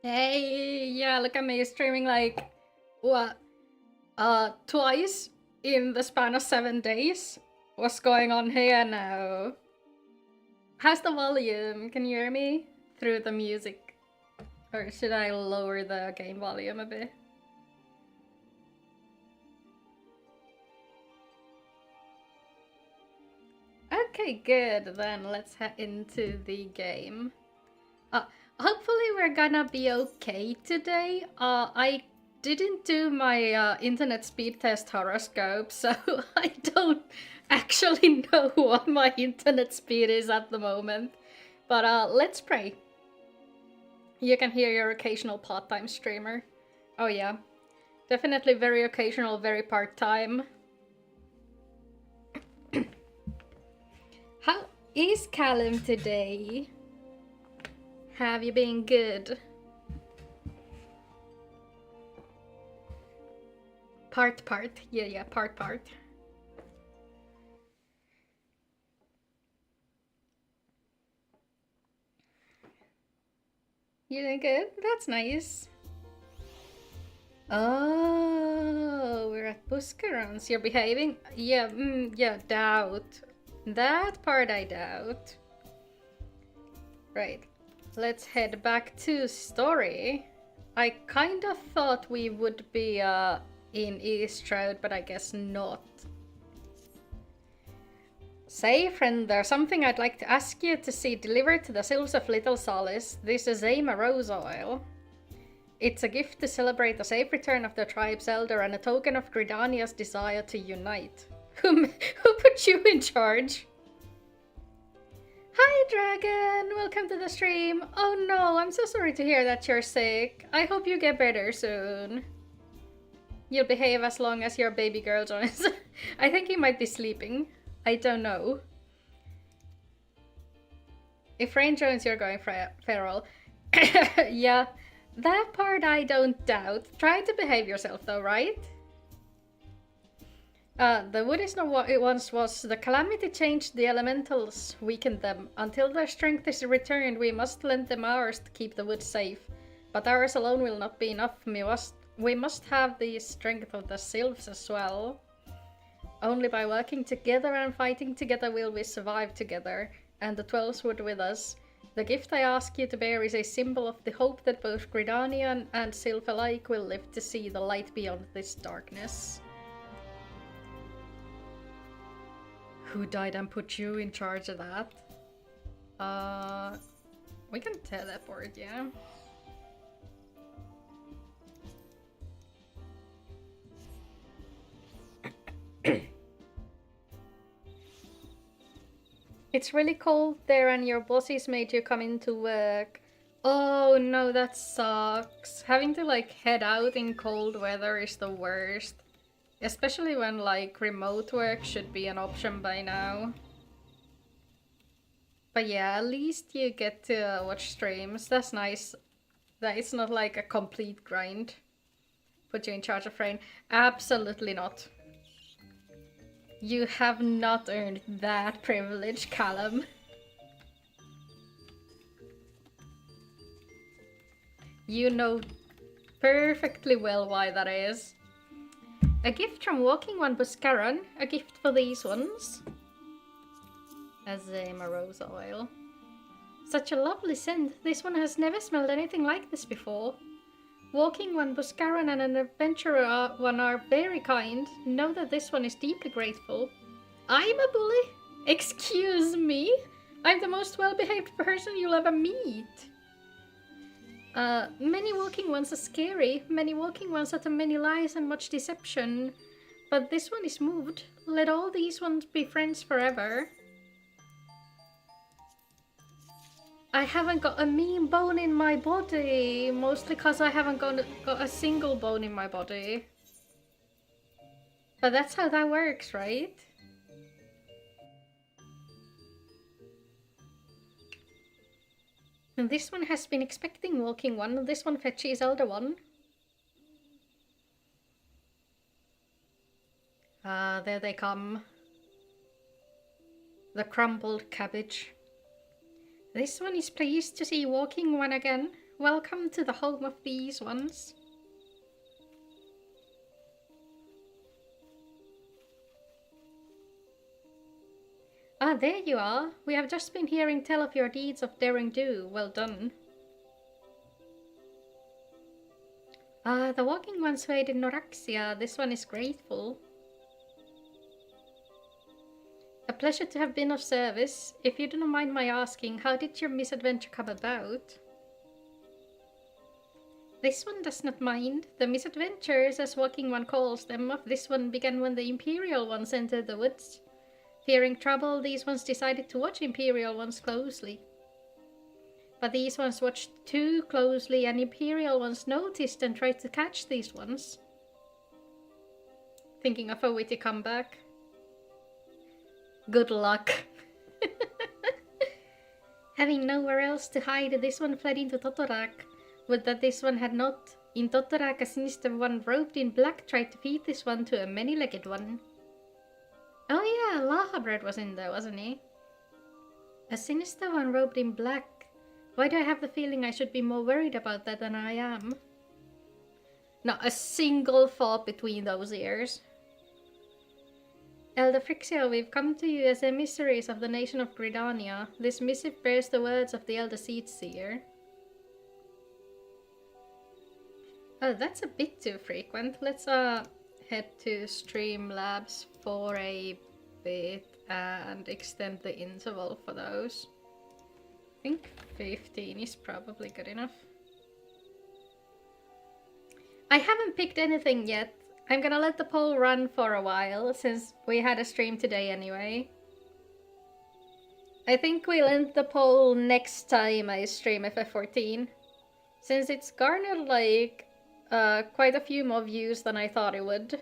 Hey, yeah, look at me streaming like what? Twice in the span of 7 days. What's going on here now? How's the volume? Can you hear me through the music? Or should I lower the game volume a bit? Okay, good. Then let's head into the game. Uh, Hopefully we're gonna be okay today. I didn't do my internet speed test horoscope, so I don't actually know what my internet speed is at the moment. But let's pray. You can hear your occasional part-time streamer. Oh yeah, definitely very occasional, very part-time. How is Callum today? Have you been good? Part. Yeah, part. You doing good? That's nice. Oh, we're at Buscarons. You're behaving? Yeah, yeah, doubt. That part I doubt. Right. Let's head back to story. I kind of thought we would be in Eastroud, but I guess not. Say, friend, there's something I'd like to ask you to see delivered to the Sylphs of Little Solace. This is Zama Rose Oil. It's a gift to celebrate the safe return of the tribe's elder and a token of Gridania's desire to unite. Who put you in charge? Hi, Dragon! Welcome to the stream. Oh no, I'm so sorry to hear that you're sick. I hope you get better soon. You'll behave as long as your baby girl joins. I think he might be sleeping. I don't know. If Rain joins, you're going feral. Yeah, that part I don't doubt. Try to behave yourself though, right? The wood is not what it once was. The calamity changed the elementals, weakened them. Until their strength is returned, we must lend them ours to keep the wood safe. But ours alone will not be enough. We must have the strength of the sylphs as well. Only by working together and fighting together will we survive together, and the 12s would with us. The gift I ask you to bear is a symbol of the hope that both Gridanian and Sylph alike will live to see the light beyond this darkness. Who died and put you in charge of that? We can teleport, yeah. It's really cold there and your bosses made you come into work. Oh no, that sucks. Having to like head out in cold weather is the worst. Especially when like remote work should be an option by now. But yeah, at least you get to watch streams. That's nice. That it's not like a complete grind. Put you in charge of Rain. Absolutely not. You have not earned that privilege, Callum. You know perfectly well why that is. A gift from Walking One Buscaron. A gift for these ones. Azema Rose Oil. Such a lovely scent. This one has never smelled anything like this before. Walking One Buscaron and an Adventurer One are very kind. Know that this one is deeply grateful. I'm a bully? Excuse me? I'm the most well-behaved person you'll ever meet. Many walking ones are scary. Many walking ones utter many lies and much deception. But this one is moved. Let all these ones be friends forever. I haven't got a mean bone in my body. Mostly because I haven't got a single bone in my body. But that's how that works, right? And this one has been expecting Walking One. This one fetches Elder One. Ah, there they come. The crumbled cabbage. This one is pleased to see Walking One again. welcome to the home of these ones. Ah, there you are. We have just been hearing tell of your deeds of daring do. Well done. Ah, the walking ones who aided Noraxia. This one is grateful. A pleasure to have been of service. If you do not mind my asking, how did your misadventure come about? This one does not mind. The misadventures, as Walking One calls them, of this one began when the Imperial ones entered the woods. Fearing trouble, these ones decided to watch Imperial ones closely. But these ones watched too closely, and Imperial ones noticed and tried to catch these ones. Thinking of a witty comeback. Good luck. Having nowhere else to hide, this one fled into Totorak. Would that this one had not. In Totorak, a sinister one robed in black tried to feed this one to a many-legged one. Oh yeah, Lahabred was in there, wasn't he? A sinister one robed in black. Why do I have the feeling I should be more worried about that than I am? Not a single thought between those ears. Elder Frixia, we've come to you as emissaries of the nation of Gridania. This missive bears the words of the Elder Seedseer. Oh, that's a bit too frequent. Let's head to Streamlabs for a bit and extend the interval for those. I think 15 is probably good enough. I haven't picked anything yet. I'm gonna let the poll run for a while since we had a stream today anyway. I think we'll end the poll next time I stream FF14. Since it's garnered like quite a few more views than I thought it would.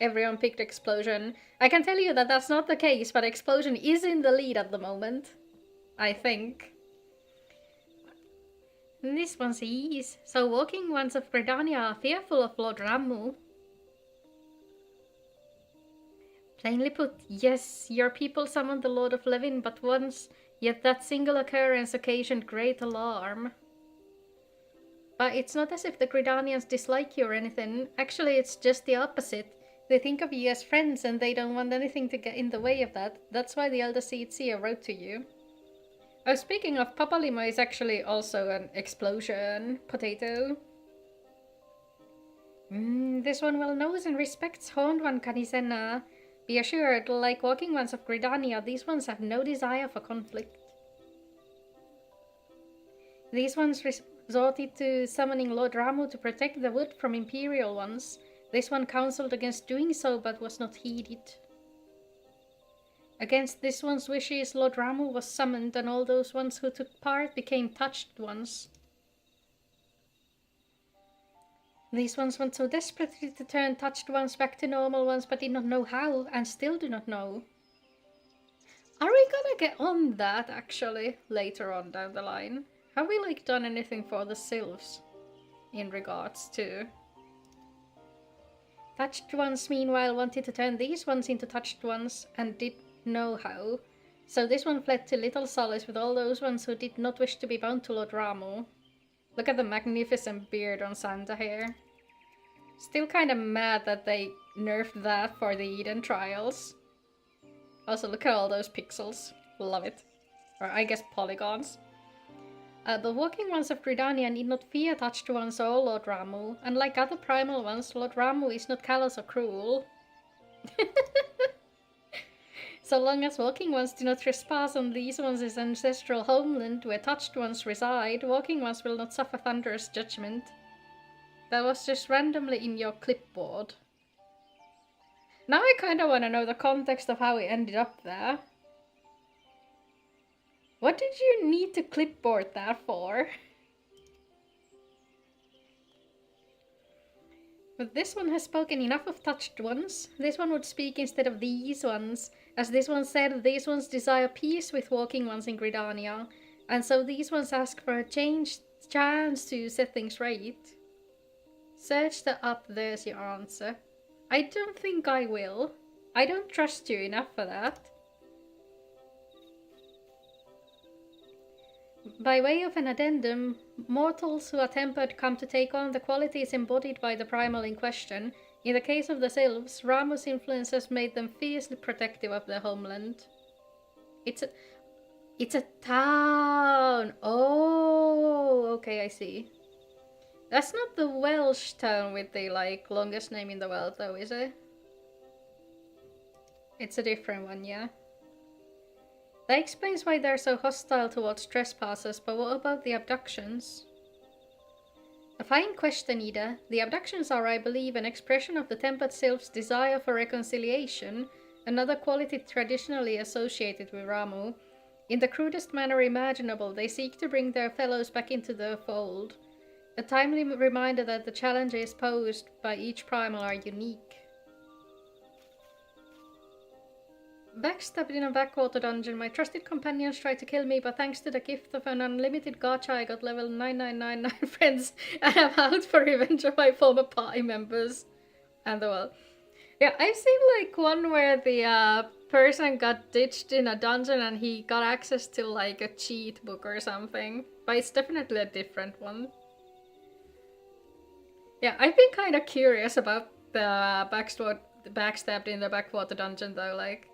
Everyone picked Explosion. I can tell you that that's not the case, but Explosion is in the lead at the moment. I think. And this one's ease. So walking ones of Gridania are fearful of Lord Ramu. Plainly put, yes, your people summoned the Lord of Levin but once, yet that single occurrence occasioned great alarm. But it's not as if the Gridanians dislike you or anything. Actually, it's just the opposite. They think of you as friends and they don't want anything to get in the way of that. That's why the Elder Seedseer wrote to you. Oh, speaking of, Papalima is actually also an explosion potato. This one well knows and respects Horned One Kanisena. Be assured, like walking ones of Gridania, these ones have no desire for conflict. These ones resorted to summoning Lord Ramu to protect the wood from Imperial ones. This one counseled against doing so, but was not heeded. Against this one's wishes, Lord Ramu was summoned, and all those ones who took part became touched ones. These ones want so desperately to turn touched ones back to normal ones, but did not know how, and still do not know. Are we gonna get on that, actually, later on down the line? Have we, like, done anything for the sylphs in regards to... Touched ones, meanwhile, wanted to turn these ones into touched ones, and did know how. So this one fled to Little Solace with all those ones who did not wish to be bound to Lord Ramu. Look at the magnificent beard on Santa here. Still kinda mad that they nerfed that for the Eden Trials. Also, look at all those pixels. Love it. Or I guess polygons. The walking ones of Gridania need not fear touched ones or Lord Ramu. Unlike other primal ones, Lord Ramu is not callous or cruel. So long as walking ones do not trespass on these ones' ancestral homeland where touched ones reside, walking ones will not suffer thunderous judgment. That was just randomly in your clipboard. Now I kinda wanna know the context of how it ended up there. What did you need to clipboard that for? But this one has spoken enough of touched ones. This one would speak instead of these ones. As this one said, these ones desire peace with walking ones in Gridania. And so these ones ask for a chance to set things right. Search the up, there's your answer. I don't think I will. I don't trust you enough for that. By way of an addendum, mortals who are tempered come to take on the qualities embodied by the primal in question. In the case of the sylphs, Ramu's influence has made them fiercely protective of their homeland. It's a town! Oh, okay, I see. That's not the Welsh town with the, like, longest name in the world, though, is it? It's a different one, yeah. That explains why they're so hostile towards trespassers, but what about the abductions? A fine question, Ida. The abductions are, I believe, an expression of the tempered sylph's desire for reconciliation, another quality traditionally associated with Ramu. In the crudest manner imaginable, they seek to bring their fellows back into their fold. A timely reminder that the challenges posed by each primal are unique. Backstabbed in a backwater dungeon, my trusted companions tried to kill me, but thanks to the gift of an unlimited gacha, I got level 9999 friends, and I'm out for revenge of my former party members. And the world. Yeah, I've seen like one where the person got ditched in a dungeon and he got access to like a cheat book or something. But it's definitely a different one. Yeah, I've been kind of curious about the backstabbed in the backwater dungeon though, like.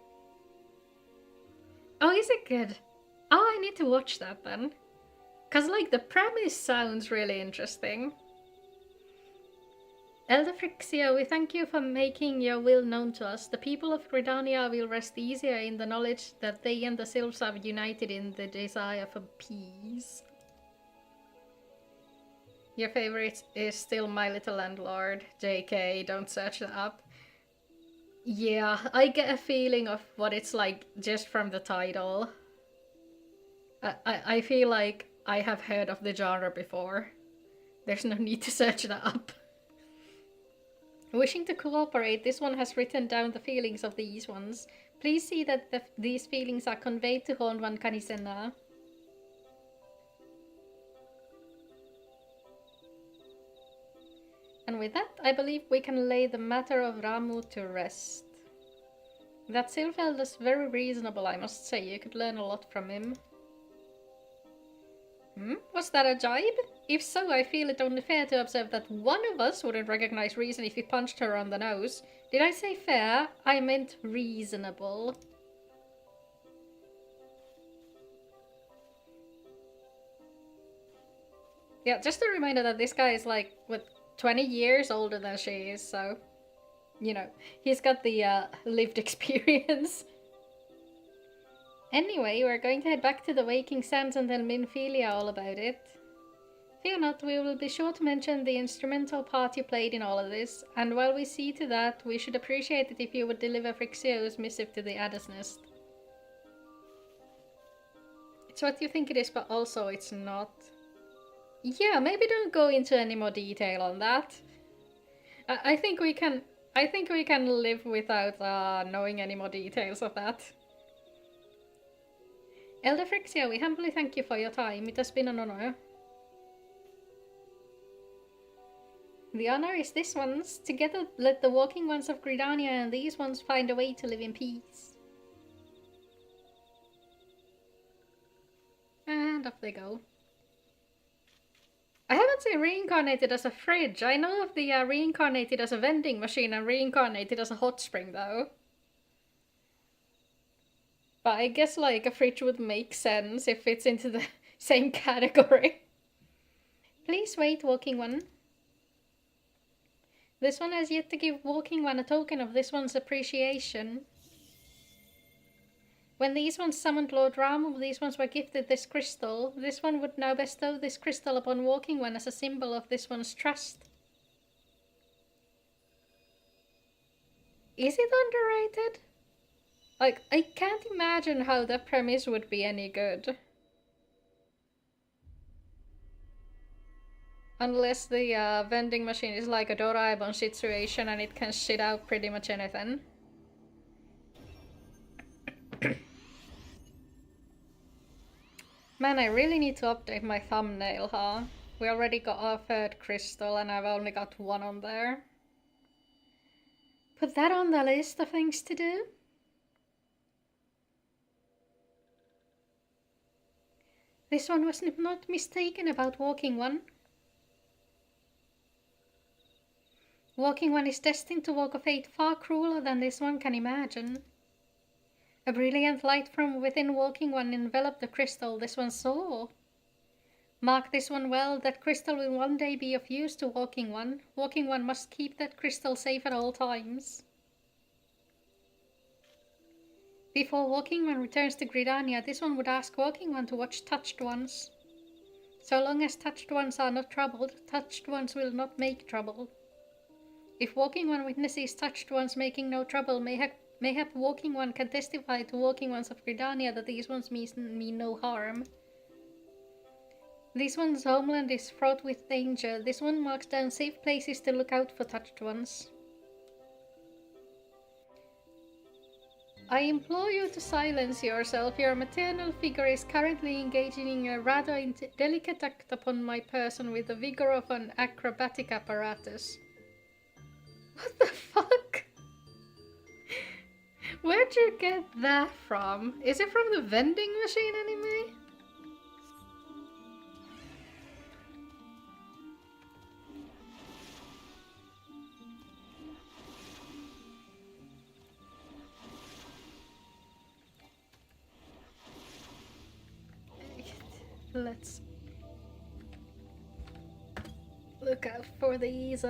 Oh, is it good? Oh, I need to watch that then. Cause like the premise sounds really interesting. Elderfrixia, we thank you for making your will known to us. The people of Gridania will rest easier in the knowledge that they and the sylphs are united in the desire for peace. Your favorite is still My Little Landlord. JK, don't search that up. Yeah, I get a feeling of what it's like just from the title. I feel like I have heard of the genre before. There's no need to search that up. Wishing to cooperate, this one has written down the feelings of these ones. Please see that these feelings are conveyed to Honwan Kanisena. And with that, I believe we can lay the matter of Ramu to rest. That Sylpheld is very reasonable, I must say. You could learn a lot from him. Was that a jibe? If so, I feel it only fair to observe that one of us wouldn't recognize reason if we punched her on the nose. Did I say fair? I meant reasonable. Yeah, just a reminder that this guy is like, what, 20 years older than she is, so... You know, he's got the lived experience. Anyway, we're going to head back to the Waking Sands and tell Minfilia all about it. Fear not, we will be sure to mention the instrumental part you played in all of this, and while we see to that, we should appreciate it if you would deliver Frixio's missive to the Adder's Nest. It's what you think it is, but also it's not. Yeah, maybe don't go into any more detail on that. I think we can live without knowing any more details of that. Elder Frixia, we humbly thank you for your time. It has been an honor. The honor is this one's. Together, let the walking ones of Gridania and these ones find a way to live in peace. And off they go. I haven't seen reincarnated as a fridge. I know of the reincarnated as a vending machine and reincarnated as a hot spring, though. But I guess, like, a fridge would make sense if it's into the same category. Please wait, Walking One. This one has yet to give Walking One a token of this one's appreciation. When these ones summoned Lord Ramu, these ones were gifted this crystal. This one would now bestow this crystal upon Walking One as a symbol of this one's trust. Is it underrated? Like, I can't imagine how that premise would be any good. Unless the vending machine is like a Doraemon situation and it can shit out pretty much anything. Man, I really need to update my thumbnail, huh? We already got our third crystal and I've only got one on there. Put that on the list of things to do. This one was not mistaken about Walking One. Walking One is destined to walk a fate far crueler than this one can imagine. A brilliant light from within Walking One enveloped the crystal this one saw. Mark this one well, that crystal will one day be of use to Walking One. Walking One must keep that crystal safe at all times. Before Walking One returns to Gridania, this one would ask Walking One to watch Touched Ones. So long as Touched Ones are not troubled, Touched Ones will not make trouble. If Walking One witnesses Touched Ones making no trouble, mayhap Walking One can testify to Walking Ones of Gridania that these ones mean no harm. This one's homeland is fraught with danger. This one marks down safe places to look out for Touched Ones. I implore you to silence yourself. Your maternal figure is currently engaging in a rather delicate act upon my person with the vigor of an acrobatic apparatus. What the fuck? Where'd you get that from? Is it from the vending machine anime? Let's look out for these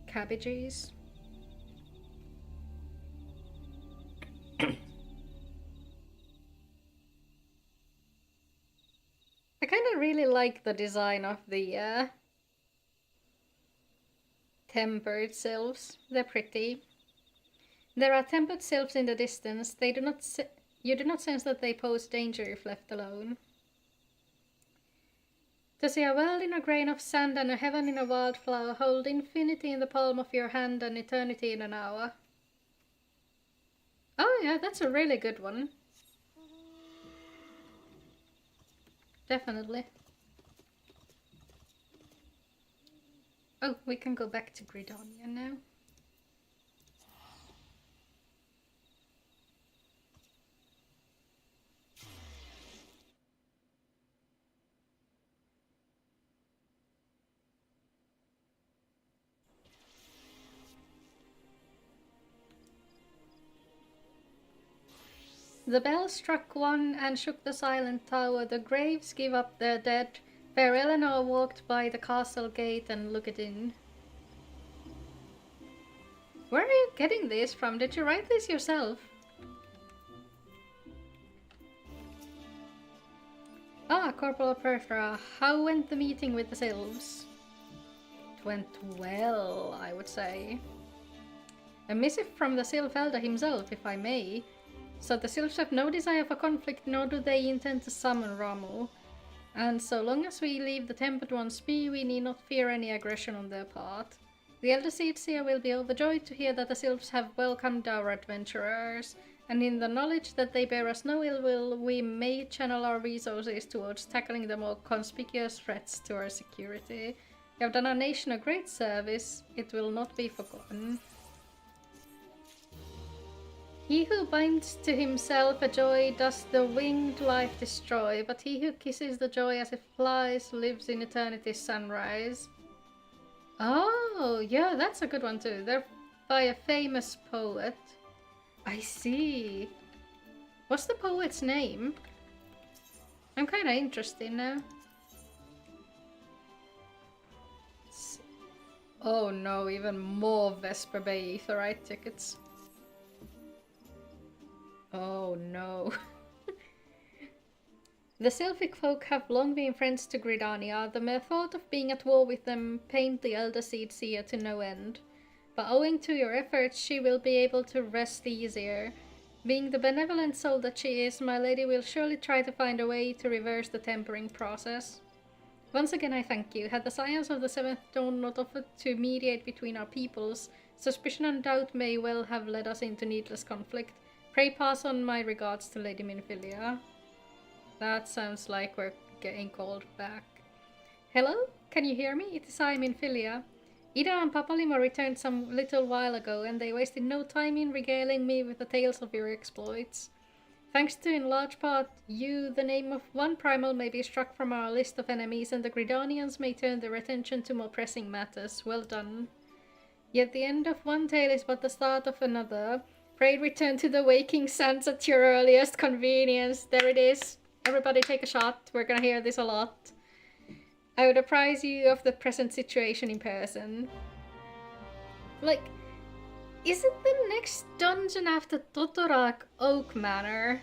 cabbages. I kind of really like the design of the tempered sylphs. They're pretty. There are tempered sylphs in the distance. They do not you do not sense that they pose danger if left alone. To see a world in a grain of sand and a heaven in a wildflower, hold infinity in the palm of your hand and eternity in an hour. Oh yeah, that's a really good one. Definitely. Oh, we can go back to Gridania now. The bell struck one and shook the silent tower. The graves give up their dead. Fair Eleanor walked by the castle gate and looked in. Where are you getting this from? Did you write this yourself? Ah, Corporal Perfra, how went the meeting with the sylphs? It went well, I would say. A missive from the Sylph Elder himself, if I may. So the Sylphs have no desire for conflict, nor do they intend to summon Ramu. And so long as we leave the Tempered Ones be, we need not fear any aggression on their part. The Elder Seedseer will be overjoyed to hear that the Sylphs have welcomed our adventurers, and in the knowledge that they bear us no ill will, we may channel our resources towards tackling the more conspicuous threats to our security. You have done our nation a great service. It will not be forgotten. He who binds to himself a joy does the winged life destroy, but he who kisses the joy as it flies lives in eternity's sunrise. Oh, yeah, that's a good one too. They're by a famous poet. I see. What's the poet's name? I'm kinda interested now. Oh no, even more Vesper Bay Aetheryte tickets. Oh no. The Sylphic folk have long been friends to Gridania. The mere thought of being at war with them pained the Elder Seedseer to no end. But owing to your efforts, she will be able to rest easier. Being the benevolent soul that she is, my lady will surely try to find a way to reverse the tempering process. Once again I thank you. Had the science of the Seventh Dawn not offered to mediate between our peoples, suspicion and doubt may well have led us into needless conflict. Pray pass on my regards to Lady Minfilia. That sounds like we're getting called back. Hello? Can you hear me? It is I, Minfilia. Ida and Papalima returned some little while ago, and they wasted no time in regaling me with the tales of your exploits. Thanks to in large part you, the name of one primal may be struck from our list of enemies and the Gridanians may turn their attention to more pressing matters. Well done. Yet the end of one tale is but the start of another. Pray return to the waking sands at your earliest convenience. There it is. Everybody take a shot. We're gonna hear this a lot. I would apprise you of the present situation in person. Like, isn't the next dungeon after Totorak Oak Manor?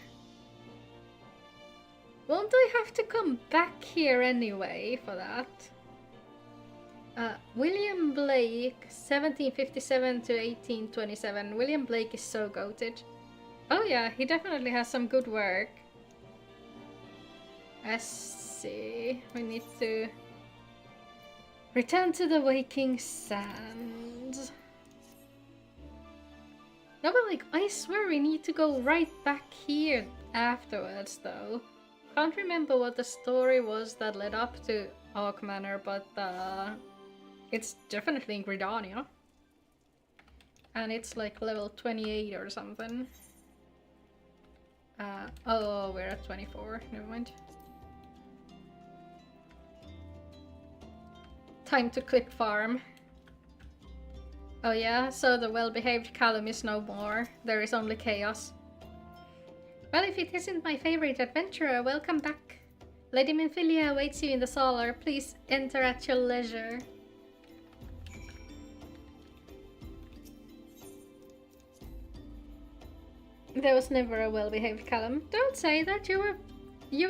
Won't I have to come back here anyway for that? William Blake, 1757 to 1827. William Blake is so goated. Oh yeah, he definitely has some good work. Let's see. We need to return to the waking sands. No, but like, I swear we need to go right back here afterwards, though. Can't remember what the story was that led up to Oak Manor, but it's definitely in Gridania. And it's like level 28 or something. Oh, we're at 24. Never mind. Time to clip farm. Oh yeah, so the well-behaved Callum is no more. There is only chaos. Well, if it isn't my favorite adventurer, welcome back. Lady Minfilia awaits you in the cellar. Please enter at your leisure. There was never a well-behaved Callum. Don't say that. You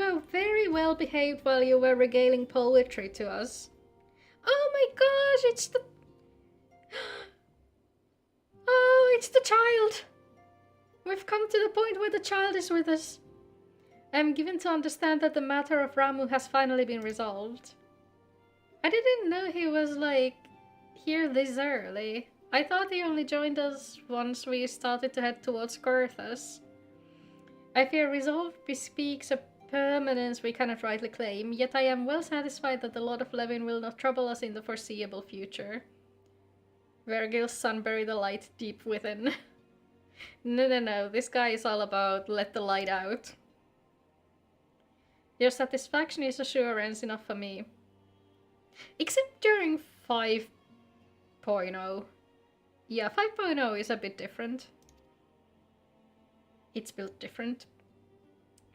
were very well-behaved while you were regaling poetry to us. Oh my gosh, it's the... Oh, it's the child! We've come to the point where the child is with us. I am given to understand that the matter of Ramu has finally been resolved. I didn't know he was, like, here this early. I thought he only joined us once we started to head towards Gorthas. I fear resolve bespeaks a permanence we cannot rightly claim, yet I am well satisfied that the Lord of Levin will not trouble us in the foreseeable future. Vergil's son buried the light deep within. No, this guy is all about let the light out. Your satisfaction is assurance enough for me. Except during 5.0. Yeah, 5.0 is a bit different. It's built different.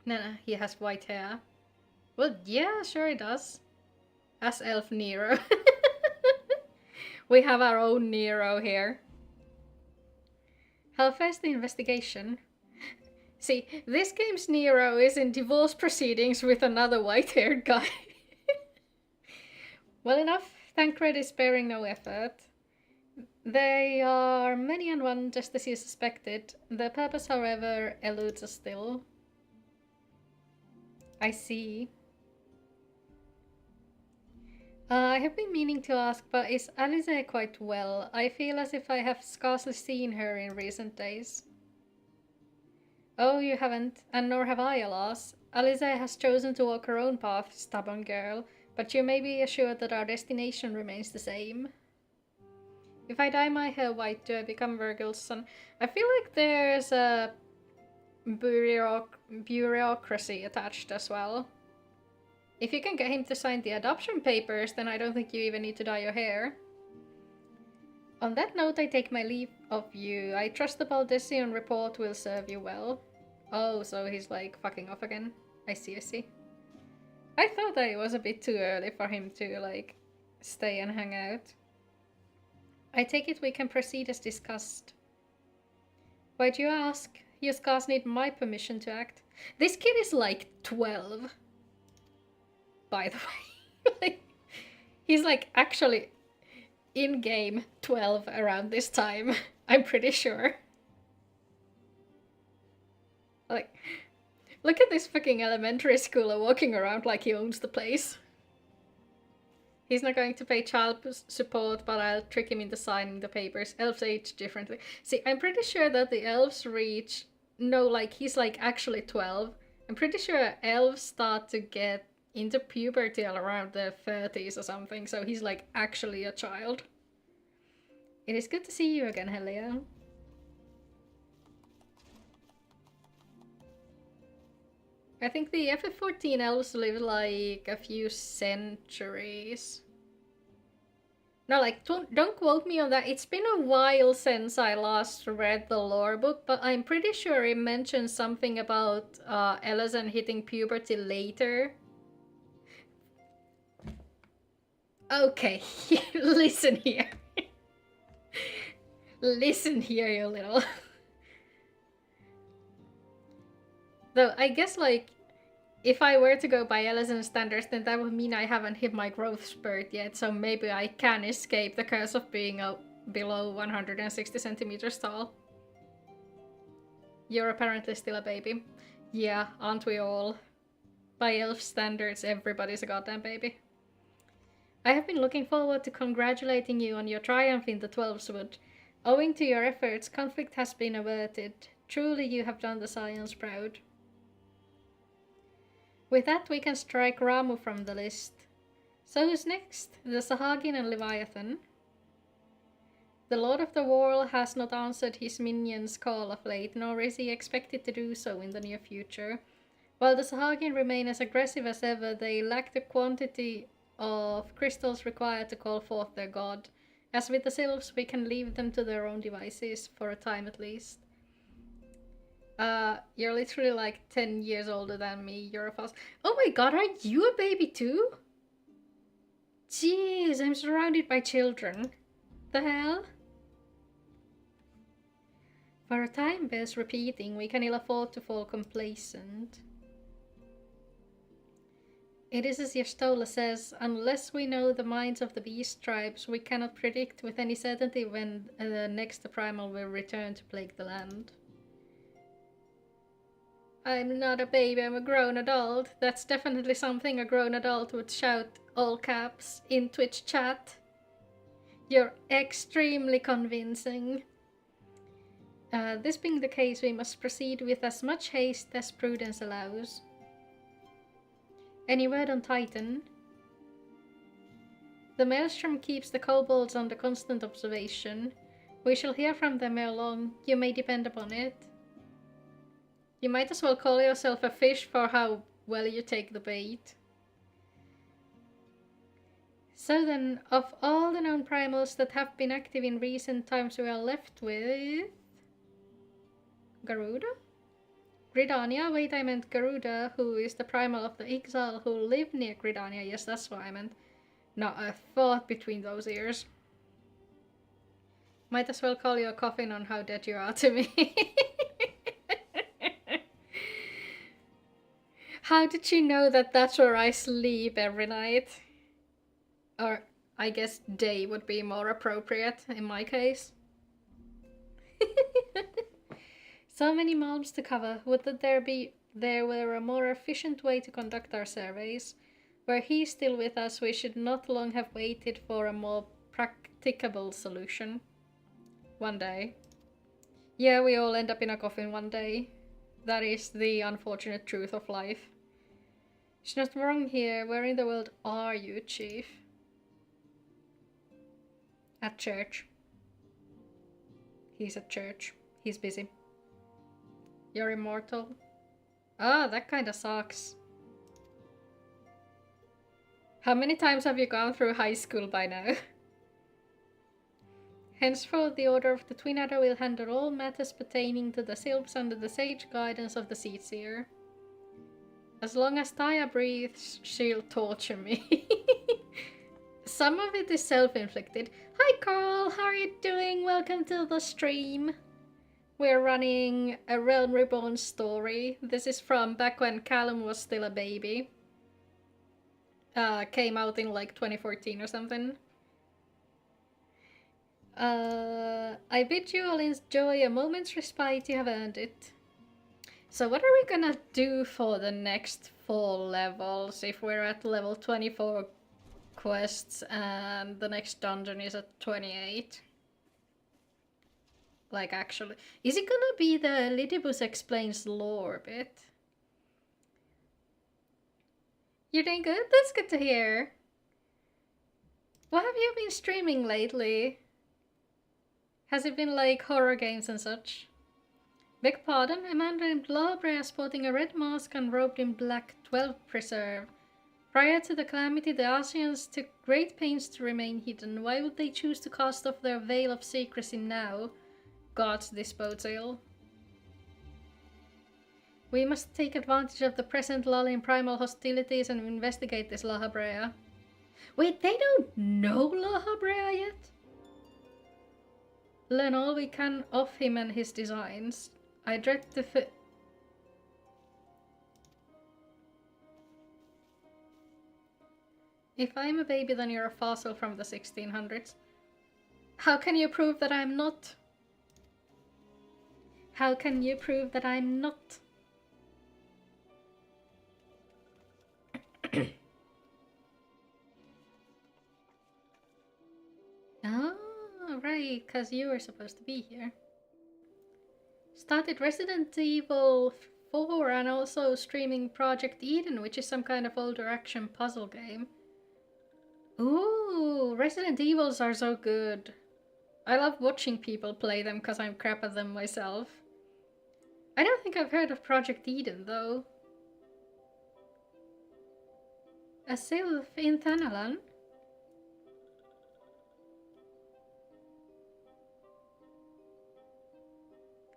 No, he has white hair. Well, yeah, sure he does. As Elf Nero. We have our own Nero here. How fast the investigation? See, this game's Nero is in divorce proceedings with another white-haired guy. Well enough, Thancred is sparing no effort. They are many and one, just as you suspected. The purpose, however, eludes us still. I see. I have been meaning to ask, but is Alice quite well? I feel as if I have scarcely seen her in recent days. Oh, you haven't, and nor have I, alas. Alice has chosen to walk her own path, stubborn girl, but you may be assured that our destination remains the same. If I dye my hair white, do I become Virgil's son? I feel like there's a bureaucracy attached as well. If you can get him to sign the adoption papers, then I don't think you even need to dye your hair. On that note, I take my leave of you. I trust the Baldessian report will serve you well. Oh, so he's like fucking off again. I see. I thought that it was a bit too early for him to like stay and hang out. I take it we can proceed as discussed. Why do you ask? You scarce need my permission to act. This kid is like 12. By the way. Like, he's like actually in-game 12 around this time. I'm pretty sure. Like, look at this fucking elementary schooler walking around like he owns the place. He's not going to pay child support, but I'll trick him into signing the papers. Elves age differently. See, I'm pretty sure that the elves reach... No, like, he's like actually 12. I'm pretty sure elves start to get into puberty around the 30s or something, so he's like actually a child. It is good to see you again, Helia. I think the FF14 elves live like a few centuries. No, like, don't quote me on that. It's been a while since I last read the lore book, but I'm pretty sure it mentions something about Elezen hitting puberty later. Okay, listen here. Listen here, you little. Though, I guess, like, if I were to go by Elezen standards, then that would mean I haven't hit my growth spurt yet, so maybe I can escape the curse of being below 160 centimeters tall. You're apparently still a baby. Yeah, aren't we all? By elf standards, everybody's a goddamn baby. I have been looking forward to congratulating you on your triumph in the Twelveswood. Owing to your efforts, conflict has been averted. Truly you have done the Scions proud. With that, we can strike Ramu from the list. So who's next? The Sahagin and Leviathan. The Lord of the World has not answered his minions' call of late, nor is he expected to do so in the near future. While the Sahagin remain as aggressive as ever, they lack the quantity of crystals required to call forth their god. As with the Sylphs, we can leave them to their own devices, for a time at least. You're literally like 10 years older than me. You're a fast. Oh my god, are you a baby too? Jeez, I'm surrounded by children. The hell? For a time bears repeating, we can ill afford to fall complacent. It is as Yastola says, unless we know the minds of the beast tribes, we cannot predict with any certainty when the next primal will return to plague the land. I'm not a baby, I'm a grown adult. That's definitely something a grown adult would shout all caps in Twitch chat. You're extremely convincing. This being the case, we must proceed with as much haste as prudence allows. Any word on Titan? The Maelstrom keeps the kobolds under constant observation. We shall hear from them ere long, you may depend upon it. You might as well call yourself a fish for how well you take the bait. So then, of all the known primals that have been active in recent times, we are left with... Garuda? Gridania? Wait, I meant Garuda, who is the primal of the Ixal who live near Gridania. Yes, that's what I meant. Not a thought between those ears. Might as well call you a coffin on how dead you are to me. How did you know that that's where I sleep every night? Or, I guess day would be more appropriate in my case. So many malms to cover. Would that there were a more efficient way to conduct our surveys? Were he still with us, we should not long have waited for a more practicable solution. One day. Yeah, we all end up in a coffin one day. That is the unfortunate truth of life. She's not wrong here. Where in the world are you, Chief? At church. He's at church. He's busy. You're immortal? Ah, that kinda sucks. How many times have you gone through high school by now? Henceforth, the Order of the Twin Adder will handle all matters pertaining to the Sylphs under the sage guidance of the Seedseer. As long as Taya breathes, she'll torture me. Some of it is self-inflicted. Hi Carl, how are you doing? Welcome to the stream. We're running a Realm Reborn story. This is from back when Callum was still a baby. Came out in like 2014 or something. I bid you all enjoy a moment's respite, you have earned it. So what are we gonna do for the next 4 levels if we're at level 24 quests and the next dungeon is at 28? Like actually, is it gonna be the Lidibus explains lore bit? You're doing good? That's good to hear. What have you been streaming lately? Has it been like horror games and such? Beg pardon, a man named Labrea sporting a red mask and robed in black 12 preserve. Prior to the calamity, the Asians took great pains to remain hidden. Why would they choose to cast off their veil of secrecy now? Gods, this bodes ill. We must take advantage of the present lull in primal hostilities and investigate this Lahabrea. Wait, they don't know Lahabrea yet? Learn all we can of him and his designs. I dread to If I'm a baby, then you're a fossil from the 1600s. How can you prove that I'm not? How can you prove that I'm not? Oh, right, because you were supposed to be here. Started Resident Evil 4 and also streaming Project Eden, which is some kind of older action puzzle game. Ooh, Resident Evils are so good. I love watching people play them because I'm crap at them myself. I don't think I've heard of Project Eden though. A sylph in Thanalan?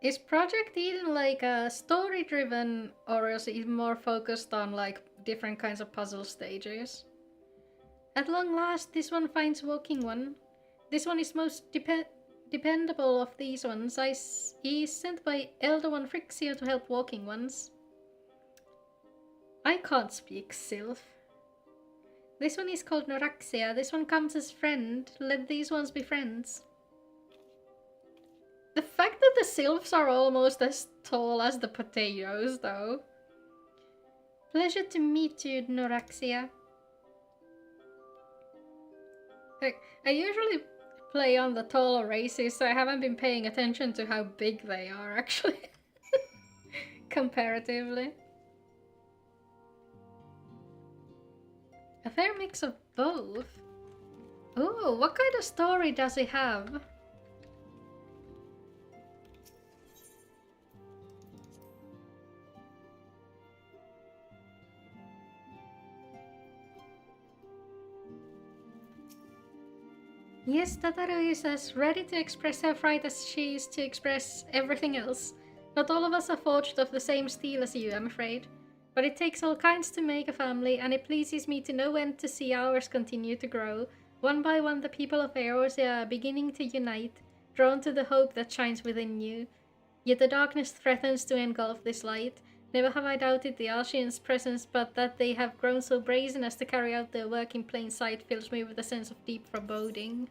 Is Project Eden like a story-driven, or is it more focused on like different kinds of puzzle stages? At long last, this one finds walking one. This one is most dependable of these ones. He is sent by Elder One Frixia to help walking ones. I can't speak Sylph. This one is called Noraxia. This one comes as friend. Let these ones be friends. The fact that the sylphs are almost as tall as the potatoes, though. Pleasure to meet you, Noraxia. I usually play on the taller races, so I haven't been paying attention to how big they are, actually. Comparatively. A fair mix of both. Ooh, what kind of story does he have? Yes, Tataru is as ready to express her fright as she is to express everything else. Not all of us are forged of the same steel as you, I'm afraid. But it takes all kinds to make a family, and it pleases me to no end to see ours continue to grow. One by one, the people of Eorzea are beginning to unite, drawn to the hope that shines within you. Yet the darkness threatens to engulf this light. Never have I doubted the Ashians' presence, but that they have grown so brazen as to carry out their work in plain sight fills me with a sense of deep foreboding.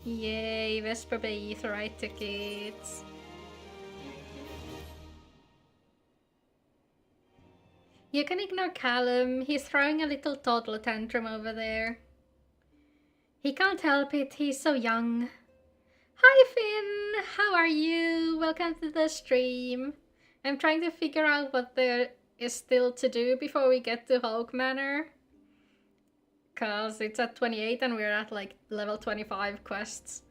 Yay, Vesper Bay Aetherite tickets. You can ignore Callum, he's throwing a little toddler tantrum over there. He can't help it, he's so young. Hi Finn, how are you? Welcome to the stream. I'm trying to figure out what there is still to do before we get to Hulk Manor. Cause it's at 28 and we're at like level 25 quests.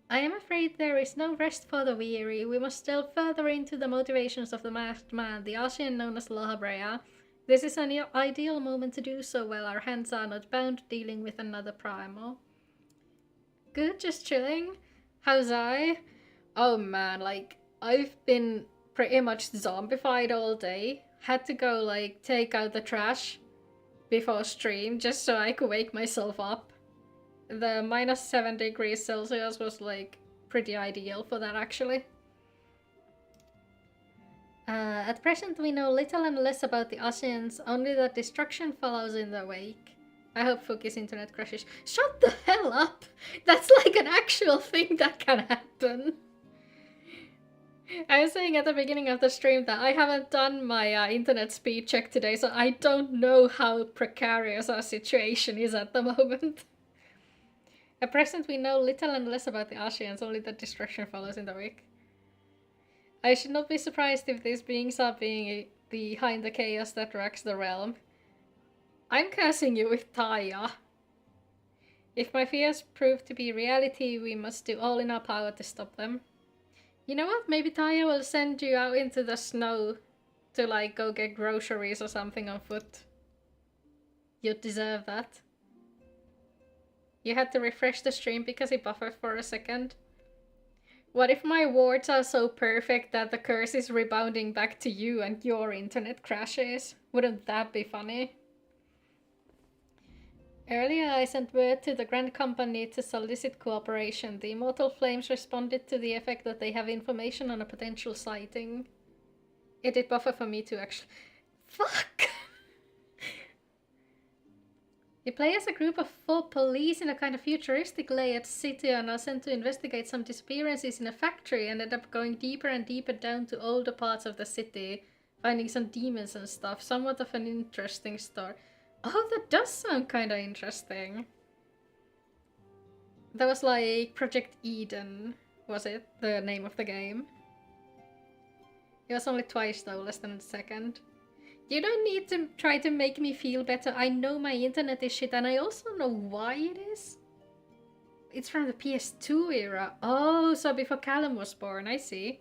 I am afraid there is no rest for the weary. We must delve further into the motivations of the masked man, the Asian known as Lahabrea. This is an ideal moment to do so while our hands are not bound dealing with another primal. Good, just chilling. How's I? Oh man, like, I've been pretty much zombified all day. Had to go, like, take out the trash before stream just so I could wake myself up. The minus 7 degrees Celsius was, like, pretty ideal for that, actually. At present, we know little and less about the Asians, only that destruction follows in their wake. I hope Fuki's internet crashes. Shut the hell up! That's like an actual thing that can happen. I was saying at the beginning of the stream that I haven't done my internet speed check today, so I don't know how precarious our situation is at the moment. At present, we know little and less about the Asians, only that destruction follows in the wake. I should not be surprised if these beings are being behind the chaos that wrecks the realm. I'm cursing you with Taya. If my fears prove to be reality, we must do all in our power to stop them. You know what? Maybe Taya will send you out into the snow to like go get groceries or something on foot. You deserve that. You had to refresh the stream because it buffered for a second. What if my wards are so perfect that the curse is rebounding back to you and your internet crashes? Wouldn't that be funny? Earlier I sent word to the Grand Company to solicit cooperation. The Immortal Flames responded to the effect that they have information on a potential sighting. It did buffer for me too, actually. Fuck! You play as a group of 4 police in a kind of futuristic layered city and are sent to investigate some disappearances in a factory and end up going deeper and deeper down to older parts of the city, finding some demons and stuff. Somewhat of an interesting story. Oh, that does sound kinda interesting. That was like Project Eden, was it? The name of the game? It was only twice though, less than a second. You don't need to try to make me feel better. I know my internet is shit and I also know why it is. It's from the PS2 era. Oh, so before Callum was born, I see.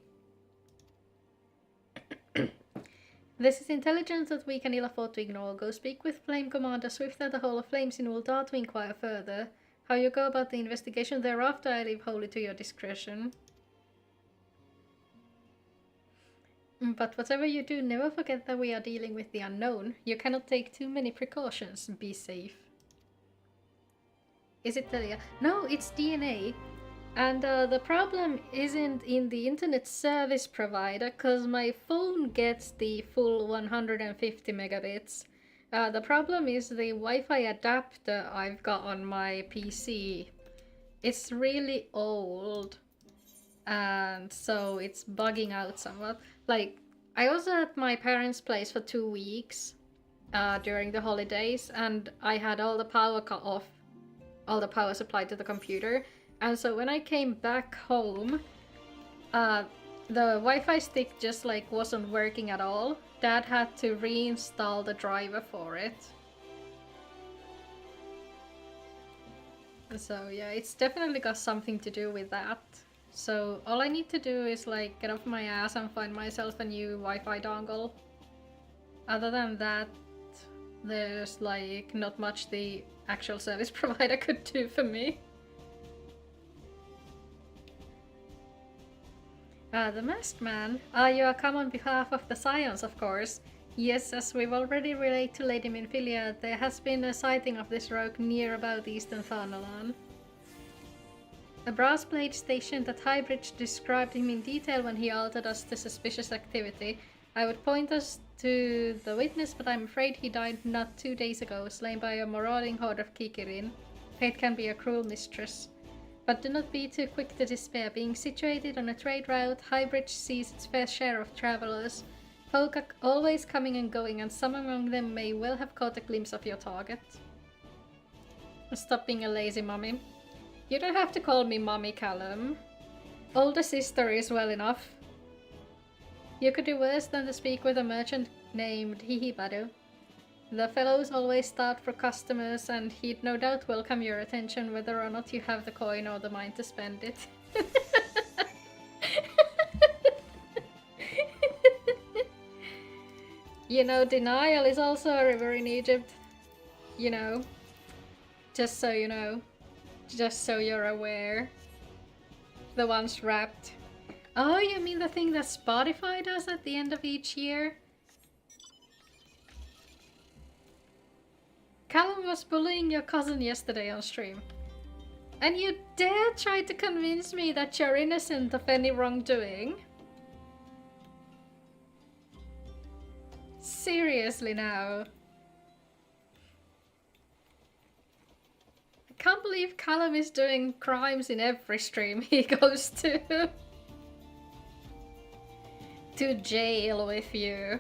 This is intelligence that we can ill afford to ignore. Go speak with Flame Commander Swift at the Hall of Flames in Uldar to inquire further. How you go about the investigation thereafter I leave wholly to your discretion. But whatever you do, never forget that we are dealing with the unknown. You cannot take too many precautions. Be safe. Is it Telia? No, it's DNA. And the problem isn't in the internet service provider, because my phone gets the full 150 megabits. The problem is the Wi-Fi adapter I've got on my PC. It's really old. And so it's bugging out somewhat. Like, I was at my parents' place for 2 weeks during the holidays, and I had all the power cut off, all the power supply to the computer. And so when I came back home, the Wi-Fi stick just like wasn't working at all. Dad had to reinstall the driver for it. So yeah, it's definitely got something to do with that. So all I need to do is like get off my ass and find myself a new Wi-Fi dongle. Other than that, there's like not much the actual service provider could do for me. The Masked Man. You are come on behalf of the Scions, of course. Yes, as we've already relayed to Lady Minfilia, there has been a sighting of this rogue near about Eastern Thanalan. A brass blade stationed at Highbridge described him in detail when he alerted us to suspicious activity. I would point us to the witness, but I'm afraid he died not 2 days ago, slain by a marauding horde of Kikirin. Fate can be a cruel mistress. But do not be too quick to despair. Being situated on a trade route, Highbridge sees its fair share of travelers. Folk are always coming and going, and some among them may well have caught a glimpse of your target. Stop being a lazy mummy. You don't have to call me Mommy, Callum. Older sister is well enough. You could do worse than to speak with a merchant named Hihibadu. The fellows always start for customers, and he'd no doubt welcome your attention whether or not you have the coin or the mind to spend it. You know, denial is also a river in Egypt. You know. Just so you know. Just so you're aware. The ones wrapped. Oh, you mean the thing that Spotify does at the end of each year? Callum was bullying your cousin yesterday on stream. And you dare try to convince me that you're innocent of any wrongdoing? Seriously now. I can't believe Callum is doing crimes in every stream he goes to. To jail with you.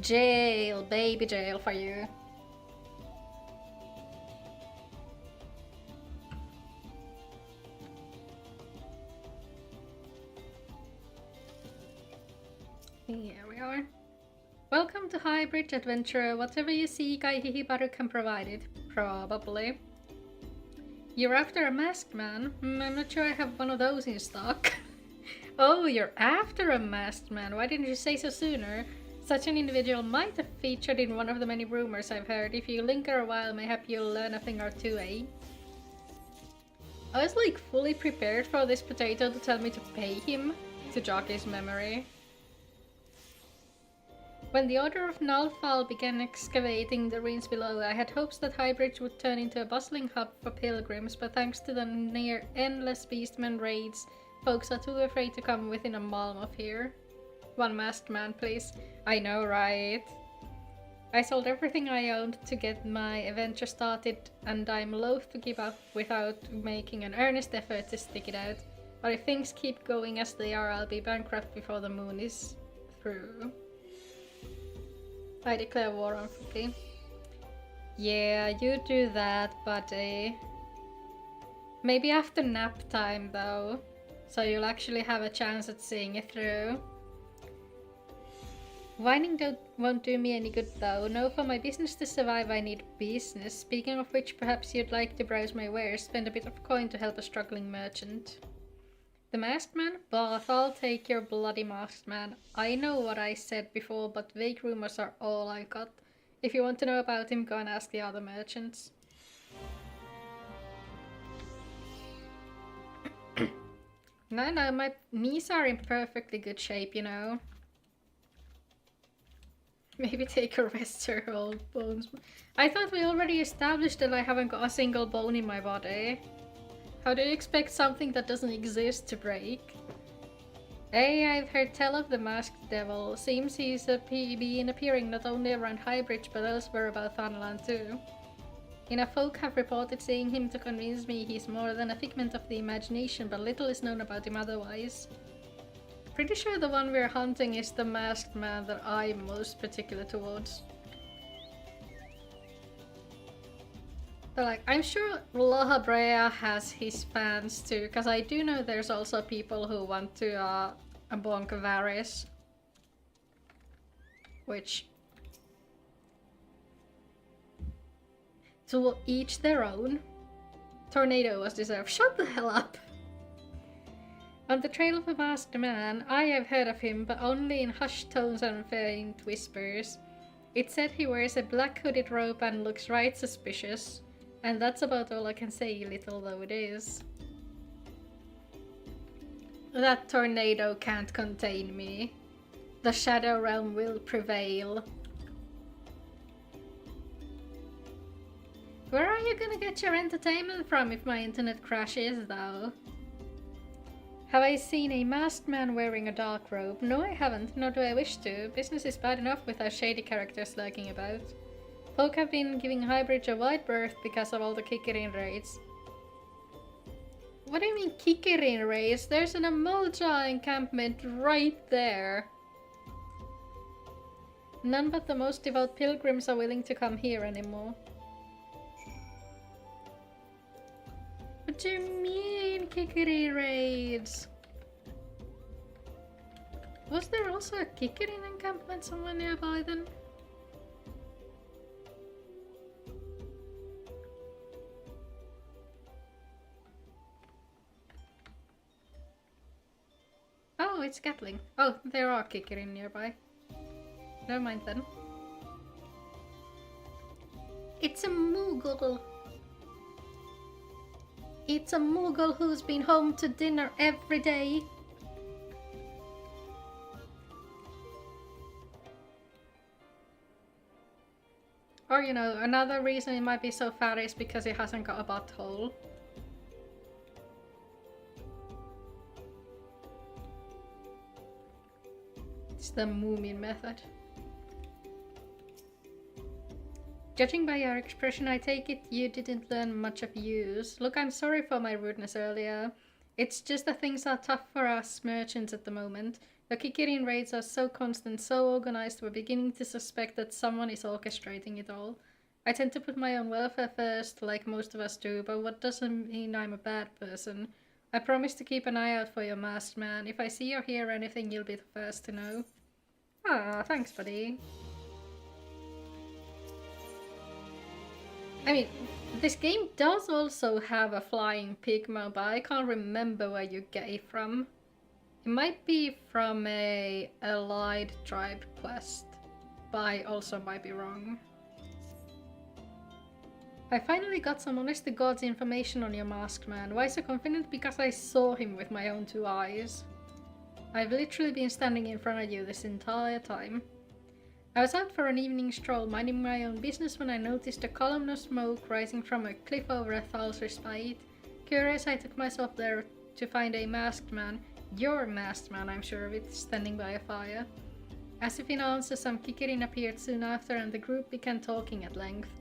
Jail, baby jail for you. Here we are. Welcome to Highbridge, adventurer. Whatever you seek, Hihibaru can provide it. Probably. You're after a masked man? I'm not sure I have one of those in stock. Oh, you're after a masked man. Why didn't you say so sooner? Such an individual might have featured in one of the many rumors I've heard. If you linger a while, mayhap you'll learn a thing or two, eh? I was like fully prepared for this potato to tell me to pay him to jog his memory. When the Order of Nalfal began excavating the ruins below, I had hopes that Highbridge would turn into a bustling hub for pilgrims, but thanks to the near endless beastmen raids, folks are too afraid to come within a malm of here. One masked man, please. I know, right? I sold everything I owned to get my adventure started, and I'm loath to give up without making an earnest effort to stick it out. But if things keep going as they are, I'll be bankrupt before the moon is through. I declare war on Fuki. Yeah, you do that, buddy. Maybe after nap time, though. So you'll actually have a chance at seeing it through. Whining won't do me any good though. No, for my business to survive I need business. Speaking of which, perhaps you'd like to browse my wares, spend a bit of coin to help a struggling merchant. The masked man? Bath, I'll take your bloody masked man. I know what I said before, but vague rumors are all I got. If you want to know about him, go and ask the other merchants. No, my knees are in perfectly good shape, you know. Maybe take a rest, her old bones. I thought we already established that I haven't got a single bone in my body. How do you expect something that doesn't exist to break? Hey, I've heard tell of the masked devil. Seems he's been appearing not only around Highbridge but elsewhere about Thunderland too. Enough folk have reported seeing him to convince me he's more than a figment of the imagination, but little is known about him otherwise. Pretty sure the one we're hunting is the masked man that I'm most particular towards. But like, I'm sure La Brea has his fans too, because I do know there's also people who want to bonk Varys. Which... to each their own. Tornado was deserved. Shut the hell up! On the trail of a masked man, I have heard of him, but only in hushed tones and faint whispers. It said he wears a black hooded robe and looks right suspicious. And that's about all I can say, little though it is. That tornado can't contain me. The Shadow Realm will prevail. Where are you gonna get your entertainment from if my internet crashes, though? Have I seen a masked man wearing a dark robe? No, I haven't, nor do I wish to. Business is bad enough without shady characters lurking about. Folk have been giving Highbridge a wide berth because of all the Kikkerin raids. What do you mean Kikkerin raids? There's an Amolja encampment right there. None but the most devout pilgrims are willing to come here anymore. What do you mean Kikkerin raids? Was there also a Kikkerin encampment somewhere nearby then? Oh, it's Gatling. Oh, there are Kikkerin nearby. Never mind then. It's a Moogle. It's a Moogle who's been home to dinner every day. Or, you know, another reason it might be so fat is because it hasn't got a butthole. It's the Moomin method. Judging by your expression, I take it you didn't learn much of use. Look, I'm sorry for my rudeness earlier. It's just that things are tough for us merchants at the moment. The Kikkerin raids are so constant, so organized, we're beginning to suspect that someone is orchestrating it all. I tend to put my own welfare first, like most of us do, but what doesn't mean I'm a bad person. I promise to keep an eye out for your masked man. If I see or hear anything, you'll be the first to know. Ah, thanks, buddy. I mean, This game does also have a flying pigmo, but I can't remember where you get it from. It might be from a allied tribe quest, but I also might be wrong. I finally got some honest to God's information on your masked man. Why so confident? Because I saw him with my own 2 eyes. I've literally been standing in front of you this entire time. I was out for an evening stroll, minding my own business, when I noticed a column of smoke rising from a cliff over a Thalsr spite. Curious, I took myself there to find a masked man. Your masked man, I'm sure of it, standing by a fire. As if in answer, some Kikirin appeared soon after, and the group began talking at length.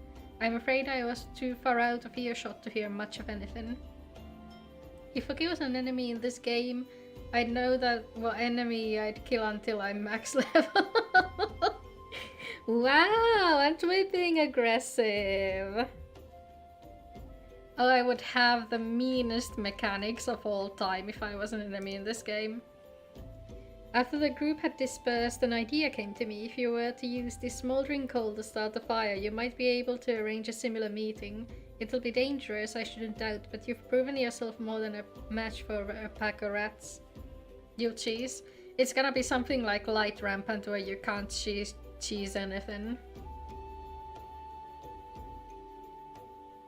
I'm afraid I was too far out of earshot to hear much of anything. If Oki was an enemy in this game, I'd know that what enemy I'd kill until I'm max level. Wow, aren't we being aggressive? Oh, I would have the meanest mechanics of all time if I was an enemy in this game. After the group had dispersed, an idea came to me. If you were to use this smoldering coal to start a fire, you might be able to arrange a similar meeting. It'll be dangerous, I shouldn't doubt, but you've proven yourself more than a match for a pack of rats. You cheese. It's gonna be something like light rampant where you can't cheese anything.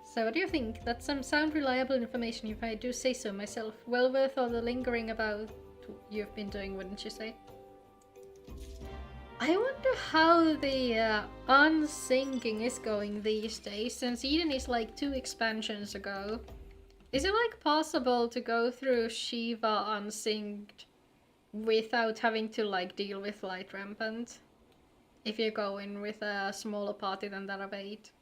So what do you think? That's some sound reliable information if I do say so myself. Well worth all the lingering about you've been doing, wouldn't you say? I wonder how the unsyncing is going these days, since Eden is like 2 expansions ago. Is it like possible to go through Shiva unsynced without having to like deal with light rampant? If you go in with a smaller party than that of 8.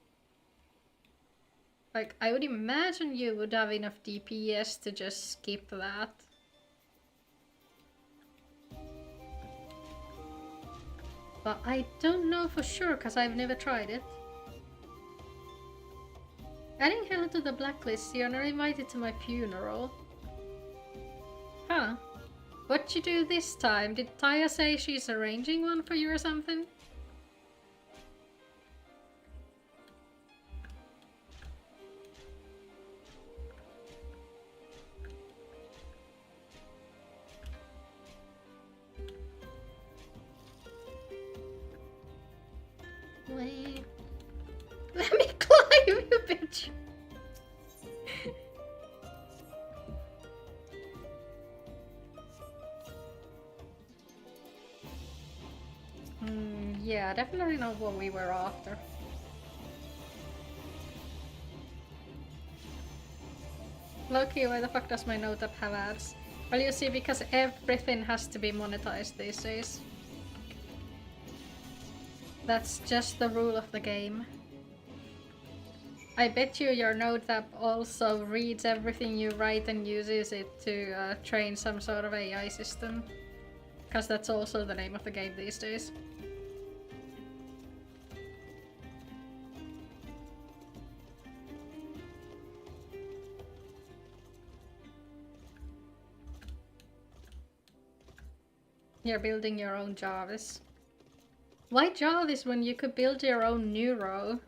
Like, I would imagine you would have enough DPS to just skip that. But I don't know for sure, because I've never tried it. Adding Helen to the blacklist, you're not invited to my funeral. Huh. What'd you do this time? Did Taya say she's arranging one for you or something? Wait. Let me climb, you bitch! Yeah, definitely not what we were after. Loki, why the fuck does my note app have ads? Well, you see, because everything has to be monetized these days. That's just the rule of the game. I bet you your note app also reads everything you write and uses it to train some sort of AI system. Because that's also the name of the game these days. You're building your own Jarvis. Why Jarvis when you could build your own Neuro?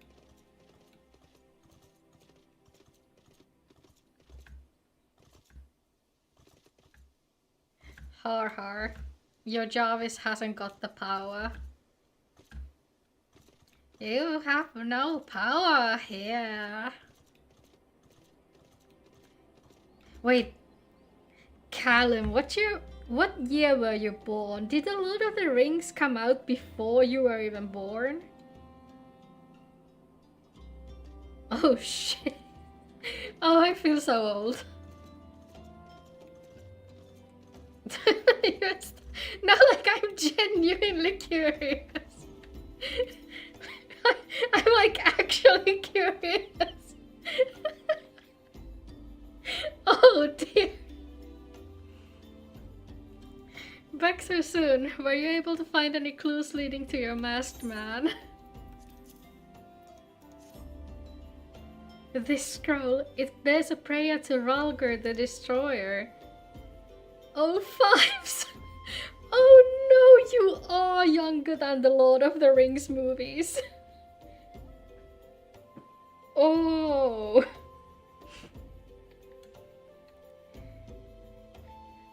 Har har. Your Jarvis hasn't got the power. You have no power here. Wait. Callum, what year were you born? Did a Lord of the Rings come out before you were even born? Oh shit. Oh, I feel so old. Yes. Now, like, I'm genuinely curious. I'm like actually curious. Oh dear. Back so soon. Were you able to find any clues leading to your masked man? This scroll, it bears a prayer to Ralgr the Destroyer. Oh, Fives! Oh no, you are younger than the Lord of the Rings movies. Oh!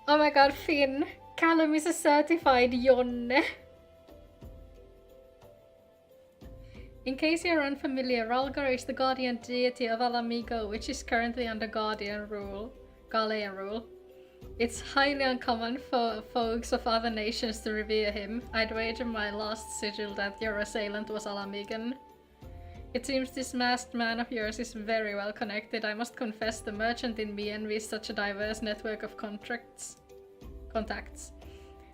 Oh my god, Finn! Callum is a certified Jonne! In case you're unfamiliar, Ralgar is the guardian deity of Mhigo, which is currently under Galean rule. It's highly uncommon for folks of other nations to revere him. I'd wager my last sigil that your assailant was Alamigan. It seems this masked man of yours is very well connected. I must confess the merchant in me envies such a diverse network of contacts.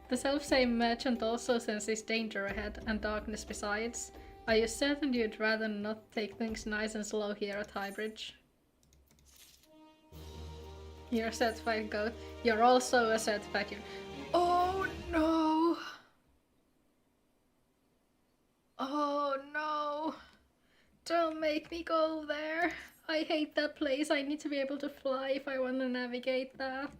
The self-same merchant also senses danger ahead, and darkness besides. Are you certain you'd rather not take things nice and slow here at Highbridge? You're a certified goat. You're also a certified you. Oh no! Oh no! Don't make me go there. I hate that place. I need to be able to fly if I want to navigate that.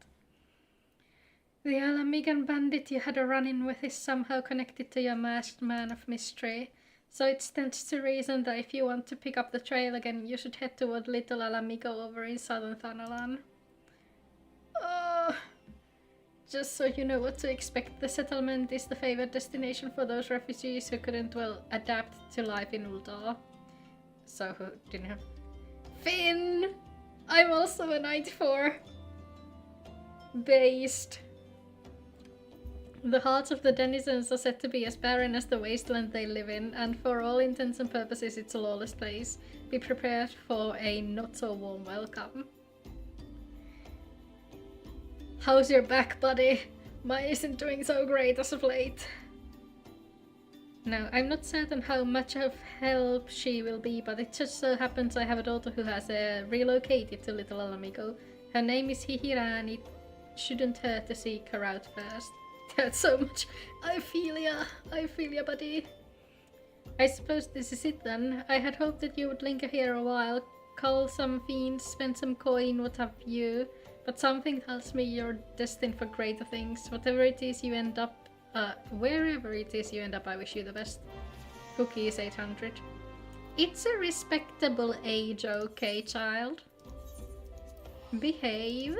The Alamigan bandit you had a run-in with is somehow connected to your masked man of mystery. So it stands to reason that if you want to pick up the trail again, you should head toward Little Alamigo over in southern Thanalan. Just so you know what to expect, the settlement is the favored destination for those refugees who couldn't, well, adapt to life in Uldar. So who didn't have... Finn! I'm also a 94. Based. The hearts of the denizens are said to be as barren as the wasteland they live in, and for all intents and purposes it's a lawless place. Be prepared for a not-so-warm welcome. How's your back, buddy? Mine isn't doing so great as of late. No, I'm not certain how much of help she will be, but it just so happens I have a daughter who has relocated to Little Alamigo. Her name is Hihira, and it shouldn't hurt to seek her out first. That's so much. I feel ya, buddy. I suppose this is it then. I had hoped that you would linger here a while, cull some fiends, spend some coin, what have you. But something tells me you're destined for greater things. Whatever it is you end up, wherever it is you end up, I wish you the best. Cookie is 800. It's a respectable age, okay, child? Behave.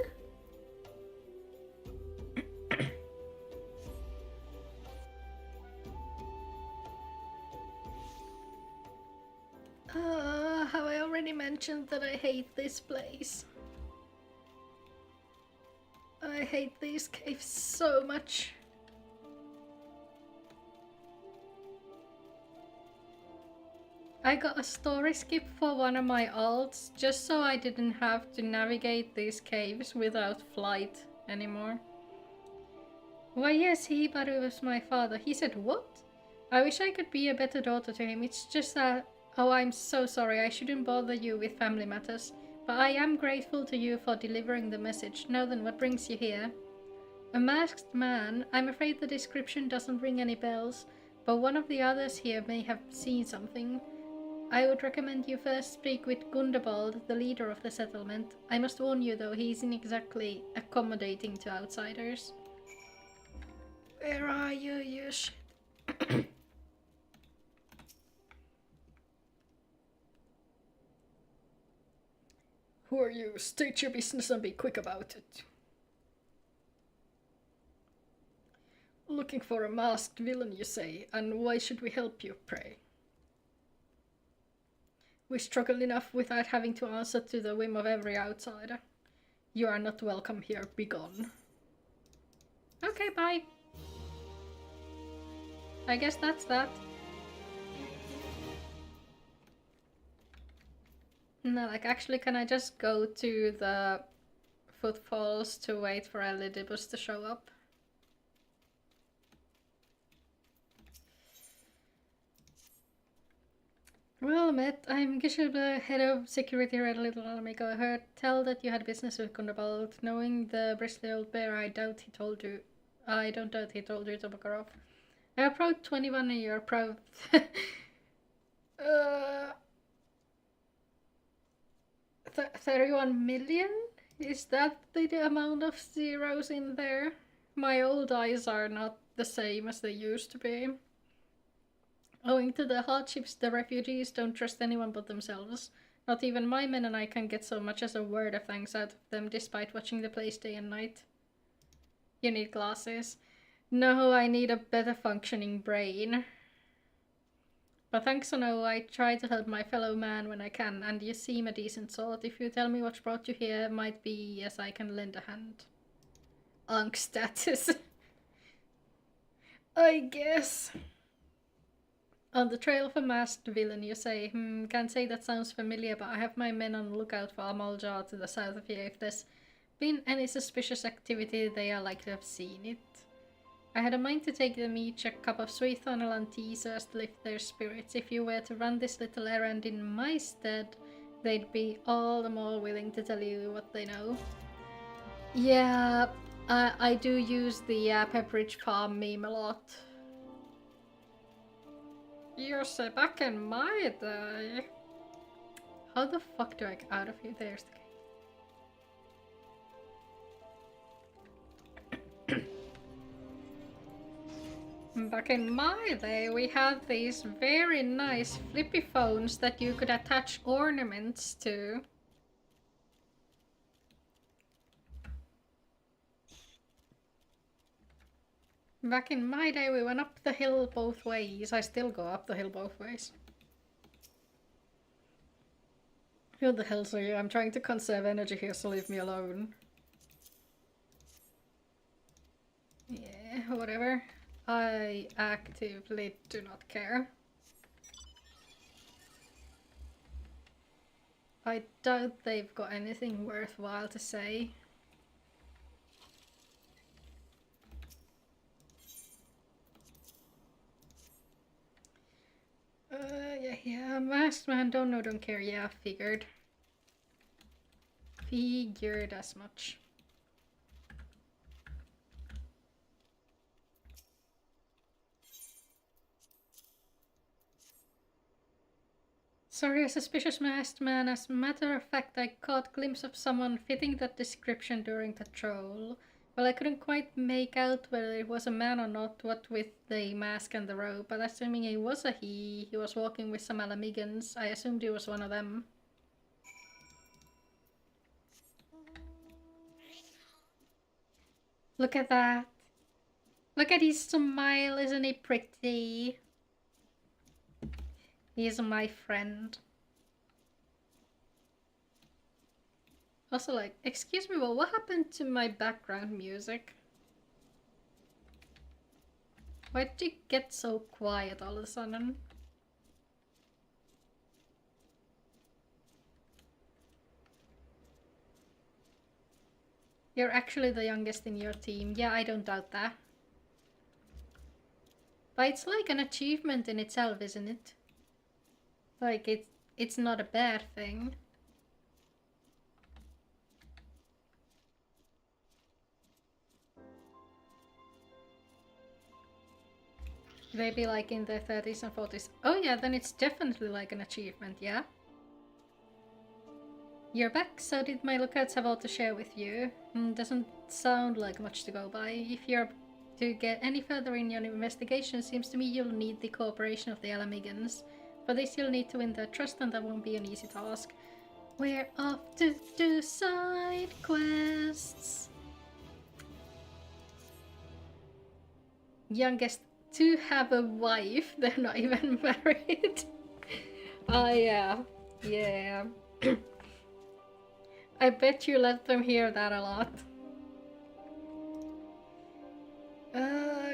Have I already mentioned that I hate this place? I hate these caves so much. I got a story skip for one of my alts, just so I didn't have to navigate these caves without flight anymore. Why yes, Hibaru was my father. He said what? I wish I could be a better daughter to him. It's just that... Oh, I'm so sorry. I shouldn't bother you with family matters. But I am grateful to you for delivering the message. Now then, what brings you here? A masked man? I'm afraid the description doesn't ring any bells, but one of the others here may have seen something. I would recommend you first speak with Gundabald, the leader of the settlement. I must warn you though, he isn't exactly accommodating to outsiders. Where are you, you shit? Who are you? State your business and be quick about it. Looking for a masked villain, you say, and why should we help you, pray? We struggle enough without having to answer to the whim of every outsider. You are not welcome here, be gone. Okay, bye. I guess that's that. No, like, actually, can I just go to the footfalls to wait for Elidibus to show up? Well met, I'm Gishelbe, head of security at Little Alamigo. I heard tell that you had business with Gundabald. Knowing the bristly old bear, I don't doubt he told you to buck her off. I am proud 21 and you're proud... 31 million? Is that the amount of zeros in there? My old eyes are not the same as they used to be. Owing to the hardships, the refugees don't trust anyone but themselves. Not even my men and I can get so much as a word of thanks out of them despite watching the place day and night. You need glasses. No, I need a better functioning brain. But thanks or no, I try to help my fellow man when I can, and you seem a decent sort. If you tell me what brought you here, might be yes, I can lend a hand. Unk status. I guess. On the trail of a masked villain, you say. Can't say that sounds familiar, but I have my men on the lookout for Amaljar to the south of here. If there's been any suspicious activity, they are likely to have seen it. I had a mind to take them each a cup of sweet funnel and tea so as to lift their spirits. If you were to run this little errand in my stead, they'd be all the more willing to tell you what they know. Yeah, I do use the Pepperidge Farm meme a lot. You say back in my day. How the fuck do I get out of here? There's the gate. Back in my day, we had these very nice flippy phones that you could attach ornaments to. Back in my day, we went up the hill both ways. I still go up the hill both ways. Who the hell are you? I'm trying to conserve energy here, so leave me alone. Yeah, whatever. I actively do not care. I doubt they've got anything worthwhile to say. Yeah, masked man, don't know, don't care. Yeah, figured. Figured as much. Sorry, a suspicious masked man. As a matter of fact, I caught a glimpse of someone fitting that description during the troll. Well, I couldn't quite make out whether it was a man or not, what with the mask and the robe, but assuming it was a he was walking with some Alamigans. I assumed he was one of them. Look at that. Look at his smile, isn't he pretty? He's my friend. Also, like, excuse me, well, what happened to my background music? Why did it get so quiet all of a sudden? You're actually the youngest in your team. Yeah, I don't doubt that. But it's like an achievement in itself, isn't it? Like, it's not a bad thing. Maybe like in their 30s and 40s. Oh yeah, then it's definitely like an achievement, yeah? You're back, so did my lookouts have all to share with you? Doesn't sound like much to go by. If you're to get any further in your investigation, seems to me you'll need the cooperation of the Alamigans. For this you'll need to win their trust, and that won't be an easy task. We're off to do side quests. Youngest to have a wife. They're not even married. Oh yeah. Yeah. I bet you let them hear that a lot.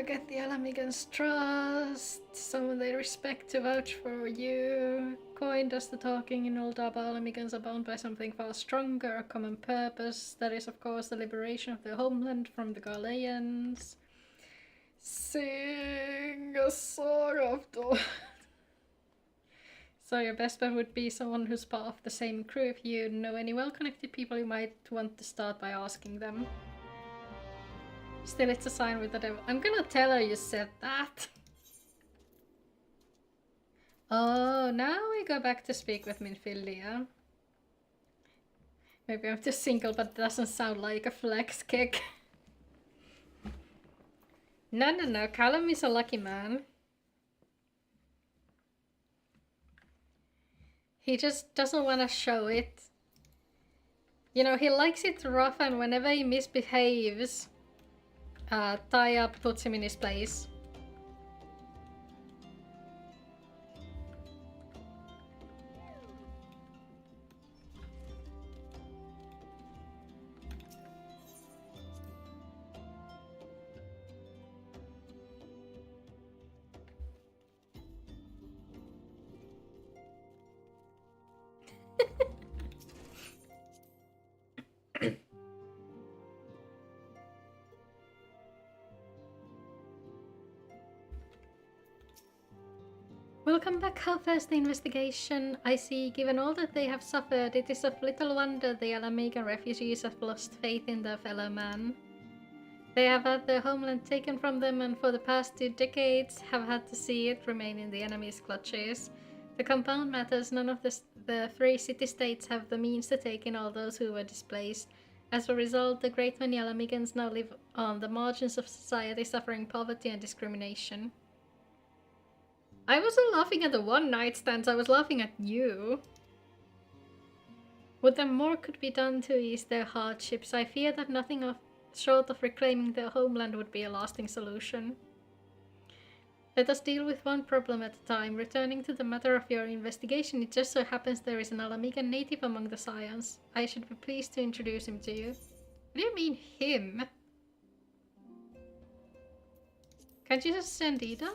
Get the Alamigans' trust, someone they respect to vouch for you. Coin does the talking. In Oldaba, Alamigans are bound by something far stronger, a common purpose. That is, of course, the liberation of their homeland from the Galileans. Sing a song of dawn. So your best bet would be someone who's part of the same crew. If you know any well-connected people, you might want to start by asking them. Still, it's a sign with the devil. I'm gonna tell her you said that. Oh, now we go back to speak with Minfilia. Maybe I'm just single, but it doesn't sound like a flex kick. No, Callum is a lucky man. He just doesn't want to show it. You know, he likes it rough, and whenever he misbehaves, Taya puts him in his place. Welcome back. How fares the investigation? I see, given all that they have suffered, it is of little wonder the Alamigan refugees have lost faith in their fellow man. They have had their homeland taken from them and for the past 2 decades have had to see it remain in the enemy's clutches. The compound matters, none of the 3 city-states have the means to take in all those who were displaced. As a result, a great many Alamigans now live on the margins of society, suffering poverty and discrimination. I wasn't laughing at the one-night stands, I was laughing at you. Would there more could be done to ease their hardships? I fear that nothing short of reclaiming their homeland would be a lasting solution. Let us deal with one problem at a time. Returning to the matter of your investigation, it just so happens there is an Alamigan native among the Scions. I should be pleased to introduce him to you. What do you mean, him? Can't you just send Ida?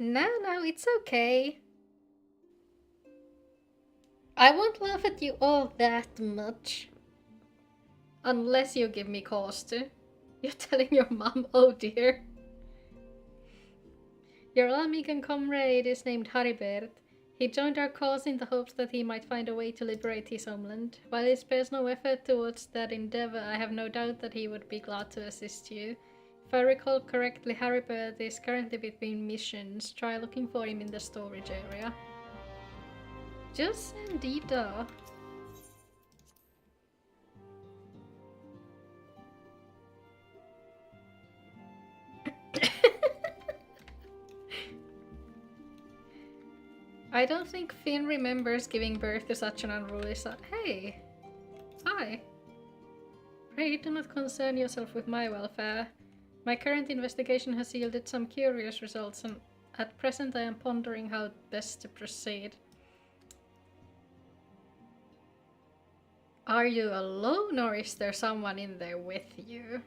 No, it's okay. I won't laugh at you all that much. Unless you give me cause to. You're telling your mom, oh dear. Your Alamigan comrade is named Haribert. He joined our cause in the hopes that he might find a way to liberate his homeland. While he spares no effort towards that endeavor, I have no doubt that he would be glad to assist you. If I recall correctly, Haribert is currently between missions. Try looking for him in the storage area. Just send Ida. I don't think Finn remembers giving birth to such an unruly son. Hey! Hi! Pray do not concern yourself with my welfare. My current investigation has yielded some curious results, and at present I am pondering how best to proceed. Are you alone, or is there someone in there with you?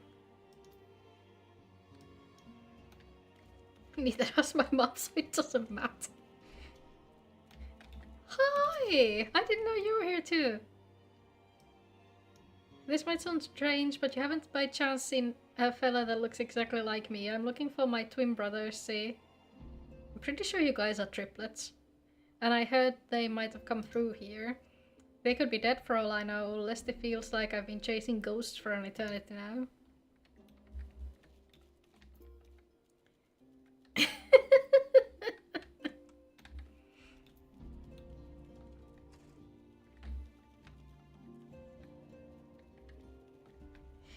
Neither does my mom, so it doesn't matter. Hi! I didn't know you were here too. This might sound strange, but you haven't by chance seen a fella that looks exactly like me. I'm looking for my twin brothers, see? I'm pretty sure you guys are triplets. And I heard they might have come through here. They could be dead for all I know, lest it feels like I've been chasing ghosts for an eternity now.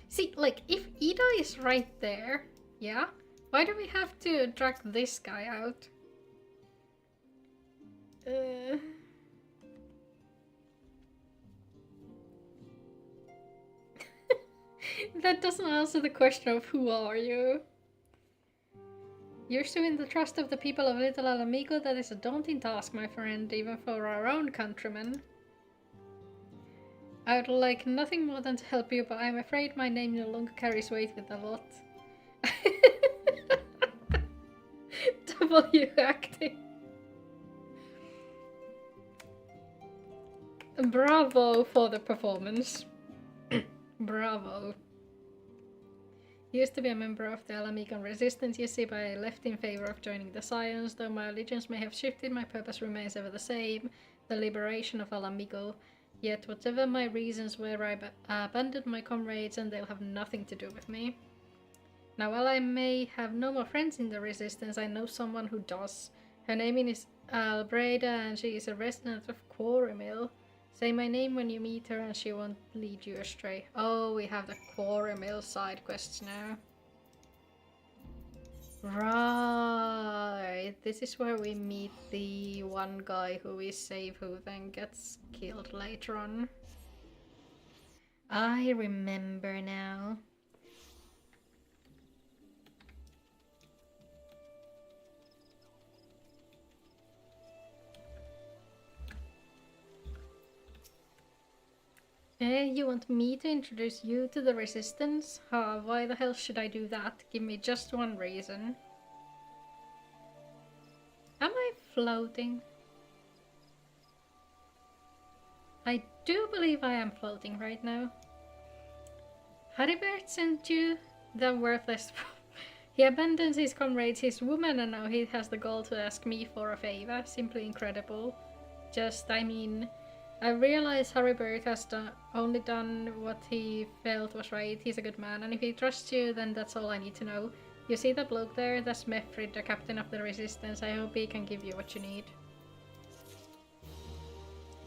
See, like, if Ida is right there, yeah? Why do we have to drag this guy out? That doesn't answer the question of who are you? You're still in the trust of the people of Little Alamigo. That is a daunting task, my friend, even for our own countrymen. I would like nothing more than to help you, but I'm afraid my name no longer carries weight with the lot. W acting. Bravo for the performance. Bravo. He used to be a member of the Alamigan resistance, you see, but I left in favor of joining the Scions. Though my allegiance may have shifted, my purpose remains ever the same, the liberation of Alamigo. Yet whatever my reasons were, I abandoned my comrades and they'll have nothing to do with me. Now, while I may have no more friends in the resistance, I know someone who does. Her name is Albreda and she is a resident of Quarry Mill. Say my name when you meet her and she won't lead you astray. Oh, we have the Quarry Mill side quests now. Right, this is where we meet the one guy who we save who then gets killed later on. I remember now. You want me to introduce you to the Resistance? Why the hell should I do that? Give me just one reason. Am I floating? I do believe I am floating right now. Haribert sent you? The worthless... He abandons his comrades, his woman, and now he has the gall to ask me for a favor. Simply incredible. I realize Haribert has only done what he felt was right. He's a good man, and if he trusts you, then that's all I need to know. You see that bloke there? That's Mefrid, the captain of the Resistance. I hope he can give you what you need.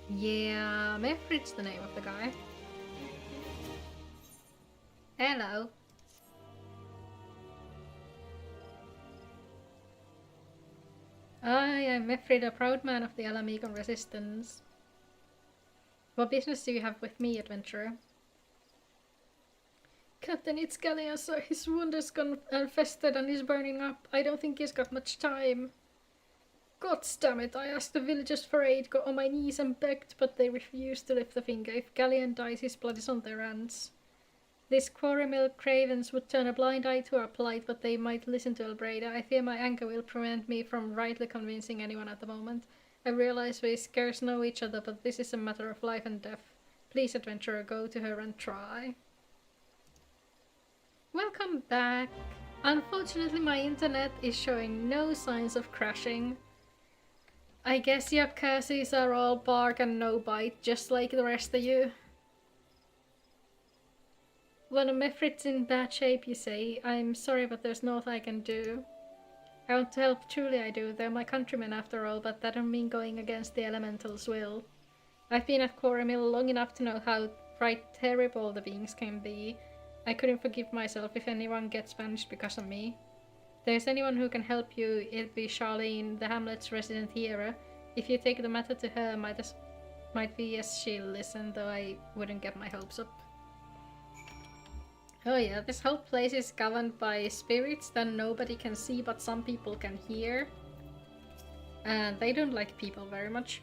Yeah, Mefrid's the name of the guy. Hello. I am Mefrid, a proud man of the Mhigo Resistance. What business do you have with me, adventurer? Captain, it's Galleon, so his wound has gone infested and is burning up. I don't think he's got much time. God damn it, I asked the villagers for aid, got on my knees and begged, but they refused to lift a finger. If Galleon dies, his blood is on their hands. These quarry-mill cravens would turn a blind eye to our plight, but they might listen to Elbreda. I fear my anger will prevent me from rightly convincing anyone at the moment. I realize we scarce know each other, but this is a matter of life and death. Please, adventurer, go to her and try. Welcome back. Unfortunately, my internet is showing no signs of crashing. I guess your curses are all bark and no bite, just like the rest of you. Well, Mefrid's in bad shape, you say. I'm sorry, but there's naught I can do. I want to help, truly I do. They're my countrymen after all, but that don't mean going against the elemental's will. I've been at Quarry Mill long enough to know how right terrible the beings can be. I couldn't forgive myself if anyone gets banished because of me. If there's anyone who can help you, it'd be Charlene, the hamlet's resident hero. If you take the matter to her, might be as she'll listen, though I wouldn't get my hopes up. Oh yeah, this whole place is governed by spirits that nobody can see but some people can hear. And they don't like people very much.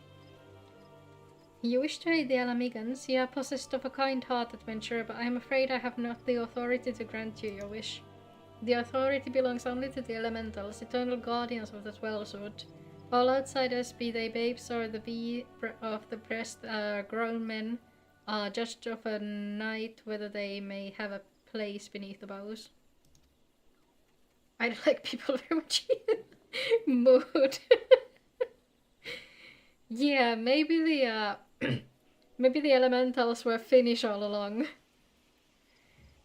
You wish to aid the Alamigans. You are possessed of a kind heart, adventurer, but I am afraid I have not the authority to grant you your wish. The authority belongs only to the elementals, eternal guardians of the 12 Sword. All outsiders, be they babes or the bee of the breast, grown men, are judged of a night whether they may have a place beneath the boughs. I don't like people very much. Mood. Yeah, maybe the maybe the elementals were Finnish all along.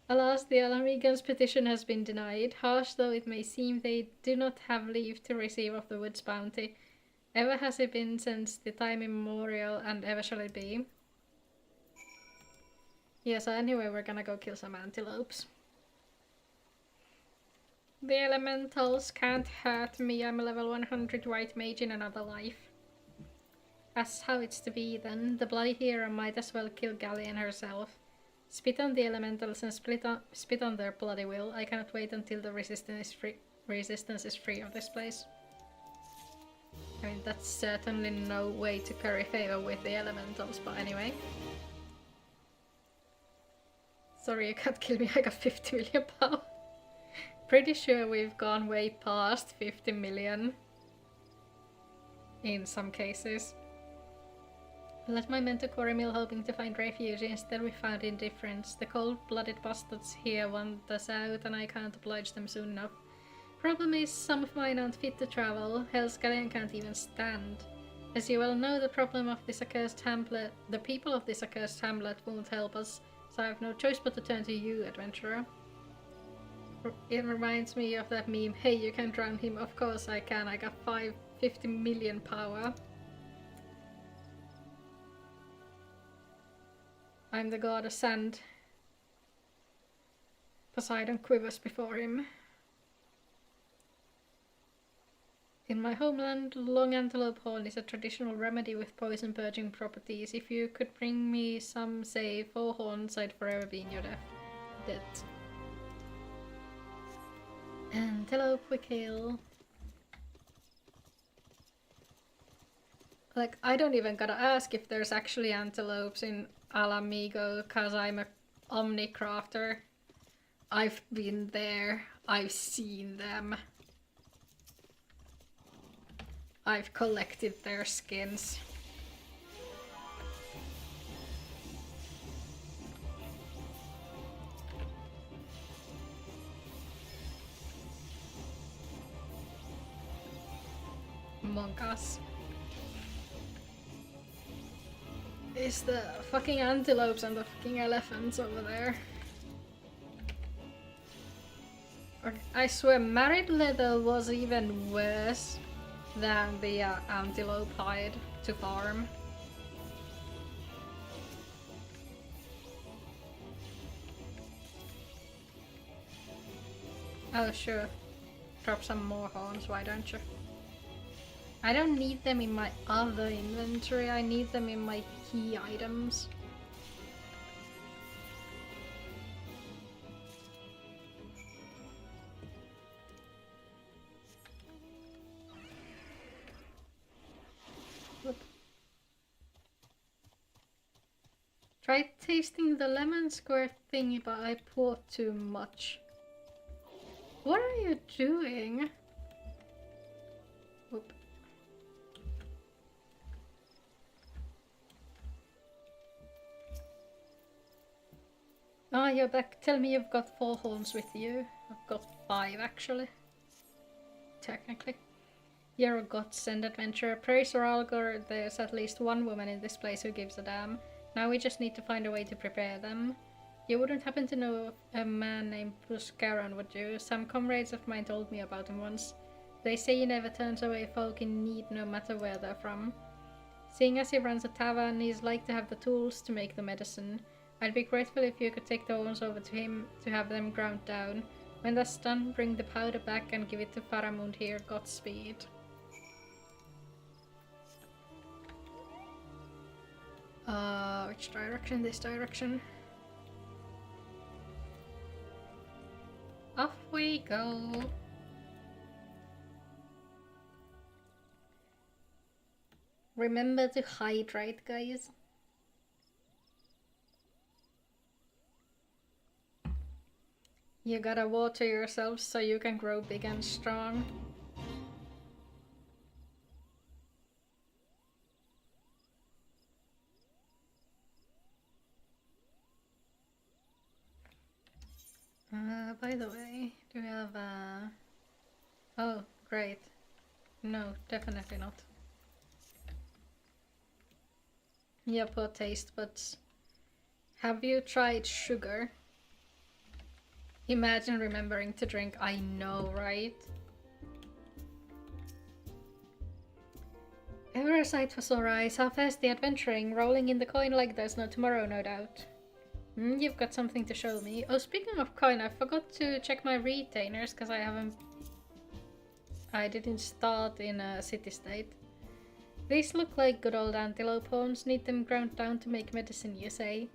Alas, the Alamigans' petition has been denied. Harsh though it may seem, they do not have leave to receive of the wood's bounty. Ever has it been since the time immemorial, and ever shall it be. Yeah, so anyway, we're gonna go kill some antelopes. The elementals can't hurt me. I'm a level 100 white mage in another life. That's how it's to be then. The bloody hero might as well kill Galleon herself. Spit on the elementals and spit on their bloody will. I cannot wait until the resistance is free of this place. I mean, that's certainly no way to curry favor with the elementals, but anyway. Sorry, you can't kill me, I got 50 million power. Pretty sure we've gone way past 50 million. In some cases. I led my men to Quarry Mill hoping to find refuge. Instead we found indifference. The cold-blooded bastards here want us out and I can't oblige them soon enough. Problem is, some of mine aren't fit to travel. Hell's Galleon can't even stand. As you well know, the people of this accursed hamlet won't help us, so I have no choice but to turn to you, adventurer. It reminds me of that meme, hey, you can drown him. Of course I can, I got 50 million power. I'm the god of sand. Poseidon quivers before him. In my homeland, long antelope horn is a traditional remedy with poison purging properties. If you could bring me some, say, 4 horns, I'd forever be in your debt. Antelope we kill. Like, I don't even gotta ask if there's actually antelopes in Mhigo, cause I'm a omnicrafter. I've been there. I've seen them. I've collected their skins. Monkas. It's the fucking antelopes and the fucking elephants over there. I swear, married leather was even worse than the antelope hide to farm. Oh sure, drop some more horns, why don't you? I don't need them in my other inventory, I need them in my key items. Whoop. Tried tasting the lemon squirt thingy, but I poured too much. What are you doing? Whoop. Ah, you're back. Tell me you've got 4 horns with you. I've got 5 actually. Technically. You're a godsend adventurer. Praise or Algor, there's at least one woman in this place who gives a damn. Now we just need to find a way to prepare them. You wouldn't happen to know a man named Bluesky, would you? Some comrades of mine told me about him once. They say he never turns away folk in need, no matter where they're from. Seeing as he runs a tavern, he's like to have the tools to make the medicine. I'd be grateful if you could take the horns over to him to have them ground down. When that's done, bring the powder back and give it to Faramund here. Godspeed. Which direction? This direction. Off we go. Remember to hydrate, guys. You gotta water yourself so you can grow big and strong. By the way, do we have oh, great. No, definitely not. Yeah, poor taste buds. Have you tried sugar? Imagine remembering to drink. I know, right? Ever a sight for sore eyes. How fast the adventuring, rolling in the coin like there's no tomorrow, no doubt. You've got something to show me. Oh, speaking of coin, I forgot to check my retainers because I didn't start in a city state. These look like good old antelope horns. Need them ground down to make medicine, you say?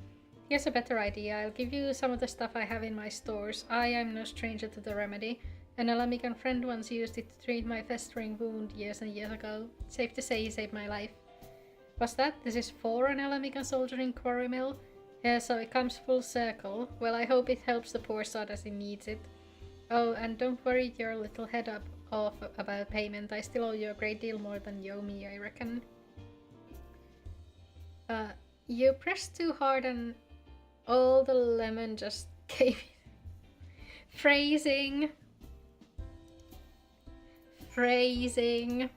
Here's a better idea. I'll give you some of the stuff I have in my stores. I am no stranger to the remedy. An Alamican friend once used it to treat my festering wound years and years ago. Safe to say he saved my life. What's that? This is for an Alamican soldier in Quarry Mill? Yeah, so it comes full circle. Well, I hope it helps the poor sod as he needs it. Oh, and don't worry your little head off about payment. I still owe you a great deal more than you owe me, I reckon. You pressed too hard and all the lemon just came in. Phrasing. Phrasing.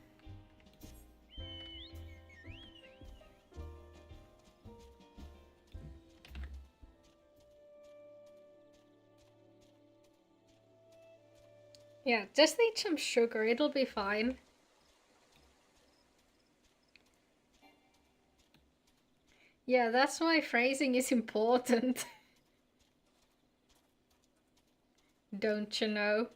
Yeah, just eat some sugar, it'll be fine. Yeah, that's why phrasing is important. Don't you know?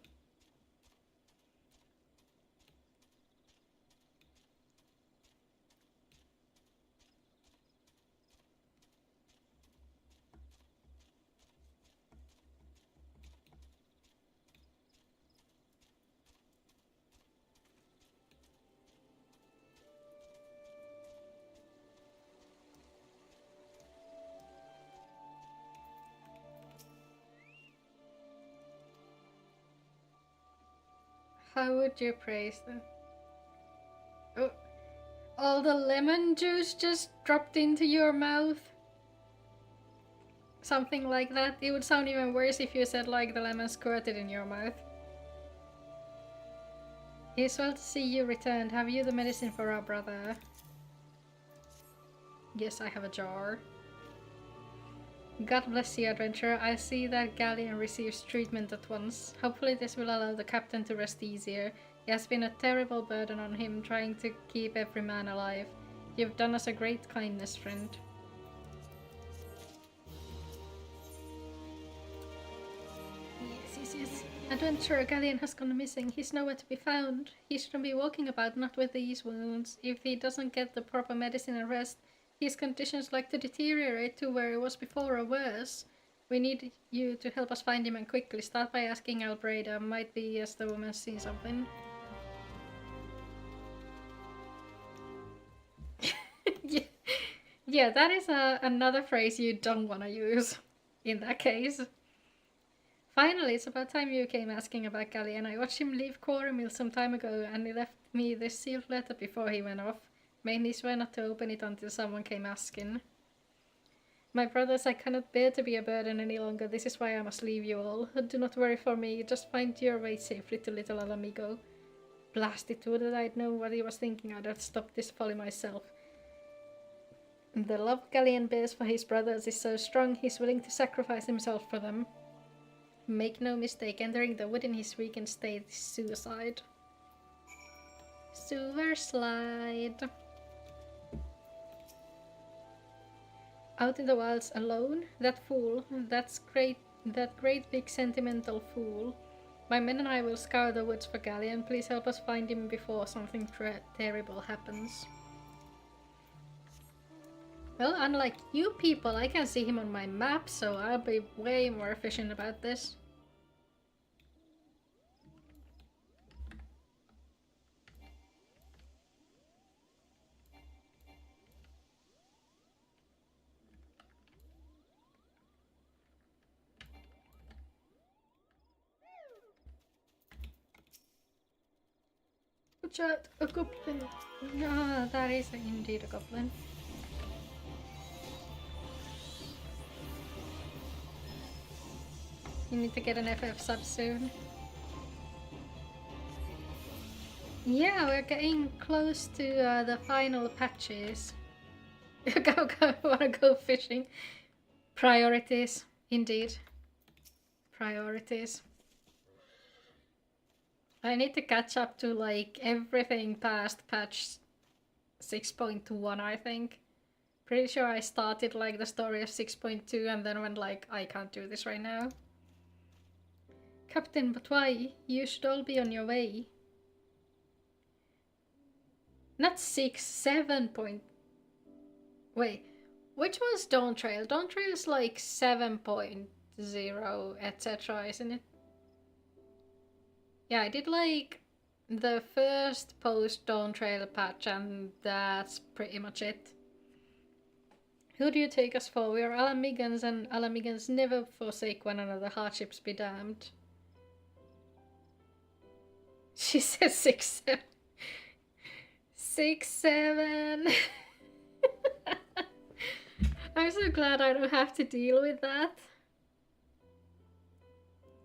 How would you praise them? Oh, all the lemon juice just dropped into your mouth? Something like that. It would sound even worse if you said like the lemon squirted in your mouth. It's well to see you returned. Have you the medicine for our brother? Yes, I have a jar. God bless you, adventurer. I see that Galleon receives treatment at once. Hopefully this will allow the captain to rest easier. It has been a terrible burden on him, trying to keep every man alive. You've done us a great kindness, friend. Yes. Adventurer Galleon has gone missing. He's nowhere to be found. He shouldn't be walking about, not with these wounds. If he doesn't get the proper medicine and rest, his conditions like to deteriorate to where it was before or worse. We need you to help us find him and quickly. Start by asking Albreda. Might be as the woman's seen something. yeah, that is another phrase you don't want to use in that case. Finally, it's about time you came asking about Galleon. I watched him leave Quarrymill some time ago, and he left me this sealed letter before he went off. Made me swear not to open it until someone came asking. My brothers, I cannot bear to be a burden any longer. This is why I must leave you all. Do not worry for me. Just find your way safely to little Mhigo. Blast it, would that I'd know what he was thinking. I'd have stopped this folly myself. The love Galleon bears for his brothers is so strong, he's willing to sacrifice himself for them. Make no mistake, entering the wood in his weakened state is suicide. Sewer slide. Out in the wilds alone? That fool. That great big sentimental fool. My men and I will scour the woods for Galleon. Please help us find him before something terrible happens. Well, unlike you people, I can see him on my map, so I'll be way more efficient about this. Watch out, a goblin! Ah, that is indeed a goblin. You need to get an FF soon. Yeah, we're getting close to the final patches. Wanna go fishing? Priorities, indeed. Priorities. I need to catch up to like everything past patch 6.1, I think. Pretty sure I started like the story of 6.2 and then went like, I can't do this right now. Captain, but why? You should all be on your way. Not 6, 7 point... Wait, which one's Dawn Trail? Dawn Trail is like 7.0, etc., isn't it? Yeah, I did like the first post Dawn Trail patch and that's pretty much it. Who do you take us for? We are Alamigans and Alamigans never forsake one another, hardships be damned. She says 6, 7. 6, 7. I'm so glad I don't have to deal with that.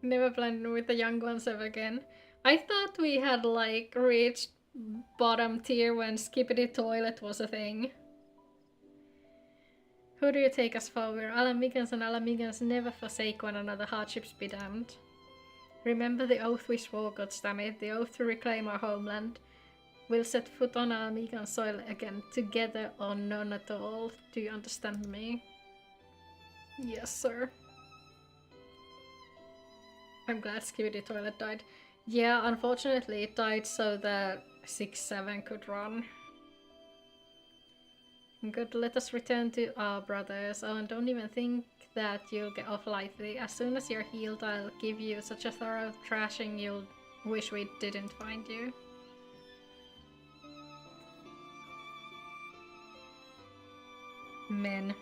Never blend with the young ones ever again. I thought we had like reached bottom tier when Skippity Toilet was a thing. Who do you take us for? We're Alamigans and Alamigans never forsake one another, hardships be damned. Remember the oath we swore, goddammit, the oath to reclaim our homeland. We'll set foot on Alamigan soil again, together or none at all. Do you understand me? Yes, sir. I'm glad Skibidi Toilet died. Yeah, unfortunately it died so that 6-7 could run. Good, let us return to our brothers. Oh, and don't even think that you'll get off lightly. As soon as you're healed, I'll give you such a thorough thrashing you'll wish we didn't find you. Men.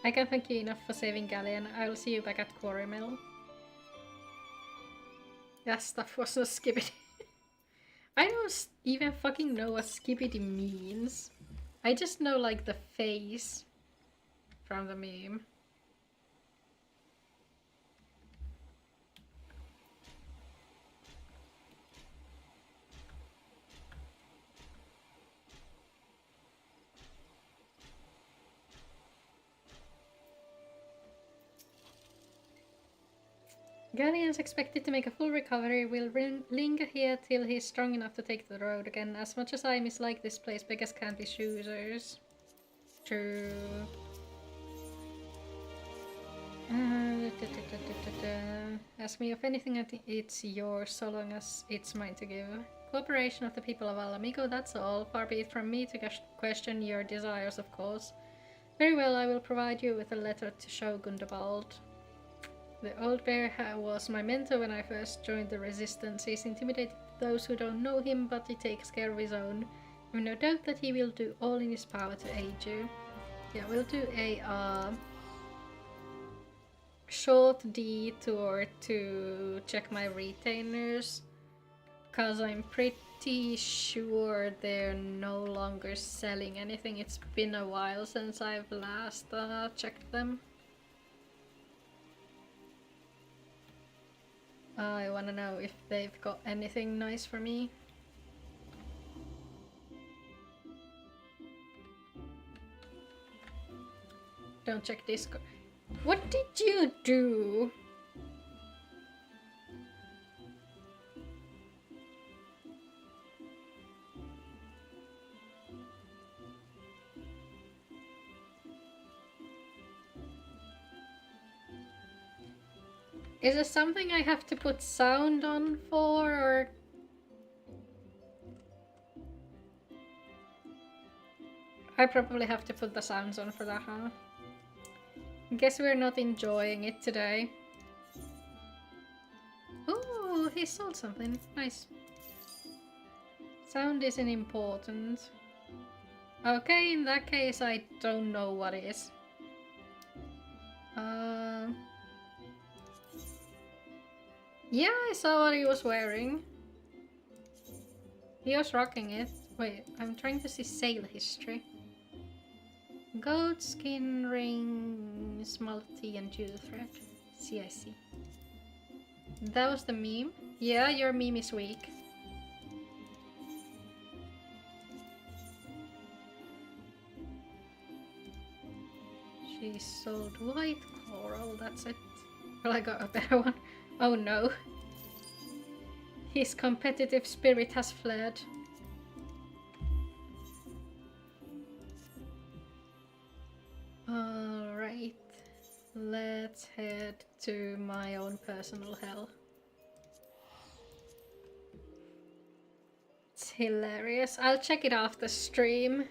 I can't thank you enough for saving Galleon. I will see you back at Quarrymill. That stuff was so skibbity. I don't even fucking know what skibbity means. I just know like the face from the meme. Guardian's expected to make a full recovery, will linger here till he's strong enough to take the road again. As much as I mislike this place, beggars can't be choosers. True. Ask me of anything, it's yours, so long as it's mine to give. Cooperation of the people of Mhigo, that's all. Far be it from me to question your desires, of course. Very well, I will provide you with a letter to show Gundabald. The old bear was my mentor when I first joined the resistance. He's intimidated those who don't know him, but he takes care of his own. I have no doubt that he will do all in his power to aid you. Yeah, we'll do a short detour to check my retainers, cause I'm pretty sure they're no longer selling anything. It's been a while since I've last checked them. I wanna know if they've got anything nice for me. Don't check Discord. What did you do? Is it something I have to put sound on for, or... I probably have to put the sounds on for that, huh? Guess we're not enjoying it today. Oh, he sold something. Nice. Sound isn't important. Okay, in that case I don't know what is. Yeah, I saw what he was wearing. He was rocking it. Wait, I'm trying to see sale history. Goat skin rings, multi and jewel thread. See, I see. That was the meme? Yeah, your meme is weak. She sold white coral, that's it. Well, I got a better one. Oh no. His competitive spirit has fled. Alright. Let's head to my own personal hell. It's hilarious. I'll check it after stream,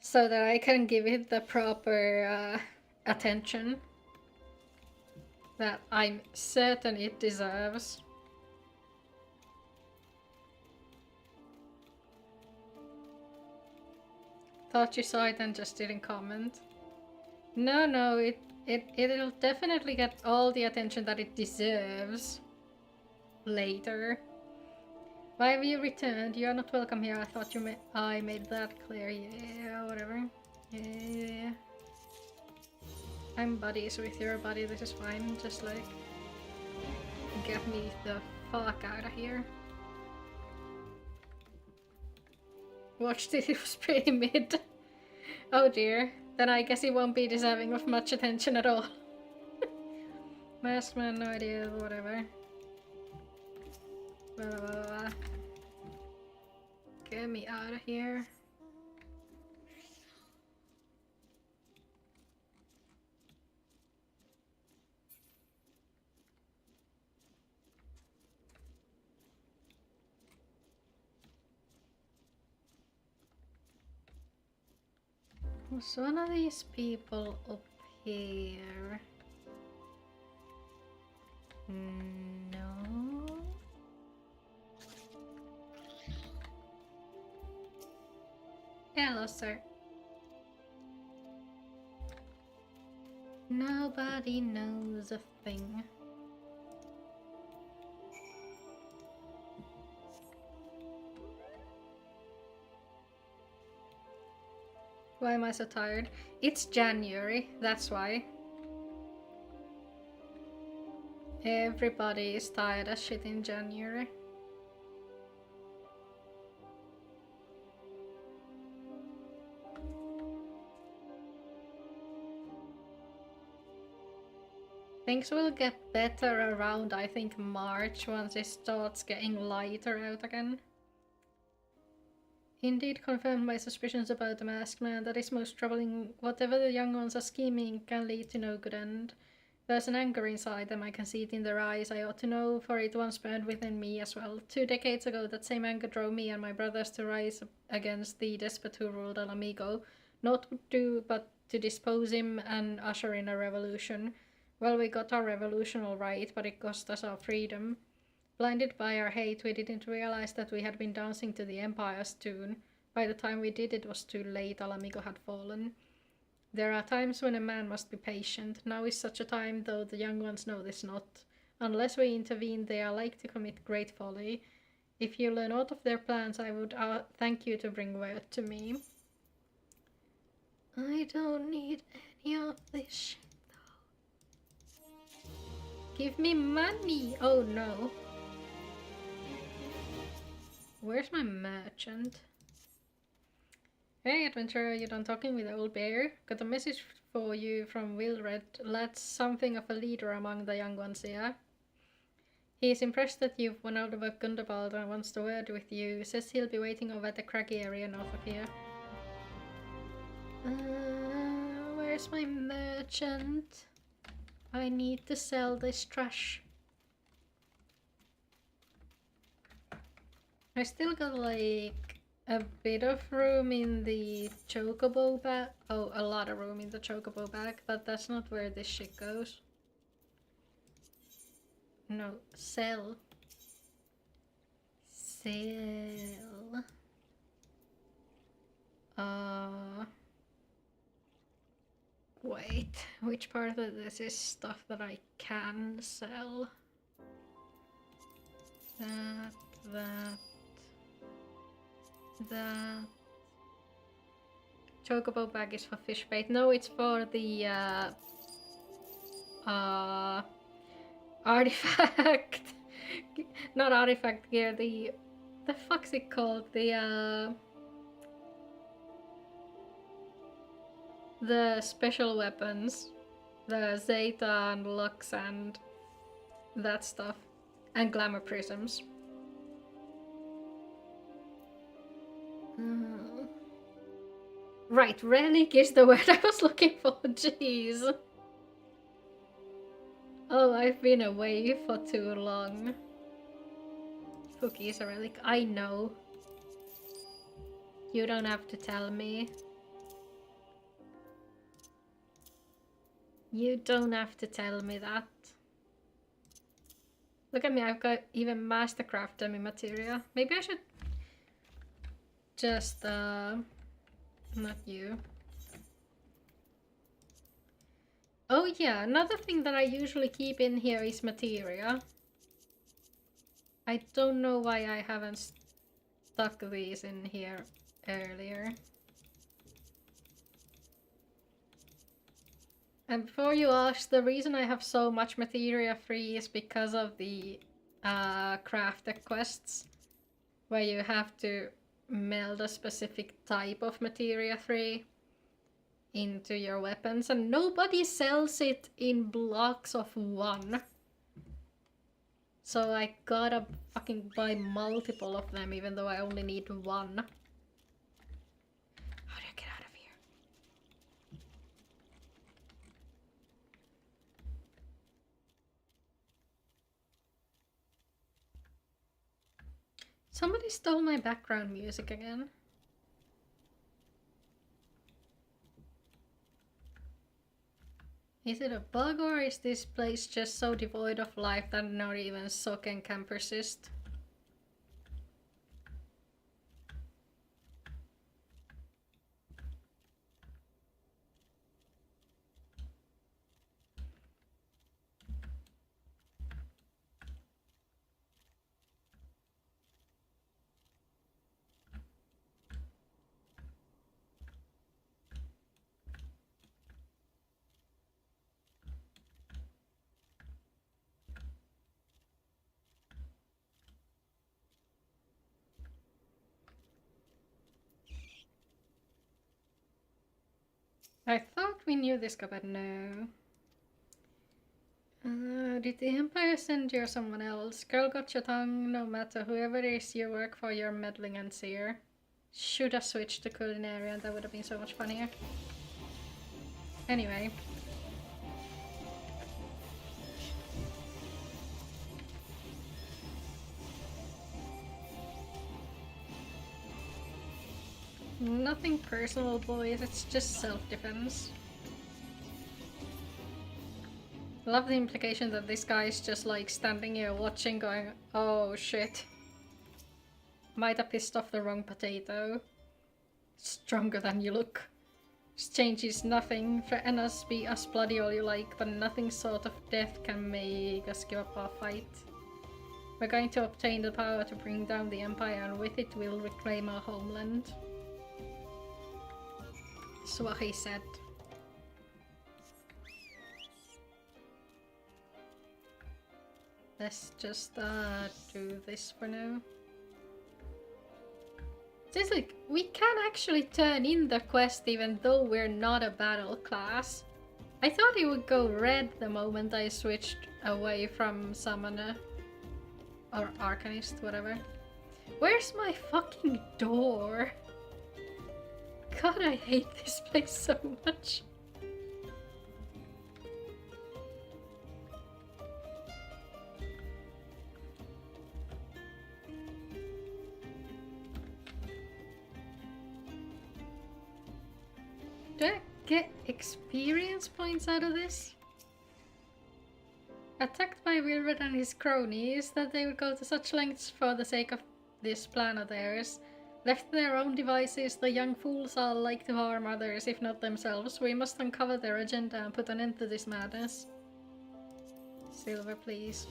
so that I can give it the proper attention that I'm certain it deserves. Thought you saw it and just didn't comment. No, it'll definitely get all the attention that it deserves later. Why have you returned? You are not welcome here. I thought I made that clear. Yeah, whatever. Yeah. I'm buddies with your buddy, this is fine. Just like, get me the fuck out of here. Watched it, it was pretty mid. Oh dear. Then I guess he won't be deserving of much attention at all. Masked man, no idea, whatever. Blah, blah, blah, blah. Get me out of here. Was one of these people up here? No. Hello, sir. Nobody knows a thing. Why am I so tired? It's January, that's why. Everybody is tired as shit in January. Things will get better around, I think, March, once it starts getting lighter out again. Indeed confirmed my suspicions about the masked man. That is most troubling. Whatever the young ones are scheming can lead to no good end. There's an anger inside them, I can see it in their eyes. I ought to know, for it once burned within me as well. 2 decades ago, that same anger drove me and my brothers to rise against the despot who ruled El Mhigo. Not to do, but to dispose him and usher in a revolution. Well, we got our revolution all right, but it cost us our freedom. Blinded by our hate, we didn't realize that we had been dancing to the Empire's tune. By the time we did, it was too late. El Mhigo had fallen. There are times when a man must be patient. Now is such a time, though the young ones know this not. Unless we intervene, they are like to commit great folly. If you learn aught of their plans, I would thank you to bring word to me. I don't need any of this shit, though. Give me money! Oh no. Where's my merchant? Hey adventurer, you done talking with the old bear? Got a message for you from Wilred. Lad's something of a leader among the young ones here. He is impressed that you've won out of a Gundabald and wants to word with you. Says he'll be waiting over at the craggy area north of here. Where's my merchant? I need to sell this trash. I still got like a bit of room in the chocobo bag. Oh, a lot of room in the chocobo bag, but that's not where this shit goes. No, sell. Sell. Wait, which part of this is stuff that I can sell? That. Chocobo bag is for fish bait. No, it's for the artifact. Not artifact gear, the fuck's it called? The special weapons. The Zeta and Lux and that stuff. And glamour prisms. Right, relic is the word I was looking for, jeez. Oh, I've been away for too long. Cookie is a relic, I know. You don't have to tell me. You don't have to tell me that. Look at me, I've got even Mastercraft demi material. Maybe I should just, not you. Oh yeah, another thing that I usually keep in here is materia. I don't know why I haven't stuck these in here earlier. And before you ask, the reason I have so much materia free is because of the crafter quests, where you have to meld a specific type of materia free into your weapons, and nobody sells it in blocks of 1. So I gotta fucking buy multiple of them even though I only need 1. How do I get out of here? Somebody stole my background music again. Is it a bug, or is this place just so devoid of life that not even Soken can persist? we knew this guy, but no. Did the Empire send you or someone else? Girl got your tongue, no matter whoever it is you work for, you're meddling and sear. Should have switched to culinary, that would have been so much funnier. Anyway. Nothing personal, boys, it's just self-defense. Love the implication that this guy is just like standing here watching going, oh shit. Might have pissed off the wrong potato. Stronger than you look. This changes nothing. Threaten us, be us bloody all you like, but nothing sort of death can make us give up our fight. We're going to obtain the power to bring down the Empire, and with it we'll reclaim our homeland. That's what he said. Let's just do this for now. It's like, we can actually turn in the quest even though we're not a battle class. I thought it would go red the moment I switched away from Summoner. Or Arcanist, whatever. Where's my fucking door? God, I hate this place so much. Do I get experience points out of this? Attacked by Wilbert and his cronies, that they would go to such lengths for the sake of this plan of theirs. Left to their own devices, the young fools all like to harm others, if not themselves. We must uncover their agenda and put an end to this madness. Silver, please.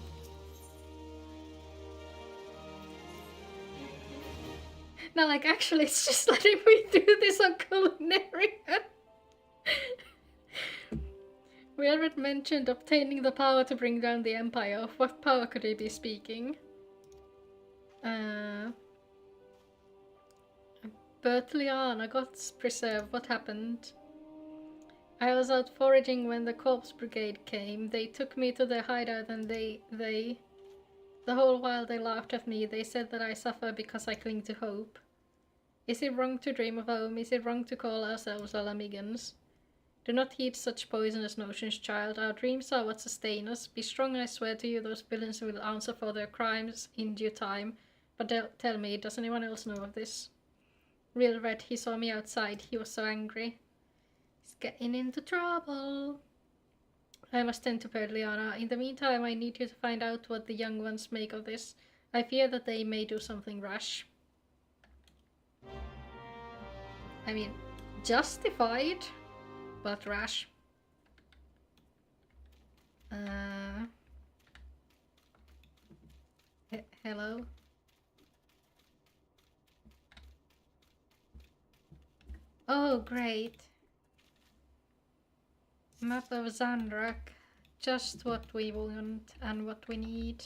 No, like, actually, it's just letting me do this on culinary. Wilbert mentioned obtaining the power to bring down the Empire. Of what power could he be speaking? Bertliana got preserved. What happened? I was out foraging when the corpse brigade came. They took me to their hideout and the whole while they laughed at me. They said that I suffer because I cling to hope. Is it wrong to dream of home? Is it wrong to call ourselves Alamigans? Do not heed such poisonous notions, child. Our dreams are what sustain us. Be strong, I swear to you, those villains will answer for their crimes in due time. But tell me, does anyone else know of this? Real Red, he saw me outside. He was so angry. He's getting into trouble. I must tend to Perliana. In the meantime, I need you to find out what the young ones make of this. I fear that they may do something rash. I mean, justified, but rash. Hello? Oh, great. Map of Zandrak. Just what we want and what we need.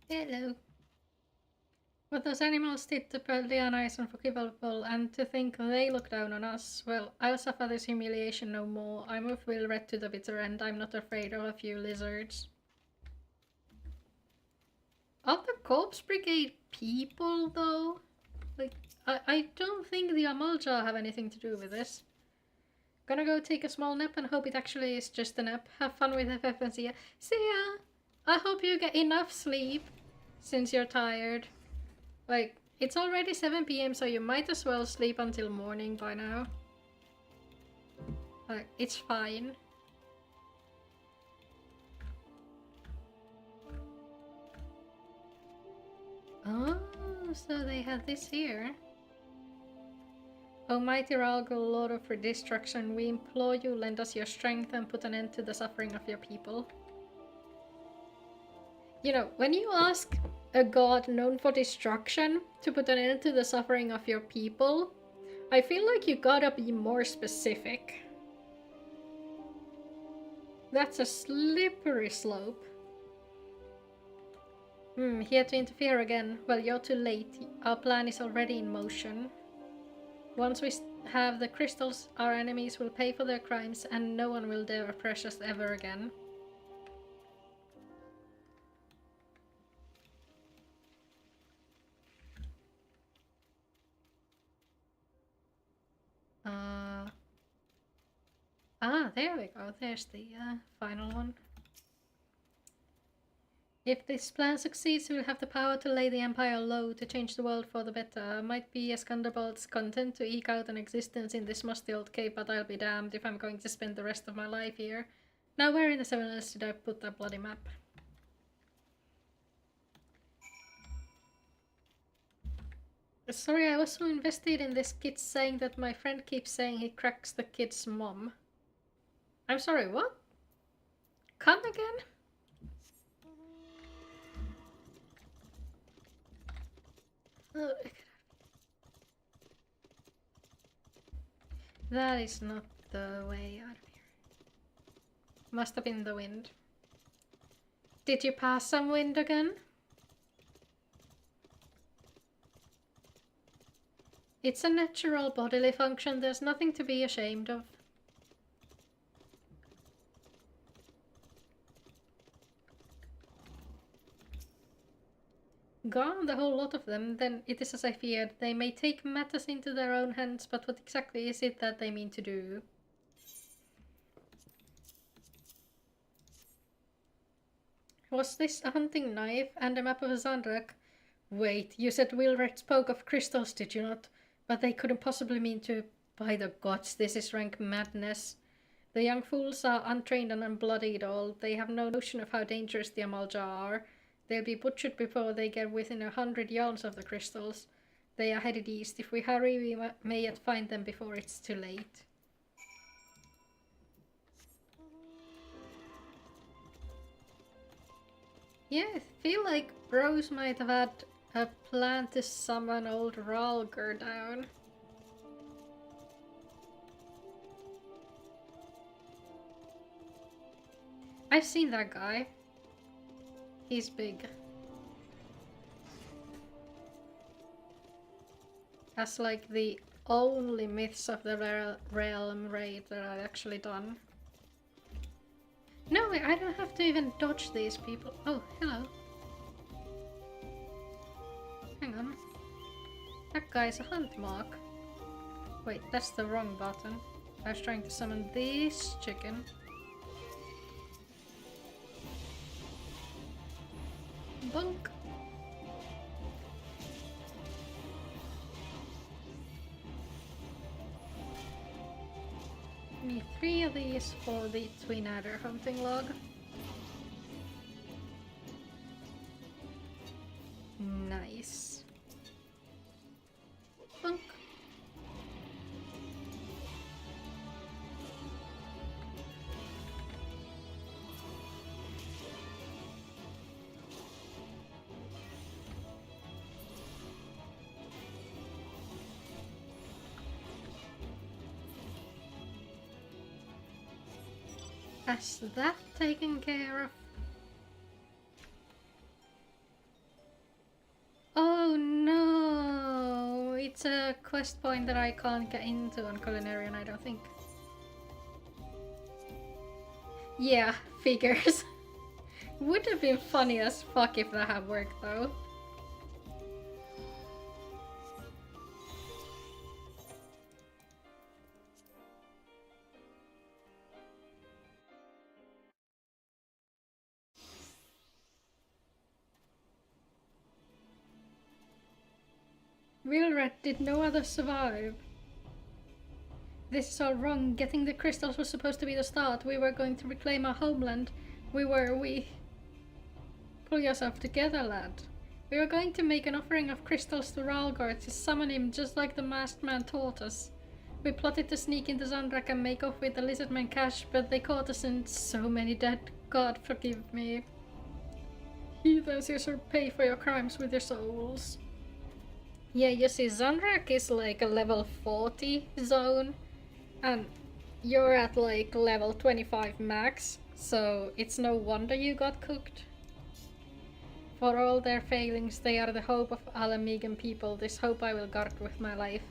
Hello. What those animals did to Perliana is unforgivable, and to think they look down on us, well, I'll suffer this humiliation no more. I'm with Wilred to the bitter end. I'm not afraid of a few lizards. Are the Corpse Brigade people, though? Like, I don't think the Amalja have anything to do with this. Gonna go take a small nap and hope it actually is just a nap. Have fun with FFXIV. See ya! I hope you get enough sleep. Since you're tired. Like, it's already 7 PM, so you might as well sleep until morning by now. Like, it's fine. Oh, so they had this here. Almighty Ralgul, Lord of Destruction, we implore you, lend us your strength and put an end to the suffering of your people. You know, when you ask a god known for destruction to put an end to the suffering of your people, I feel like you gotta be more specific. That's a slippery slope. Here to interfere again. Well, you're too late. Our plan is already in motion. Once we have the crystals, our enemies will pay for their crimes and no one will dare oppress us ever again. There we go. There's the final one. If this plan succeeds, we'll have the power to lay the Empire low, to change the world for the better. Might be a Scandabolt's content to eke out an existence in this musty old cave, but I'll be damned if I'm going to spend the rest of my life here. Now where in the Seven Hells did I put that bloody map? Sorry, I was so invested in this kid saying that my friend keeps saying he cracks the kid's mom. I'm sorry, what? Come again? Oh, that is not the way out of here. Must have been the wind. Did you pass some wind again? It's a natural bodily function, there's nothing to be ashamed of. Gone the whole lot of them, then it is as I feared. They may take matters into their own hands, but what exactly is it that they mean to do? Was this a hunting knife and a map of Zandrak? Wait, you said Wilred spoke of crystals, did you not? But they couldn't possibly mean to... By the gods, this is rank madness. The young fools are untrained and unbloodied all. They have no notion of how dangerous the Amalja are. They'll be butchered before they get within 100 yards of the crystals. They are headed east. If we hurry, we may yet find them before it's too late. Yeah, I feel like bros might have had a plan to summon old Ralger down. I've seen that guy. He's big. That's like the only Myths of the Realm raid that I've actually done. No, I don't have to even dodge these people. Oh, hello. Hang on. That guy's a hunt mark. Wait, that's the wrong button. I was trying to summon this chicken. Bunk. Need 3 of these for the twin adder hunting log. Nice. Bunk. That's that taken care of. Oh no! It's a quest point that I can't get into on Culinarian, I don't think. Yeah, figures. Would have been funny as fuck if that had worked though. Wilred, did no other survive? This is all wrong. Getting the crystals was supposed to be the start. We were going to reclaim our homeland. We... Pull yourself together, lad. We were going to make an offering of crystals to Ralgar to summon him just like the masked man taught us. We plotted to sneak into Zandrak and make off with the lizardman cash, but they caught us and so many dead. God forgive me. Heathens, you should pay for your crimes with your souls. Yeah, you see, Zandrak is like a level 40 zone, and you're at like level 25 max, so it's no wonder you got cooked. For all their failings, they are the hope of Alamegan people. This hope I will guard with my life.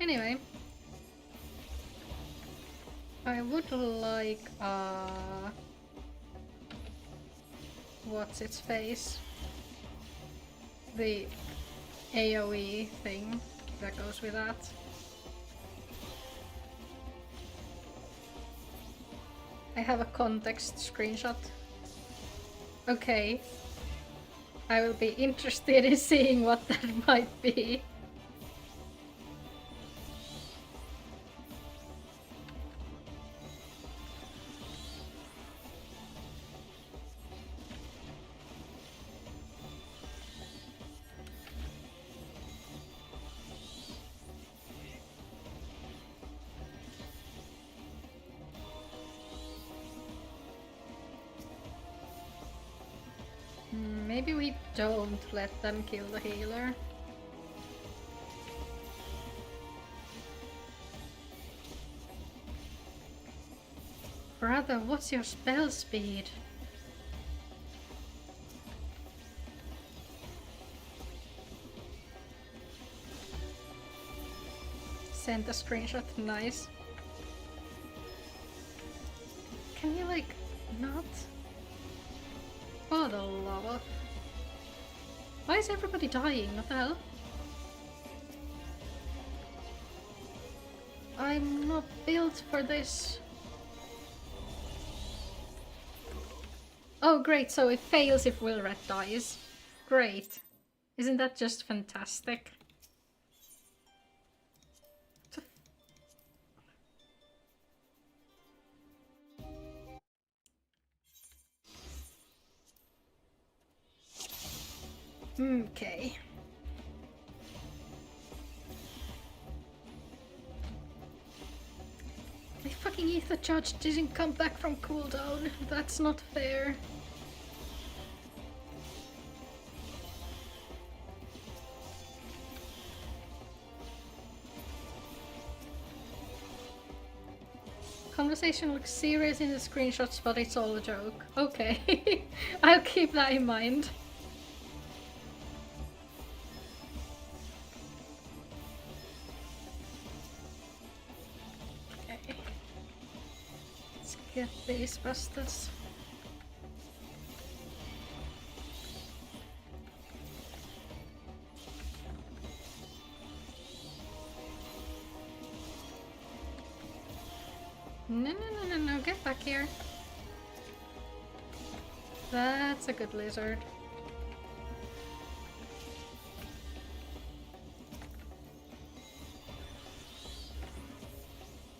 Anyway, I would like, what's its face? The AoE thing that goes with that. I have a context screenshot. Okay. I will be interested in seeing what that might be. Maybe we don't let them kill the healer. Brother, what's your spell speed? Send a screenshot, nice. Can you like not? For the love of... Why is everybody dying? What the hell? I'm not built for this. Oh great, so it fails if Wilred dies. Great. Isn't that just fantastic? Okay. The fucking ether charge didn't come back from cooldown. That's not fair. Conversation looks serious in the screenshots, but it's all a joke. Okay. I'll keep that in mind. Get these bastards. No, get back here. That's a good lizard.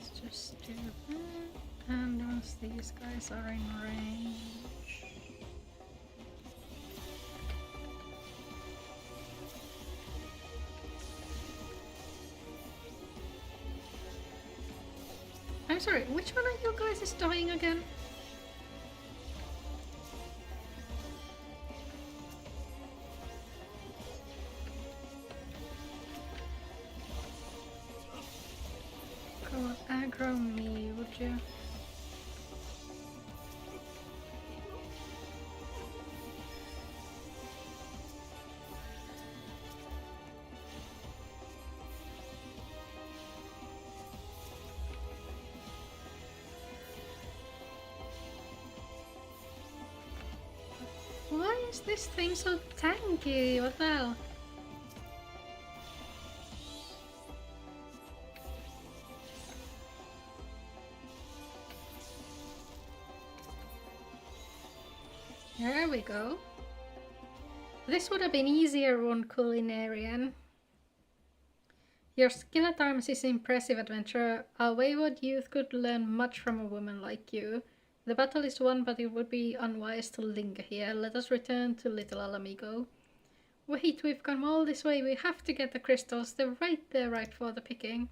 Let's just do that. And once these guys are in range... I'm sorry, which one of you guys is dying again? Come on, aggro me, would you? Why is this thing so tanky? What the hell? There we go. This would have been easier on Culinarian. Your skill at arms is impressive, adventurer. A wayward youth could learn much from a woman like you. The battle is won, but it would be unwise to linger here. Let us return to Little Alamigo. Wait, we've come all this way. We have to get the crystals. They're right there, right for the picking.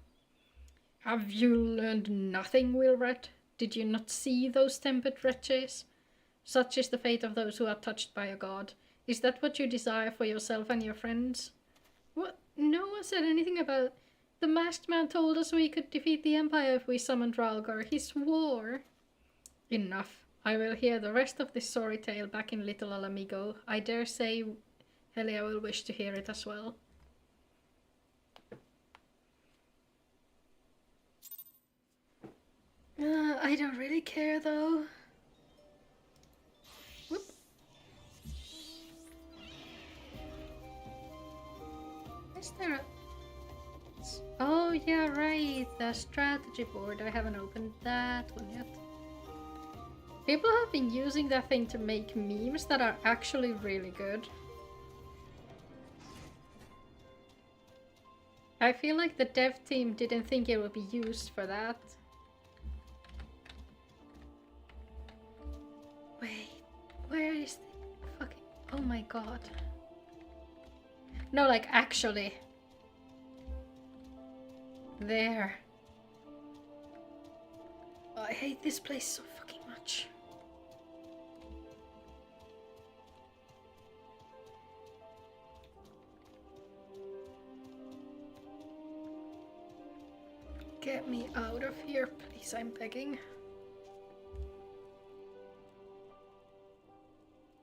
Have you learned nothing, Wilred? Did you not see those tempered wretches? Such is the fate of those who are touched by a god. Is that what you desire for yourself and your friends? What? No one said anything about... The masked man told us we could defeat the Empire if we summoned Ralgar. He swore. Enough. I will hear the rest of this sorry tale back in Little Mhigo. I dare say Helia will wish to hear it as well. I don't really care though. Whoop. Is there a... Oh yeah, right, the strategy board. I haven't opened that one yet. People have been using that thing to make memes that are actually really good. I feel like the dev team didn't think it would be used for that. Wait, where is the fucking... Oh my god. No, like actually. There. Oh, I hate this place so fucking much. Get me out of here, please, I'm begging.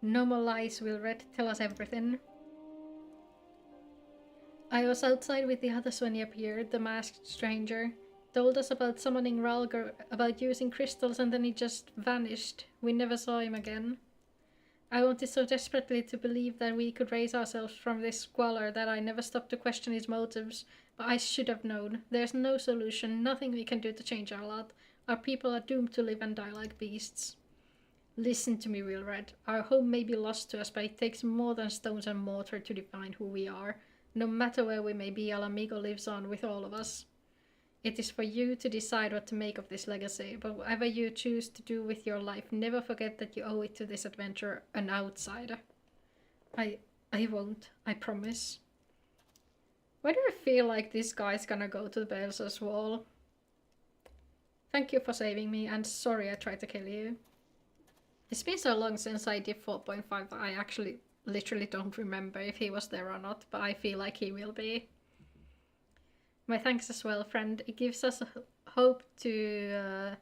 No more lies, Wilred. Tell us everything. I was outside with the others when he appeared, the masked stranger. Told us about summoning Ralgar, about using crystals, and then he just vanished. We never saw him again. I wanted so desperately to believe that we could raise ourselves from this squalor that I never stopped to question his motives. But I should have known. There's no solution, nothing we can do to change our lot. Our people are doomed to live and die like beasts. Listen to me, Wilred. Our home may be lost to us, but it takes more than stones and mortar to define who we are. No matter where we may be, Mhigo lives on with all of us. It is for you to decide what to make of this legacy, but whatever you choose to do with your life, never forget that you owe it to this adventurer, an outsider. I won't, I promise. Why do I feel like this guy's gonna go to the Belser's wall? Thank you for saving me, and sorry I tried to kill you. It's been so long since I did 4.5 that I actually literally don't remember if he was there or not, but I feel like he will be. My thanks as well, friend. It gives us hope to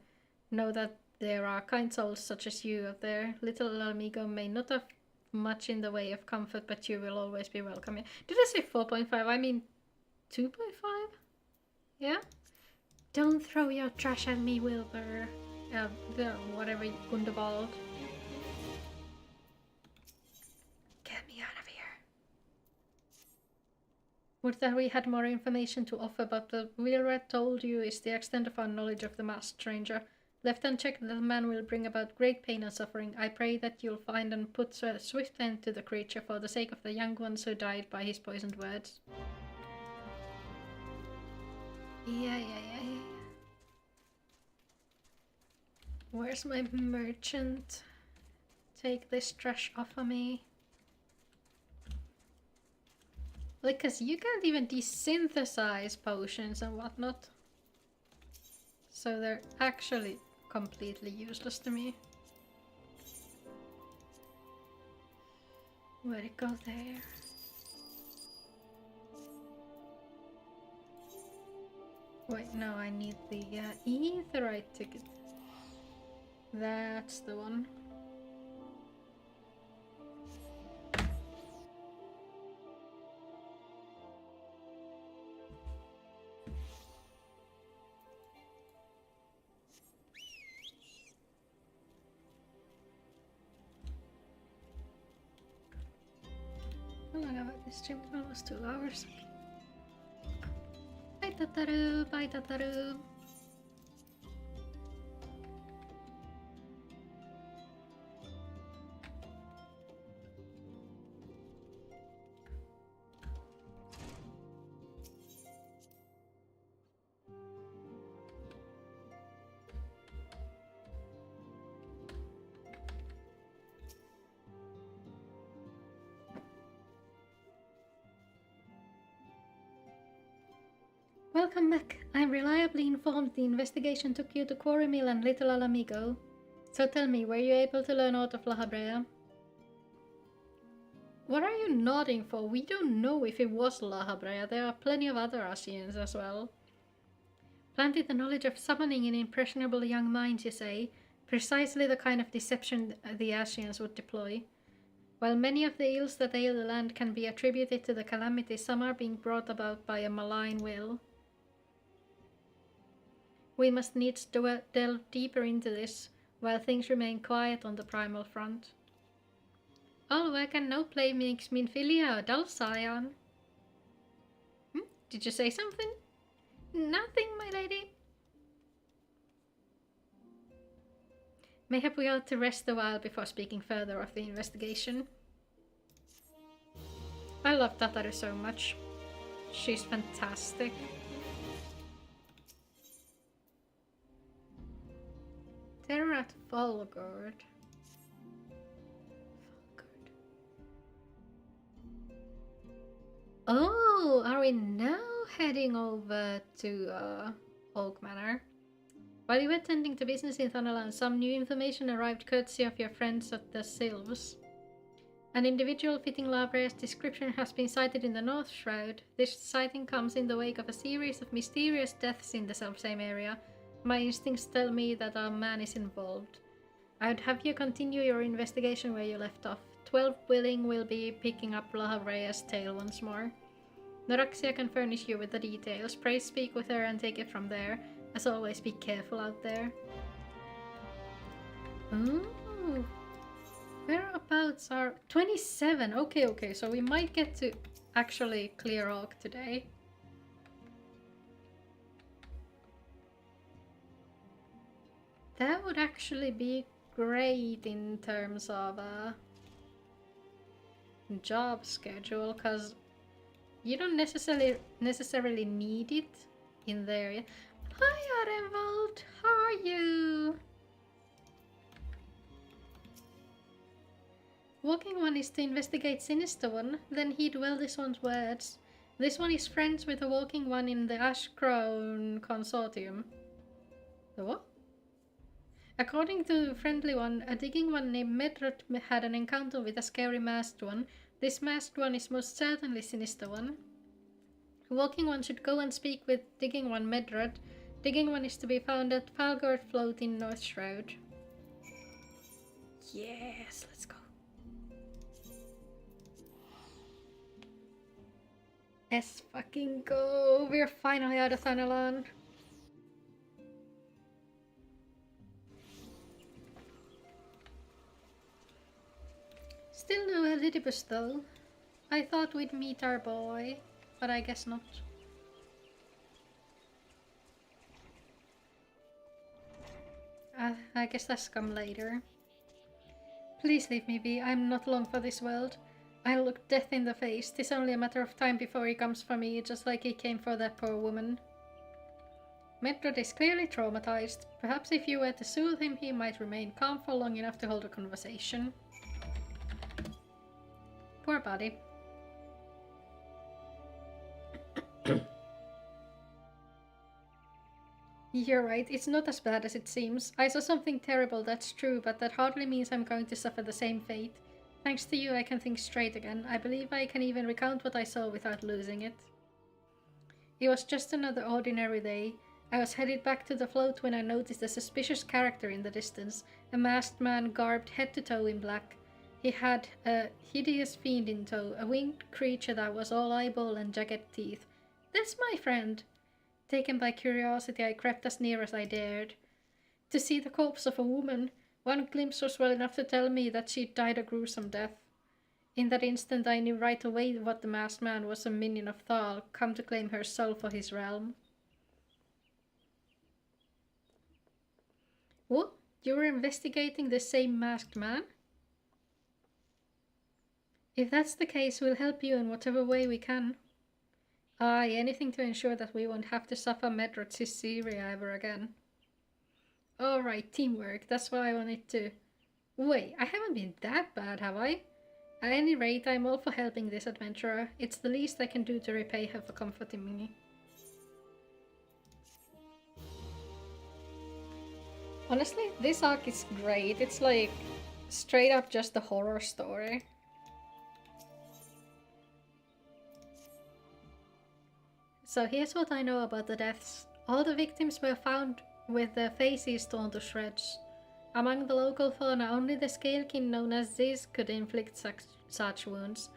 know that there are kind souls such as you out there. Little Mhigo may not have much in the way of comfort, but you will always be welcome. Did I say 4.5? I mean 2.5? Yeah? Don't throw your trash at me, Wilbur. Whatever, Gundabald. Get me out of here. Would that we had more information to offer, but what Wilred told you is the extent of our knowledge of the masked stranger. Left unchecked, the man will bring about great pain and suffering. I pray that you'll find and put a swift end to the creature for the sake of the young ones who died by his poisoned words. Yeah. Where's my merchant? Take this trash off of me. Like, cause you can't even desynthesize potions and whatnot. So they're actually completely useless to me. Where'd it go there? Wait, no, I need the etherite ticket. That's the one. How long have I been streaming? Almost 2 hours. Bye Tataru, bye Tataru. Well, Welcome back. I'm reliably informed the investigation took you to Quarry Mill and Little Mhigo. So tell me, were you able to learn out of La Habrea? What are you nodding for? We don't know if it was La Habrea. There are plenty of other Asians as well. Planted the knowledge of summoning in impressionable young minds, you say? Precisely the kind of deception the Asians would deploy. While many of the ills that ail the land can be attributed to the calamity, some are being brought about by a malign will. We must needs delve deeper into this, while things remain quiet on the primal front. All work and no play makes min filia a dull scion. Did you say something? Nothing, my lady. Mayhap we ought to rest a while before speaking further of the investigation. I love Tataru so much. She's fantastic. Terror at Volgord. Oh, are we now heading over to Oak Manor? While you were tending to business in Thanalan, some new information arrived courtesy of your friends at the Sylphs. An individual fitting Labrea's description has been sighted in the North Shroud. This sighting comes in the wake of a series of mysterious deaths in the selfsame area. My instincts tell me that our man is involved. I would have you continue your investigation where you left off. 12 willing will be picking up La Habrea's tale once more. Noraxia can furnish you with the details. Pray speak with her and take it from there. As always, be careful out there. Ooh. Whereabouts are... 27! Okay, so we might get to actually clear Oak today. That would actually be great in terms of a job schedule, because you don't necessarily need it in there. Hi Arenvald, how are you? Walking one is to investigate Sinister One, then heed well this one's words. This one is friends with the Walking One in the Ashcrown Consortium. The what? According to the Friendly One, a Digging One named Medrod had an encounter with a scary Masked One. This Masked One is most certainly Sinister One. Walking One should go and speak with Digging One Medrod. Digging One is to be found at Falgord Float in North Shroud. Yes, let's go. Let's fucking go. We're finally out of Thanalan. Still no Elidibus though. I thought we'd meet our boy, but I guess not. I guess that's come later. Please leave me be. I'm not long for this world. I'll look death in the face. 'Tis only a matter of time before he comes for me, just like he came for that poor woman. Medrod is clearly traumatized. Perhaps if you were to soothe him, he might remain calm for long enough to hold a conversation. Poor body. You're right, it's not as bad as it seems. I saw something terrible, that's true, but that hardly means I'm going to suffer the same fate. Thanks to you, I can think straight again. I believe I can even recount what I saw without losing it. It was just another ordinary day. I was headed back to the float when I noticed a suspicious character in the distance, a masked man garbed head to toe in black. He had a hideous fiend in tow, a winged creature that was all eyeball and jagged teeth. That's my friend! Taken by curiosity, I crept as near as I dared. To see the corpse of a woman, one glimpse was well enough to tell me that she'd died a gruesome death. In that instant I knew right away what the masked man was, a minion of Thal, come to claim her soul for his realm. What? You were investigating the same masked man? If that's the case, we'll help you in whatever way we can. Aye, anything to ensure that we won't have to suffer Medrod's hysteria ever again. Alright, teamwork, that's what I wanted to... Wait, I haven't been that bad, have I? At any rate, I'm all for helping this adventurer. It's the least I can do to repay her for comforting me. Honestly, this arc is great. It's like straight up just a horror story. So here's what I know about the deaths. All the victims were found with their faces torn to shreds. Among the local fauna, only the scalekin known as Ziz could inflict such wounds.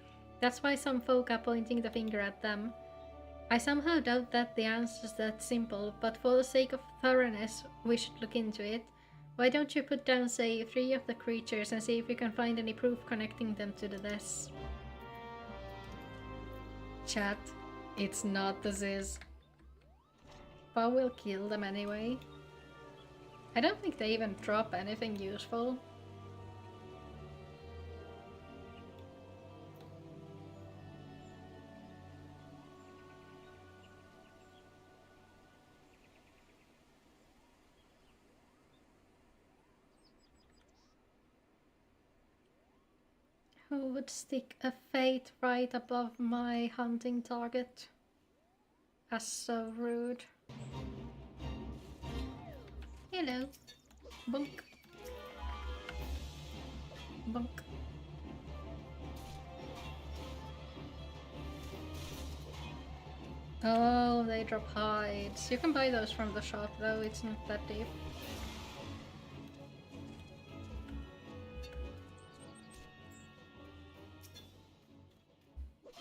That's why some folk are pointing the finger at them. I somehow doubt that the answer's that simple, but for the sake of thoroughness, we should look into it. Why don't you put down, say, 3 of the creatures and see if you can find any proof connecting them to the deaths? Chat, it's not the Ziz. But we'll kill them anyway. I don't think they even drop anything useful. Who would stick a fate right above my hunting target? That's so rude. Hello. Bunk. Bunk. Oh, they drop hides. You can buy those from the shop though, it's not that deep.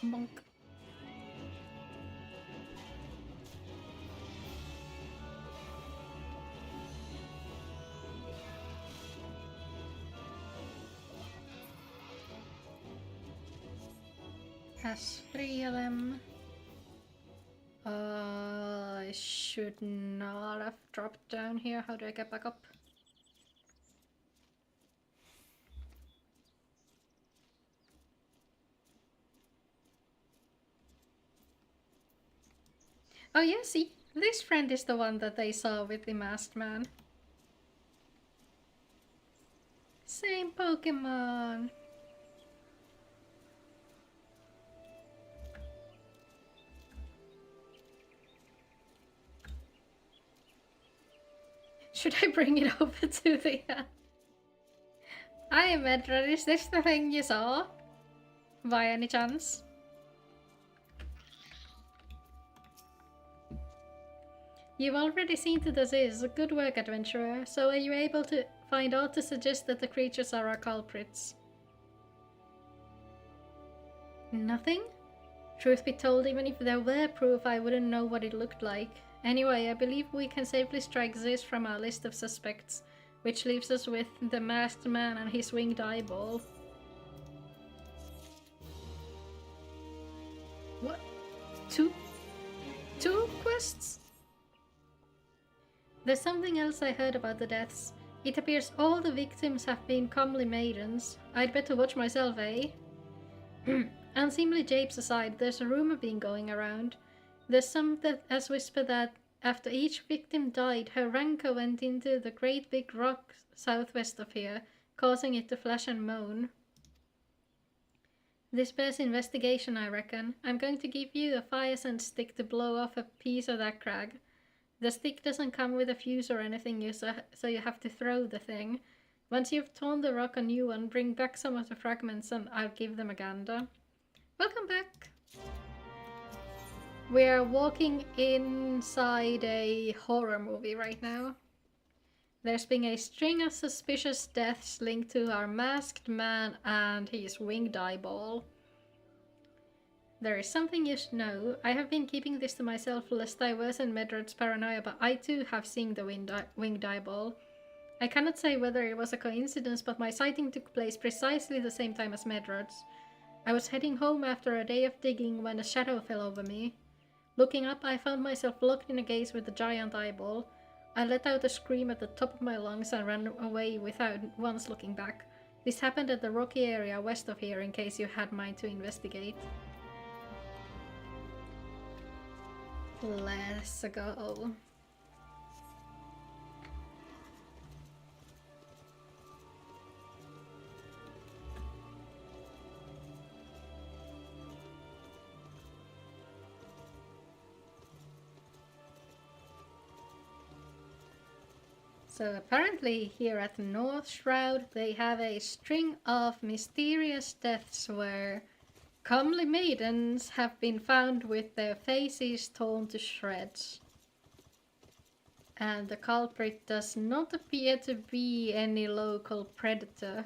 Bunk. Has 3 of them. I should not have dropped down here. How do I get back up? Oh yeah, see? This friend is the one that they saw with the masked man. Same Pokemon. Should I bring it over to the... Hi Medra, is this the thing you saw? By any chance? You've already seen to the Ziz. Good work, adventurer. So are you able to find out to suggest that the creatures are our culprits? Nothing? Truth be told, even if there were proof, I wouldn't know what it looked like. Anyway, I believe we can safely strike Ziz from our list of suspects, which leaves us with the masked man and his winged eyeball. What? Two quests? There's something else I heard about the deaths. It appears all the victims have been comely maidens. I'd better watch myself, eh? Unseemly japes aside, there's a rumor being going around. There's some that as whisper that after each victim died, her rancor went into the great big rock southwest of here, causing it to flash and moan. This bears investigation, I reckon. I'm going to give you a fire scent stick to blow off a piece of that crag. The stick doesn't come with a fuse or anything, so you have to throw the thing. Once you've torn the rock a new one, bring back some of the fragments and I'll give them a gander. Welcome back! We're walking inside a horror movie right now. There's been a string of suspicious deaths linked to our masked man and his winged eyeball. There is something you should know. I have been keeping this to myself lest I worsen Medrod's paranoia, but I too have seen the winged eyeball. I cannot say whether it was a coincidence, but my sighting took place precisely the same time as Medrod's. I was heading home after a day of digging when a shadow fell over me. Looking up, I found myself locked in a gaze with the giant eyeball. I let out a scream at the top of my lungs and ran away without once looking back. This happened at the rocky area west of here, in case you had mind to investigate. Let's go. So apparently here at North Shroud they have a string of mysterious deaths where comely maidens have been found with their faces torn to shreds. And the culprit does not appear to be any local predator.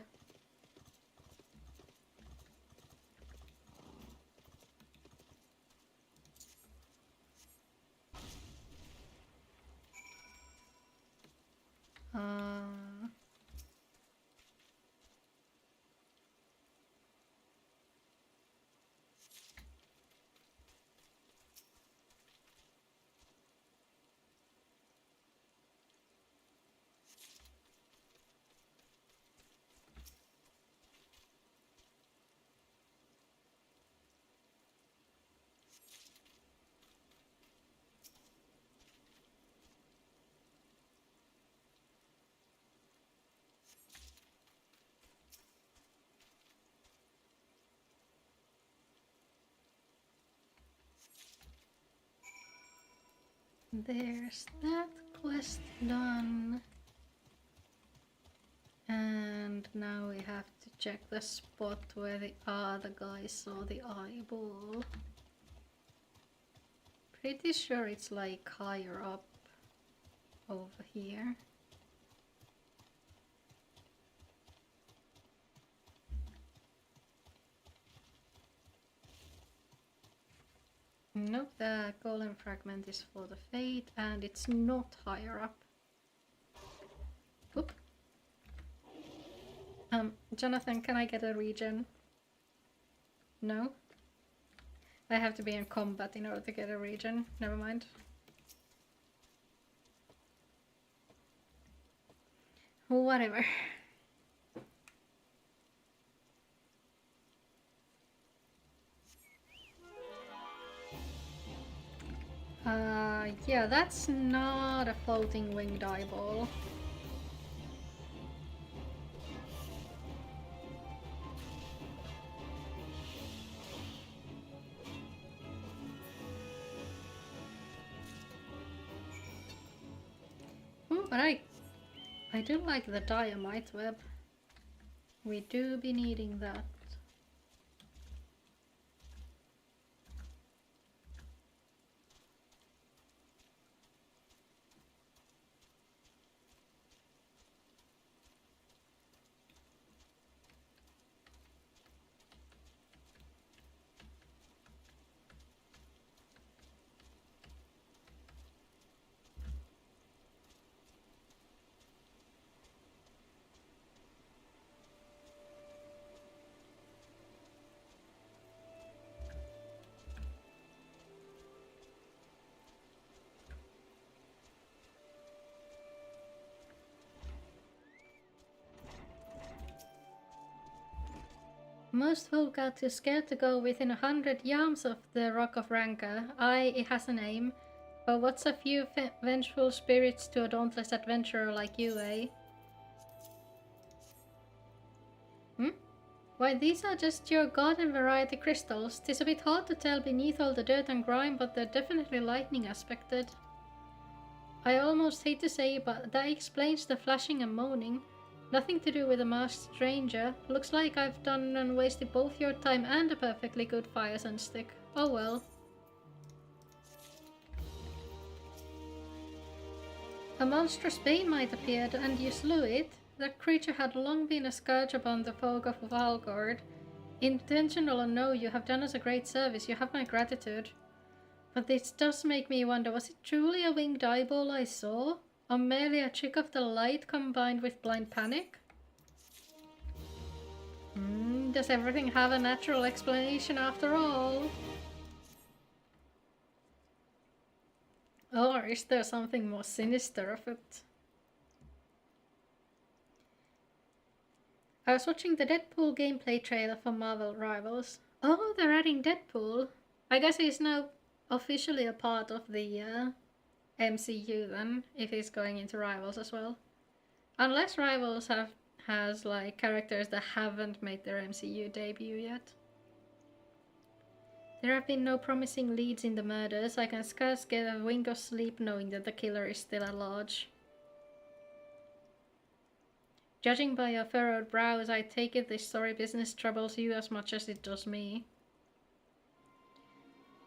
There's that quest done. And now we have to check the spot where the other guy saw the eyeball. Pretty sure it's like higher up over here. Nope, the golem fragment is for the fate and it's not higher up. Oop. Jonathan, can I get a regen? No? I have to be in combat in order to get a regen. Never mind. Whatever. Yeah, that's not a floating winged eyeball. Ooh, but I do like the dynamite web. We do be needing that. Most folk are too scared to go within 100 yards of the Rock of Rancor. Aye, it has a name. But what's a few vengeful spirits to a dauntless adventurer like you, eh? Hmm? Why, these are just your garden variety crystals. 'Tis a bit hard to tell beneath all the dirt and grime, but they're definitely lightning aspected. I almost hate to say it, but that explains the flashing and moaning. Nothing to do with a masked stranger. Looks like I've done and wasted both your time and a perfectly good fire sun stick. Oh well. A monstrous bane might appear, and you slew it. That creature had long been a scourge upon the folk of Valgord. Intentional or no, you have done us a great service. You have my gratitude. But this does make me wonder, was it truly a winged eyeball I saw? Or merely a trick of the light combined with blind panic? Does everything have a natural explanation after all? Or is there something more sinister of it? I was watching the Deadpool gameplay trailer for Marvel Rivals. Oh, they're adding Deadpool. I guess he's now officially a part of the MCU then, if he's going into Rivals as well. Unless Rivals has like characters that haven't made their MCU debut yet. There have been no promising leads in the murders. I can scarce get a wink of sleep knowing that the killer is still at large. Judging by your furrowed brows, I take it this sorry business troubles you as much as it does me.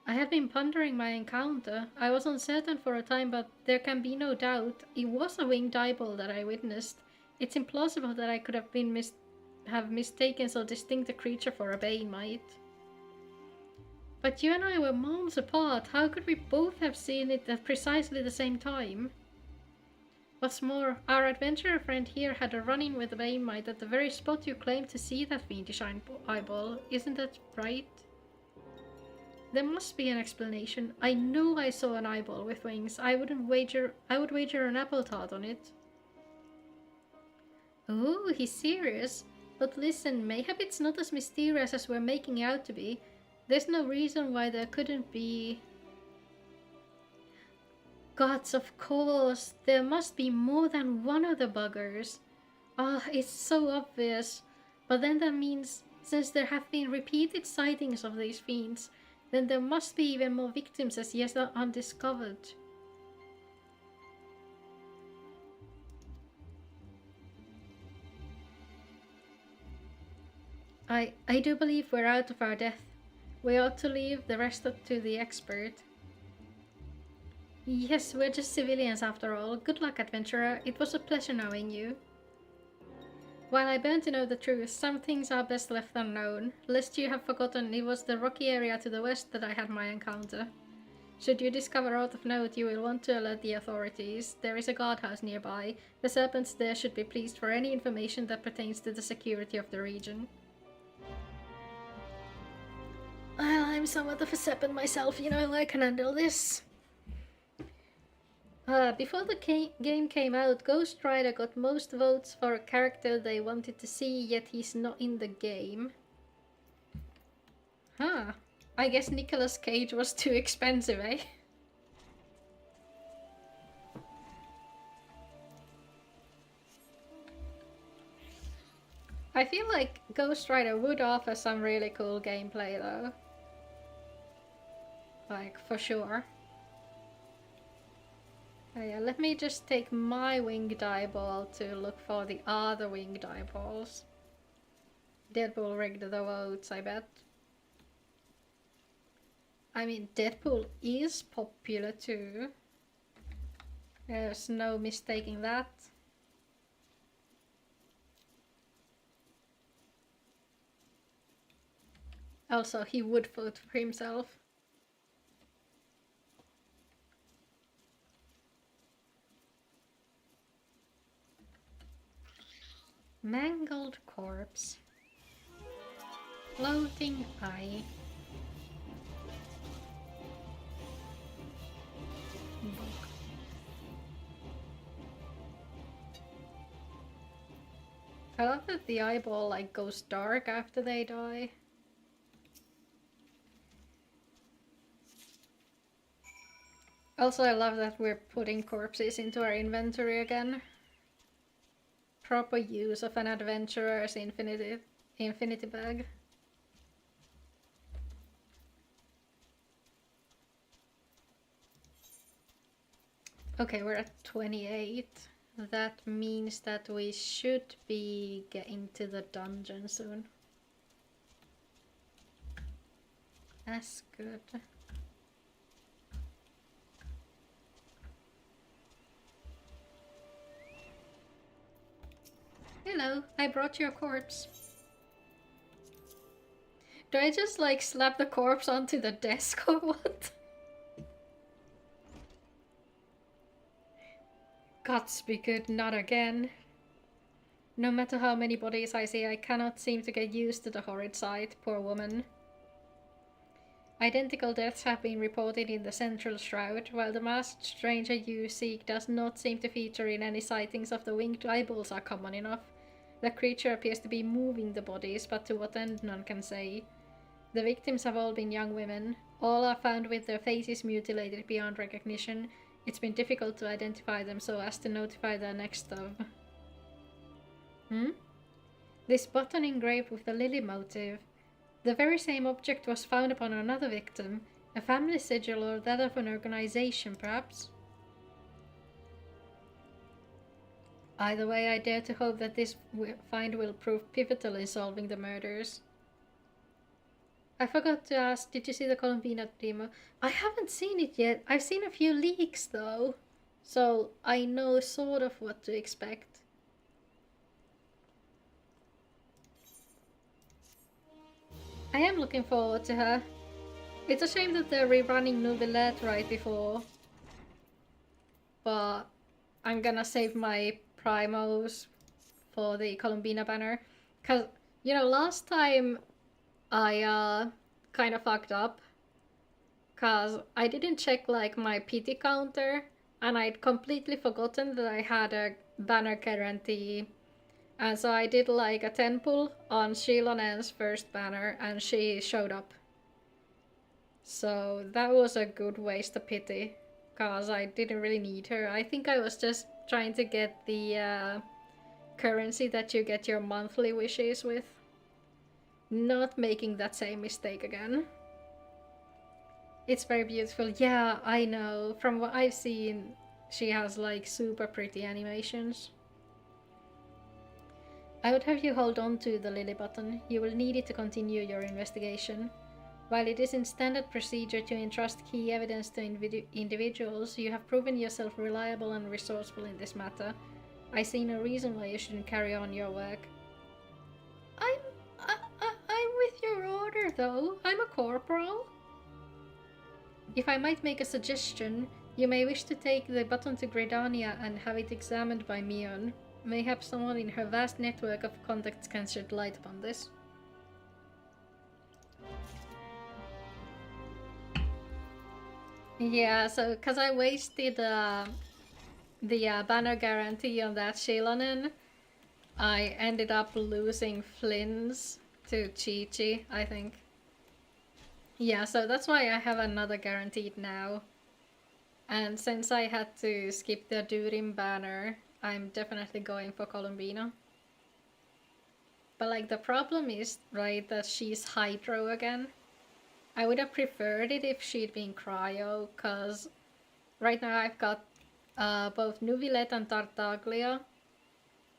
I had been pondering my encounter. I was uncertain for a time, but there can be no doubt. It was a winged eyeball that I witnessed. It's implausible that I could have mistaken so distinct a creature for a bane mite. But you and I were moons apart. How could we both have seen it at precisely the same time? What's more, our adventurer friend here had a run-in with a bane mite at the very spot you claimed to see that fiendish eyeball. Isn't that right? There must be an explanation. I know I saw an eyeball with wings. I would wager an apple tart on it. Oh, he's serious. But listen, mayhap it's not as mysterious as we're making it out to be. There's no reason why there couldn't be... Gods, of course. There must be more than one of the buggers. Ah, it's so obvious. But then that means, since there have been repeated sightings of these fiends, then there must be even more victims as yet undiscovered. I do believe we're out of our depth. We ought to leave the rest up to the expert. Yes, we're just civilians after all. Good luck, adventurer. It was a pleasure knowing you. While I burn to know the truth, some things are best left unknown. Lest you have forgotten, it was the rocky area to the west that I had my encounter. Should you discover aught of note, you will want to alert the authorities. There is a guardhouse nearby. The serpents there should be pleased for any information that pertains to the security of the region. Well, I'm somewhat of a serpent myself, you know, I can handle this. Before the game came out, Ghost Rider got most votes for a character they wanted to see, yet he's not in the game. Huh. I guess Nicolas Cage was too expensive, eh? I feel like Ghost Rider would offer some really cool gameplay though. Like, for sure. Oh yeah, let me just take my winged eyeball to look for the other winged eyeballs. Deadpool rigged the votes, I bet. I mean, Deadpool is popular too. There's no mistaking that. Also, he would vote for himself. Mangled corpse. Floating eye. Book. I love that the eyeball like goes dark after they die. Also, I love that we're putting corpses into our inventory again. Proper use of an adventurer's infinity bag. Okay, we're at 28. That means that we should be getting to the dungeon soon. That's good. Hello, I brought your corpse. Do I just like slap the corpse onto the desk or what? Gods be good, not again. No matter how many bodies I see, I cannot seem to get used to the horrid sight, poor woman. Identical deaths have been reported in the central shroud, while the masked stranger you seek does not seem to feature in any sightings of the winged eyeballs are common enough. The creature appears to be moving the bodies, but to what end none can say. The victims have all been young women. All are found with their faces mutilated beyond recognition. It's been difficult to identify them so as to notify their next of. This button engraved with the lily motif. The very same object was found upon another victim. A family sigil or that of an organization, perhaps? Either way, I dare to hope that this find will prove pivotal in solving the murders. I forgot to ask, did you see the Colombina demo? I haven't seen it yet. I've seen a few leaks though, so I know sort of what to expect. I am looking forward to her. It's a shame that they're rerunning Nouvellette right before, but I'm gonna save my primos for the Colombina banner. Cause, you know, last time I kind of fucked up. Cause I didn't check like my pity counter and I'd completely forgotten that I had a banner guarantee. And so I did like a 10 pull on Shilonen's first banner and she showed up. So that was a good waste of pity. Cause I didn't really need her. I think I was just trying to get the currency that you get your monthly wishes with. Not making that same mistake again. It's very beautiful. Yeah, I know. From what I've seen, she has like super pretty animations. I would have you hold on to the lily button. You will need it to continue your investigation. While it isn't standard procedure to entrust key evidence to individuals, you have proven yourself reliable and resourceful in this matter. I see no reason why you shouldn't carry on your work. I'm with your order, though. I'm a corporal. If I might make a suggestion, you may wish to take the button to Gridania and have it examined by Mion. Mayhap someone in her vast network of contacts can shed light upon this. Yeah, so because I wasted the banner guarantee on that Shilonen, I ended up losing Flynn's to Chi-Chi, I think. Yeah, so that's why I have another guaranteed now. And since I had to skip the Durim banner, I'm definitely going for Colombina. But like the problem is, right, that she's Hydro again. I would have preferred it if she'd been Cryo, cause right now I've got both Nuvilette and Tartaglia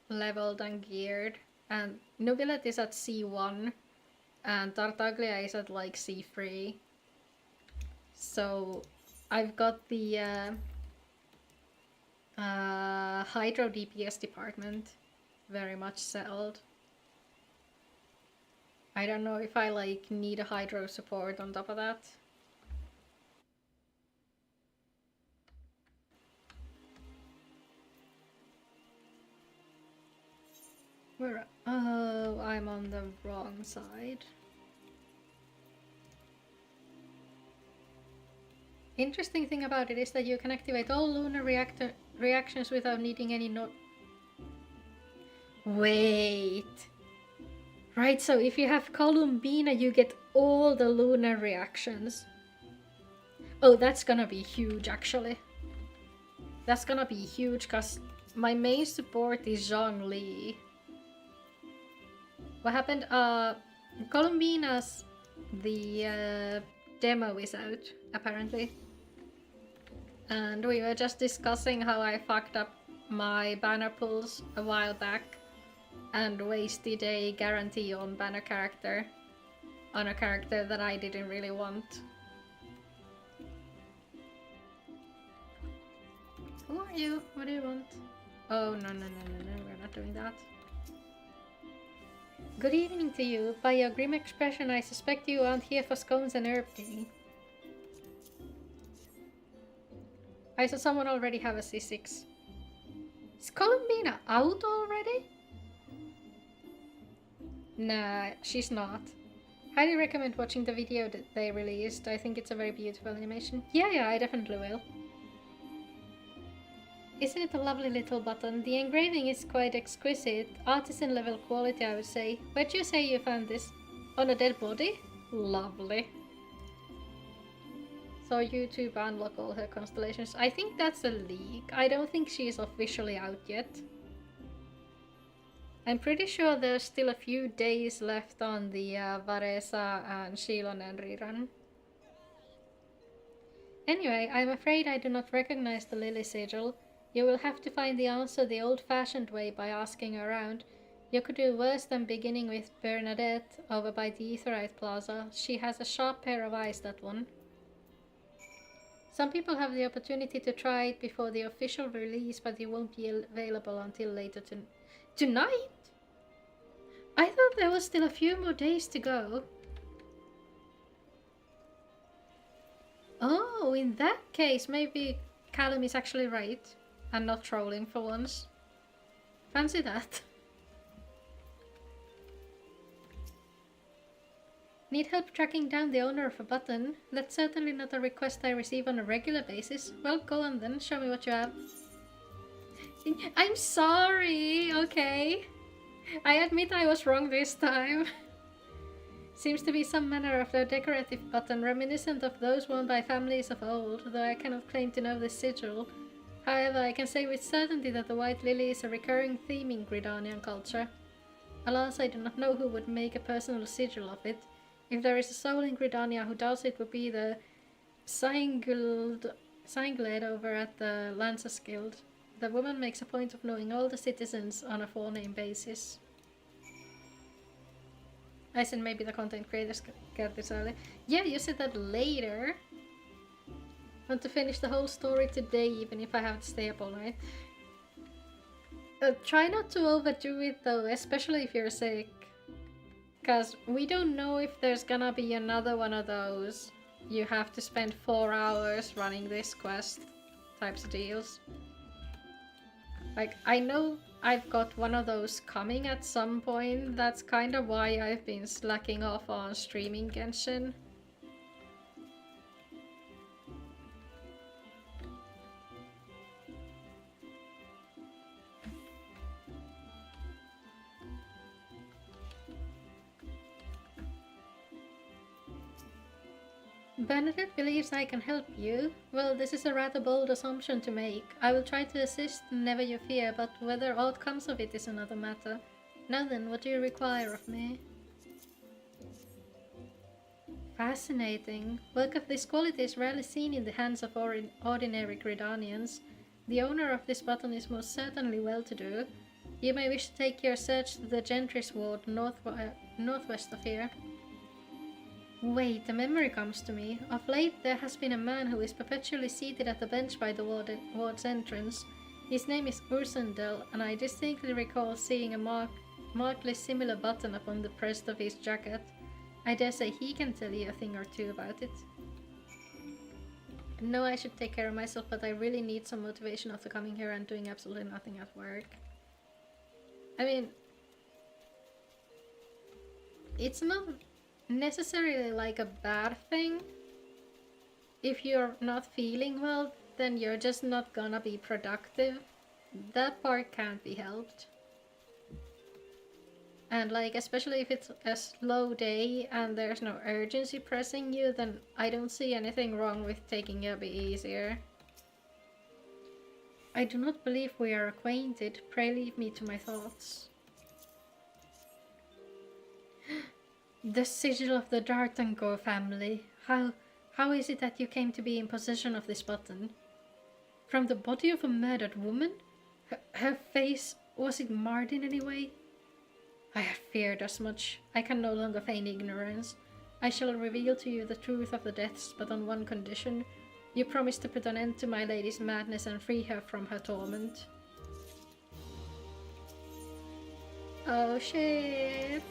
leveled and geared. And Nuvilette is at C1 and Tartaglia is at like C3. So I've got the Hydro DPS department very much settled. I don't know if I like need a Hydro support on top of that. Where? Oh, I'm on the wrong side. Interesting thing about it is that you can activate all lunar reactions without needing any Wait. Right, so if you have Columbina, you get all the lunar reactions. Oh, that's gonna be huge, actually. That's gonna be huge, because my main support is Zhongli. What happened? Columbina's the demo is out, apparently. And we were just discussing how I fucked up my banner pulls a while back and wasted a guarantee on banner character on a character that I didn't really want. Who are you? What do you want? Oh, no, we're not doing that. Good evening to you. By your grim expression, I suspect you aren't here for scones and herb tea. I saw someone already have a C6. Is Columbina out already? Nah, she's not. Highly recommend watching the video that they released. I think it's a very beautiful animation. Yeah, I definitely will. Isn't it a lovely little button? The engraving is quite exquisite. Artisan level quality, I would say. Where'd you say you found this? On a dead body? Lovely. So YouTube unlock all her constellations. I think that's a leak. I don't think she's officially out yet. I'm pretty sure there's still a few days left on the Varesa and Shilonen rerun. Anyway, I'm afraid I do not recognize the Lily sigil. You will have to find the answer the old-fashioned way by asking around. You could do worse than beginning with Bernadette over by the Etherite Plaza. She has a sharp pair of eyes, that one. Some people have the opportunity to try it before the official release, but it won't be available until later tonight? I thought there was still a few more days to go. Oh, in that case, maybe Callum is actually right. And not trolling for once. Fancy that. Need help tracking down the owner of a button? That's certainly not a request I receive on a regular basis. Well, go on then, show me what you have. I'm sorry, okay. I admit I was wrong this time. Seems to be some manner of a decorative button reminiscent of those worn by families of old, though I cannot claim to know the sigil. However, I can say with certainty that the white lily is a recurring theme in Gridanian culture. Alas, I do not know who would make a personal sigil of it. If there is a soul in Gridania who does, it would be the Signgled over at the Lancers Guild. The woman makes a point of knowing all the citizens on a forename basis. I said maybe the content creators get this early. Yeah, you said that later. Want to finish the whole story today, even if I have to stay up all night. Try not to overdo it though, especially if you're sick. Cause we don't know if there's gonna be another one of those. You have to spend 4 hours running this quest types of deals. Like, I know I've got one of those coming at some point. That's kind of why I've been slacking off on streaming Genshin. Bernadette believes I can help you. Well, this is a rather bold assumption to make. I will try to assist, never you fear, but whether aught comes of it is another matter. Now then, what do you require of me? Fascinating. Work of this quality is rarely seen in the hands of ordinary Gridanians. The owner of this button is most certainly well-to-do. You may wish to take your search to the Gentry's ward northwest of here. Wait, a memory comes to me. Of late, there has been a man who is perpetually seated at the bench by the ward's entrance. His name is Ursendel, and I distinctly recall seeing a markedly similar button upon the breast of his jacket. I dare say he can tell you a thing or two about it. I know I should take care of myself, but I really need some motivation after coming here and doing absolutely nothing at work. I mean, it's not necessarily like a bad thing. If you're not feeling well, then you're just not gonna be productive. That part can't be helped. And like, especially if it's a slow day and there's no urgency pressing you, then I don't see anything wrong with taking it a bit easier. I do not believe we are acquainted. Pray leave me to my thoughts. The sigil of the D'Artancourt family. How is it that you came to be in possession of this button? From the body of a murdered woman? Her face, was it marred in any way? I have feared as much. I can no longer feign ignorance. I shall reveal to you the truth of the deaths, but on one condition. You promise to put an end to my lady's madness and free her from her torment. Oh shit!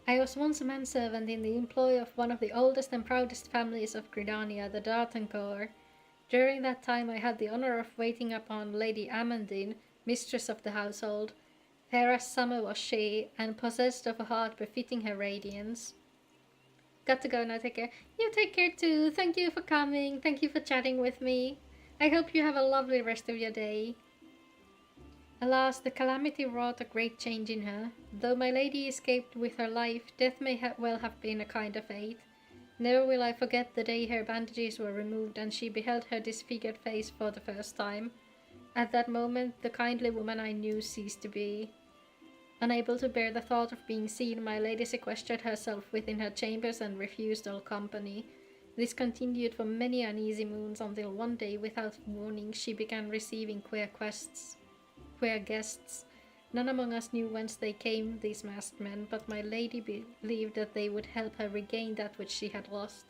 I was once a manservant in the employ of one of the oldest and proudest families of Gridania, the D'Artancourt. During that time I had the honor of waiting upon Lady Amandine, mistress of the household. Fair as summer was she, and possessed of a heart befitting her radiance. Got to go now, take care. You take care too. Thank you for coming. Thank you for chatting with me. I hope you have a lovely rest of your day. Alas, the calamity wrought a great change in her. Though my lady escaped with her life, death may well have been a kind of fate. Never will I forget the day her bandages were removed and she beheld her disfigured face for the first time. At that moment, the kindly woman I knew ceased to be. Unable to bear the thought of being seen, my lady sequestered herself within her chambers and refused all company. This continued for many uneasy moons until one day, without warning, she began receiving queer guests. None among us knew whence they came, these masked men, but my lady believed that they would help her regain that which she had lost.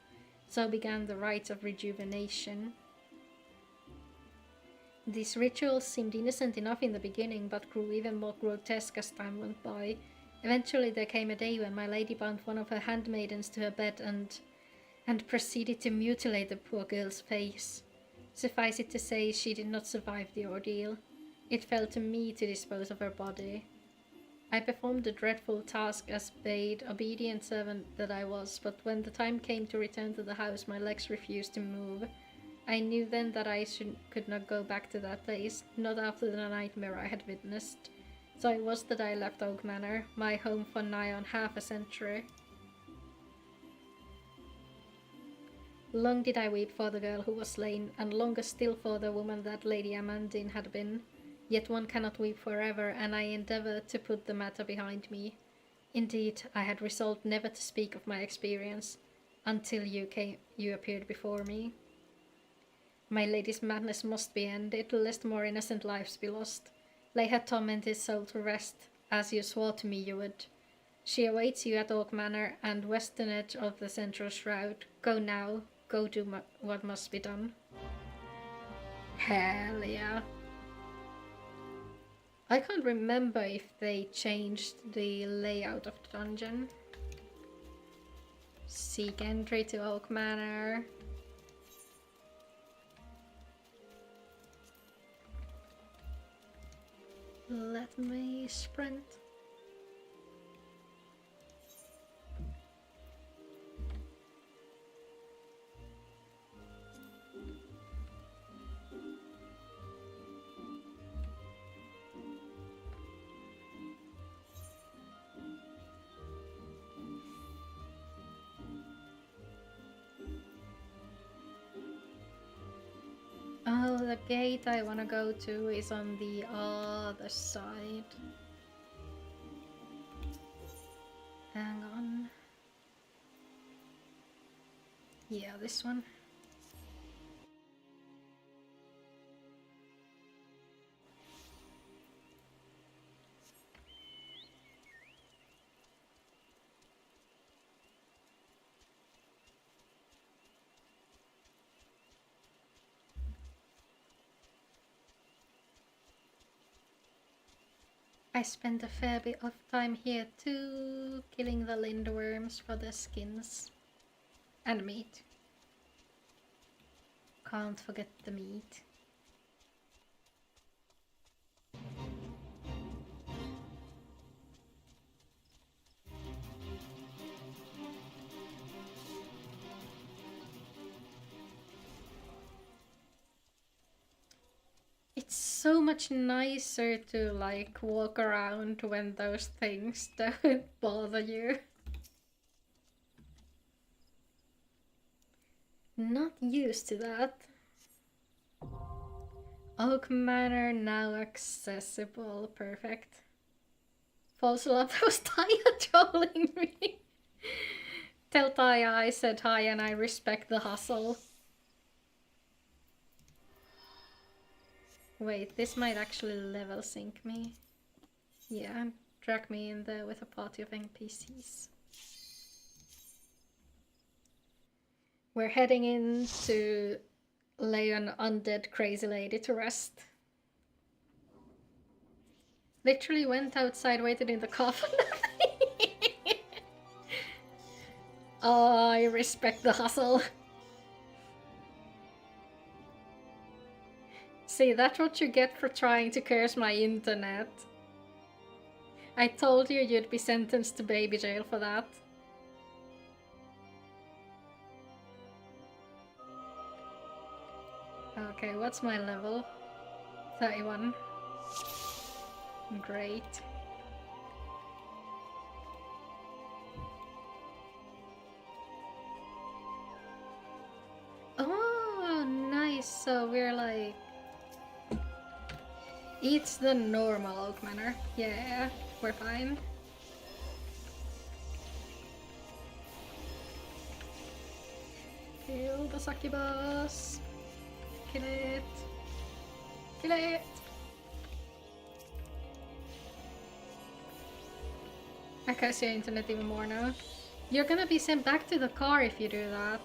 So began the rites of rejuvenation. These rituals seemed innocent enough in the beginning, but grew even more grotesque as time went by. Eventually there came a day when my lady bound one of her handmaidens to her bed and proceeded to mutilate the poor girl's face. Suffice it to say, she did not survive the ordeal. It fell to me to dispose of her body. I performed the dreadful task as bade, obedient servant that I was, but when the time came to return to the house, my legs refused to move. I knew then that I could not go back to that place, not after the nightmare I had witnessed. So it was that I left Oak Manor, my home for nigh on half a century. Long did I weep for the girl who was slain, and longer still for the woman that Lady Amandine had been. Yet one cannot weep forever, and I endeavoured to put the matter behind me. Indeed, I had resolved never to speak of my experience, until you appeared before me. My lady's madness must be ended, lest more innocent lives be lost. Lay her tormented soul to rest, as you swore to me you would. She awaits you at Oak Manor and western edge of the central shroud. Go now, go do what must be done. Hell yeah. I can't remember if they changed the layout of the dungeon. Seek entry to Oak Manor. Let me sprint. Oh, the gate I want to go to is on the other side. Hang on. Yeah, this one. I spent a fair bit of time here too, killing the lindworms for their skins. And meat. Can't forget the meat. It's so much nicer to like walk around when those things don't bother you. Not used to that. Oak Manor now accessible. Perfect. False alarm, that was Taya trolling me. Tell Taya I said hi and I respect the hustle. Wait, this might actually level sync me. Yeah, drag me in there with a party of NPCs. We're heading in to lay an undead crazy lady to rest. Literally went outside, waited in the car for nothing. Oh, I respect the hustle. See, that's what you get for trying to curse my internet. I told you you'd be sentenced to baby jail for that. Okay, what's my level? 31. Great. Oh, nice. So we're like... It's the normal Oak Manor. Yeah, we're fine. Kill the succubus. Kill it. Kill it. I curse your internet even more now. You're gonna be sent back to the car if you do that.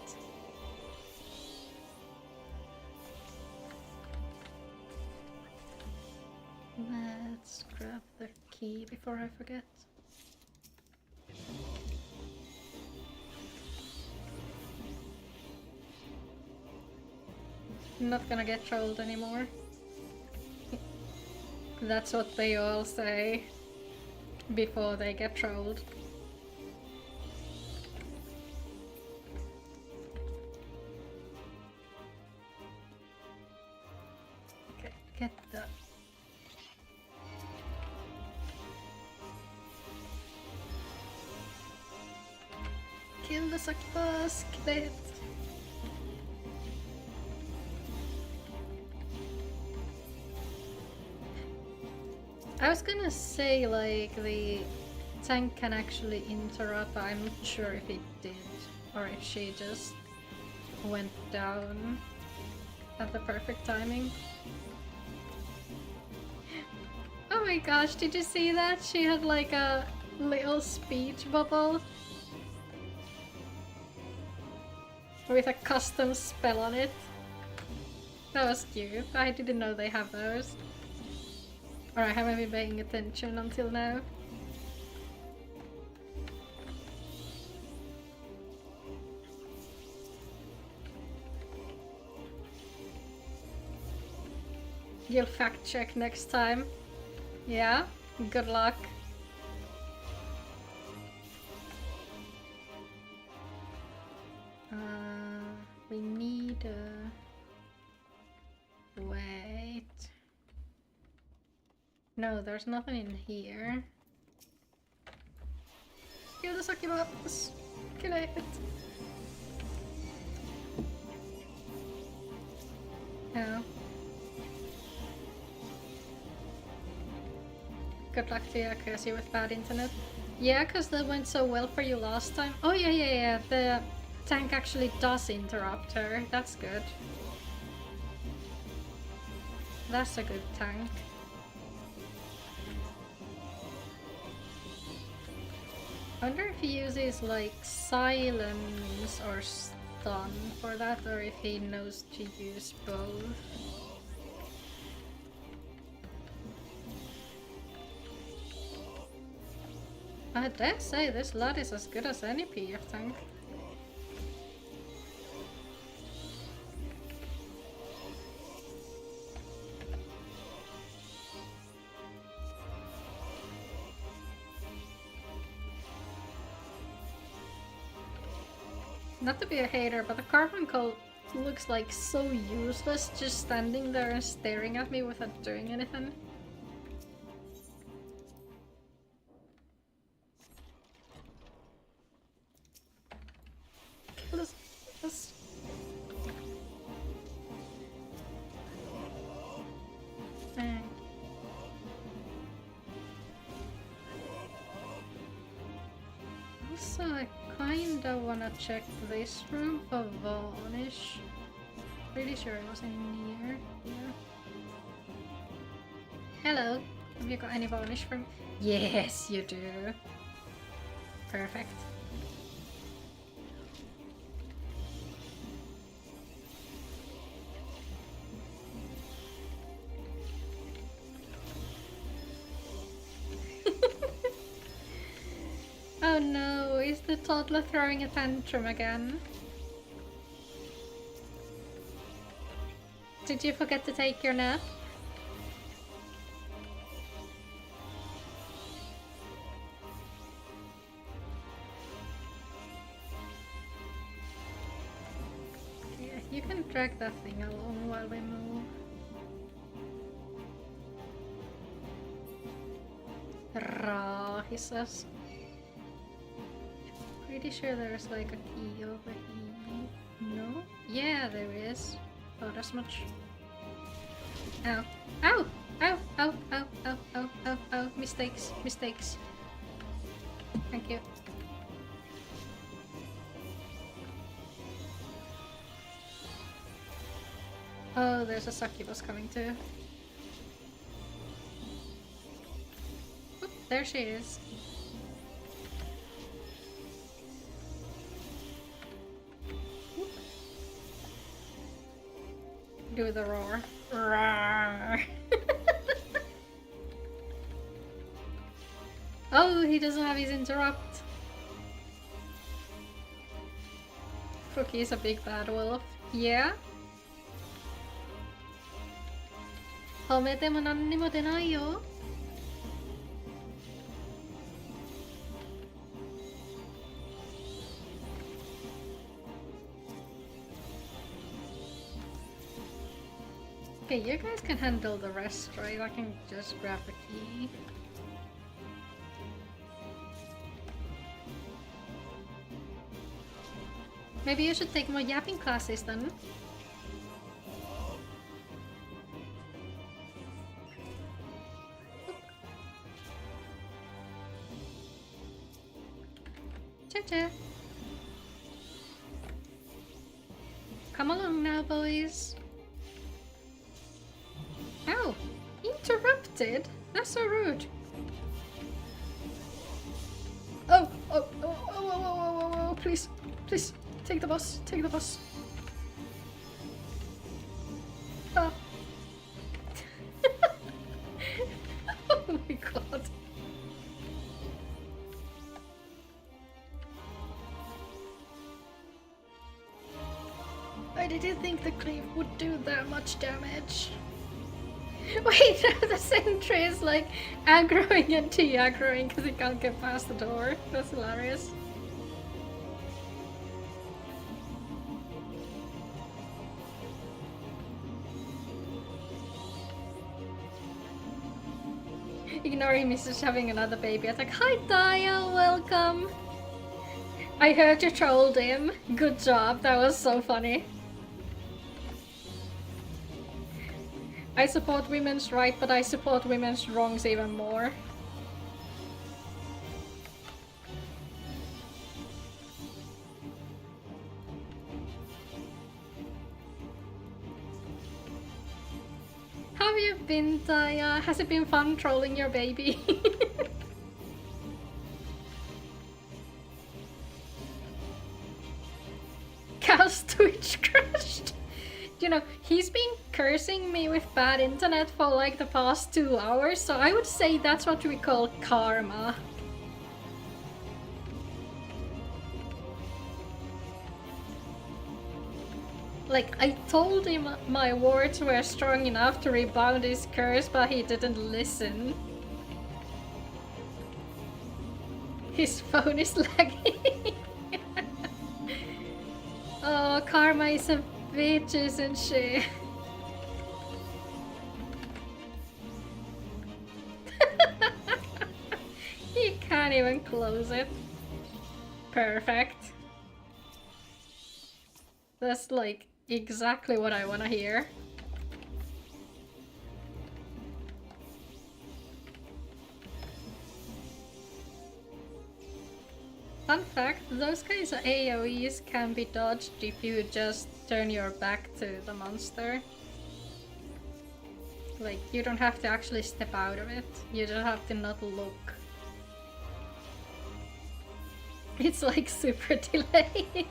Let's grab the key before I forget. I'm not gonna get trolled anymore. That's what they all say before they get trolled. Okay, get the... Kill the succubus, kill it! I was gonna say, like, the tank can actually interrupt, but I'm not sure if it did, or if she just went down at the perfect timing. Oh my gosh, did you see that? She had like a little speech bubble with a custom spell on it. That was cute. I didn't know they have those. Or I haven't been paying attention until now. You'll fact check next time. Yeah? Good luck. We need a... Wait... No, there's nothing in here. Kill the succubus! Kill it! Oh. Good luck to you, Kirsty, with bad internet. Yeah, because that went so well for you last time. Oh yeah, the tank actually does interrupt her. That's good. That's a good tank. I wonder if he uses like silence or stun for that, or if he knows to use both. I dare say this lad is as good as any PF tank. Not to be a hater, but the carbuncle looks like so useless, just standing there and staring at me without doing anything. This. Also, I kinda wanna check this room for varnish. Pretty sure it was in here. Yeah. Hello. Have you got any varnish for me? Yes, you do. Perfect. Oh no, is the toddler throwing a tantrum again? Did you forget to take your nap? Yeah, you can drag that thing along while we move. Rah, he says. Pretty sure there's like a key over here. No? Yeah, there is. Oh, that's much. Ow. Ow! Ow! Ow! Ow! Ow! Ow! Ow! Ow! Mistakes! Mistakes! Thank you. Oh, there's a succubus coming too. Oop, there she is. Oop. Do the roar. Roar. Oh, he doesn't have his interrupt. Cookie's a big bad wolf. Yeah? 褒めても何にも出ないよ。Okay, you guys can handle the rest, right? I can just grab the key. Maybe you should take more yapping classes then. Cha-cha. Come along now, boys. Ow! Interrupted? That's so rude. Oh, oh, oh, oh, oh, oh, oh, oh, oh, please, please, take the bus, take the bus. Oh. Oh my god. I didn't think the cleave would do that much damage. Wait, the sentry is like aggroing and de-aggroing because he can't get past the door. That's hilarious. Ignoring me just having another baby. I was like, hi Daya, welcome. I heard you trolled him. Good job, that was so funny. I support women's rights, but I support women's wrongs even more. How have you been, Daya? Has it been fun trolling your baby? Cow's Twitch crashed. You know, he's been cursing me with bad internet for like the past 2 hours, so I would say that's what we call karma. Like, I told him my words were strong enough to rebound his curse, but he didn't listen. His phone is lagging. Oh, karma is a bitch, isn't she? He can't even close it. Perfect. That's like exactly what I want to hear. Fun fact, those kinds of AoEs can be dodged if you just turn your back to the monster. Like, you don't have to actually step out of it, you just have to not look. It's like super delayed.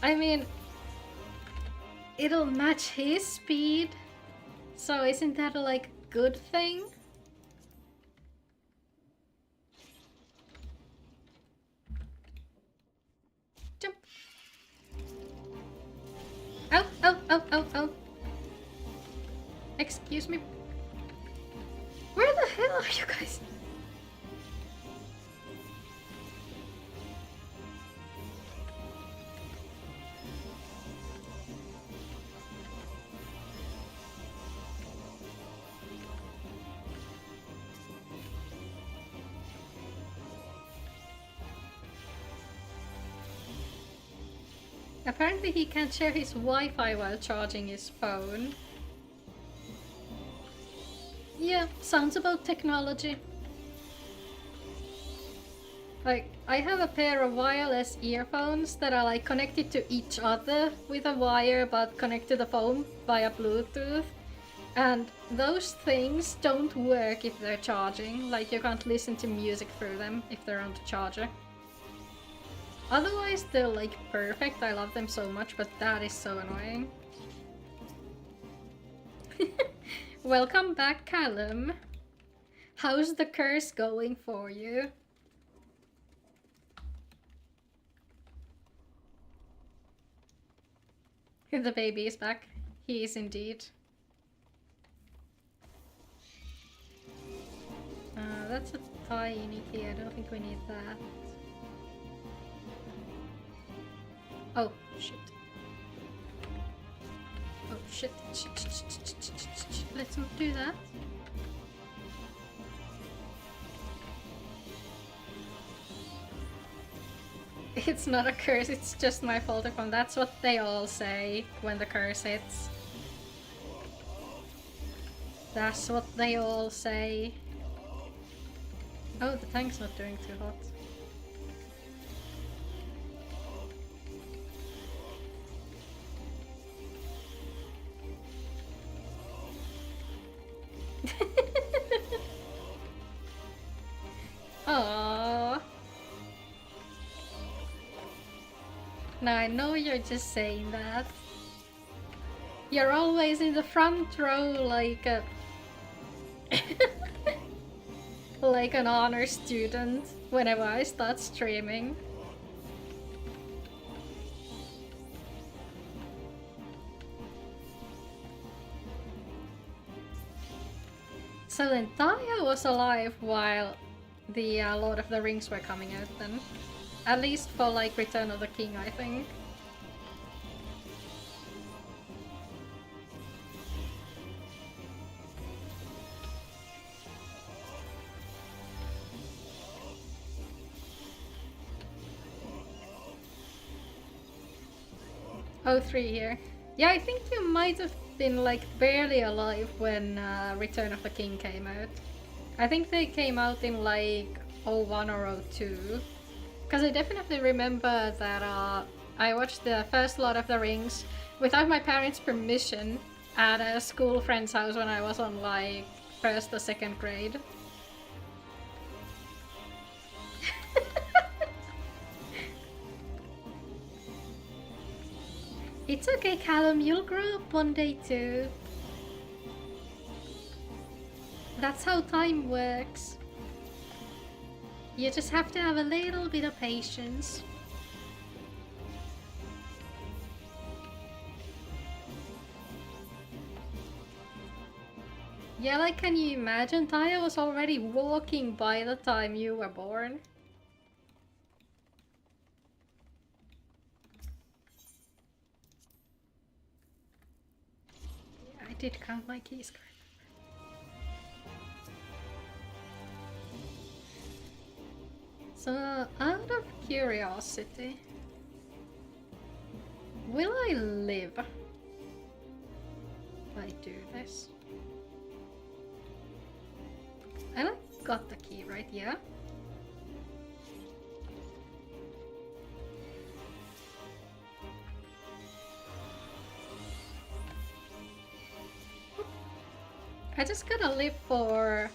I mean, it'll match his speed, so isn't that a like good thing? Jump. Oh, oh, oh, oh, oh. Excuse me. Where the hell are you guys? Apparently he can't share his Wi-Fi while charging his phone. Yeah, sounds about technology. Like, I have a pair of wireless earphones that are like connected to each other with a wire but connect to the phone via Bluetooth. And those things don't work if they're charging. Like, you can't listen to music through them if they're on the charger. Otherwise, they're like perfect. I love them so much, but that is so annoying. Welcome back, Callum. How's the curse going for you? The baby is back. He is indeed. That's a tiny key. I don't think we need that. Oh, shit. Oh, shit. Let's not do that. It's not a curse, it's just my fault. That's what they all say when the curse hits. That's what they all say. Oh, the tank's not doing too hot. Aww. Now I know you're just saying that. You're always in the front row like a... like an honor student whenever I start streaming. So then Taya was alive while the Lord of the Rings were coming out then. At least for like Return of the King, I think. Oh, 3 here. Yeah, I think you might have been like barely alive when Return of the King came out. I think they came out in like 01 or 02. Because I definitely remember that I watched the first Lord of the Rings without my parents' permission at a school friend's house when I was on like 1st or 2nd grade. It's okay, Callum, you'll grow up one day too. That's how time works. You just have to have a little bit of patience. Yeah, like, can you imagine? Taya was already walking by the time you were born. Yeah, I did count my keys correctly. So, out of curiosity, will I live if I do this? I like got the key, right? Yeah. I just gotta live for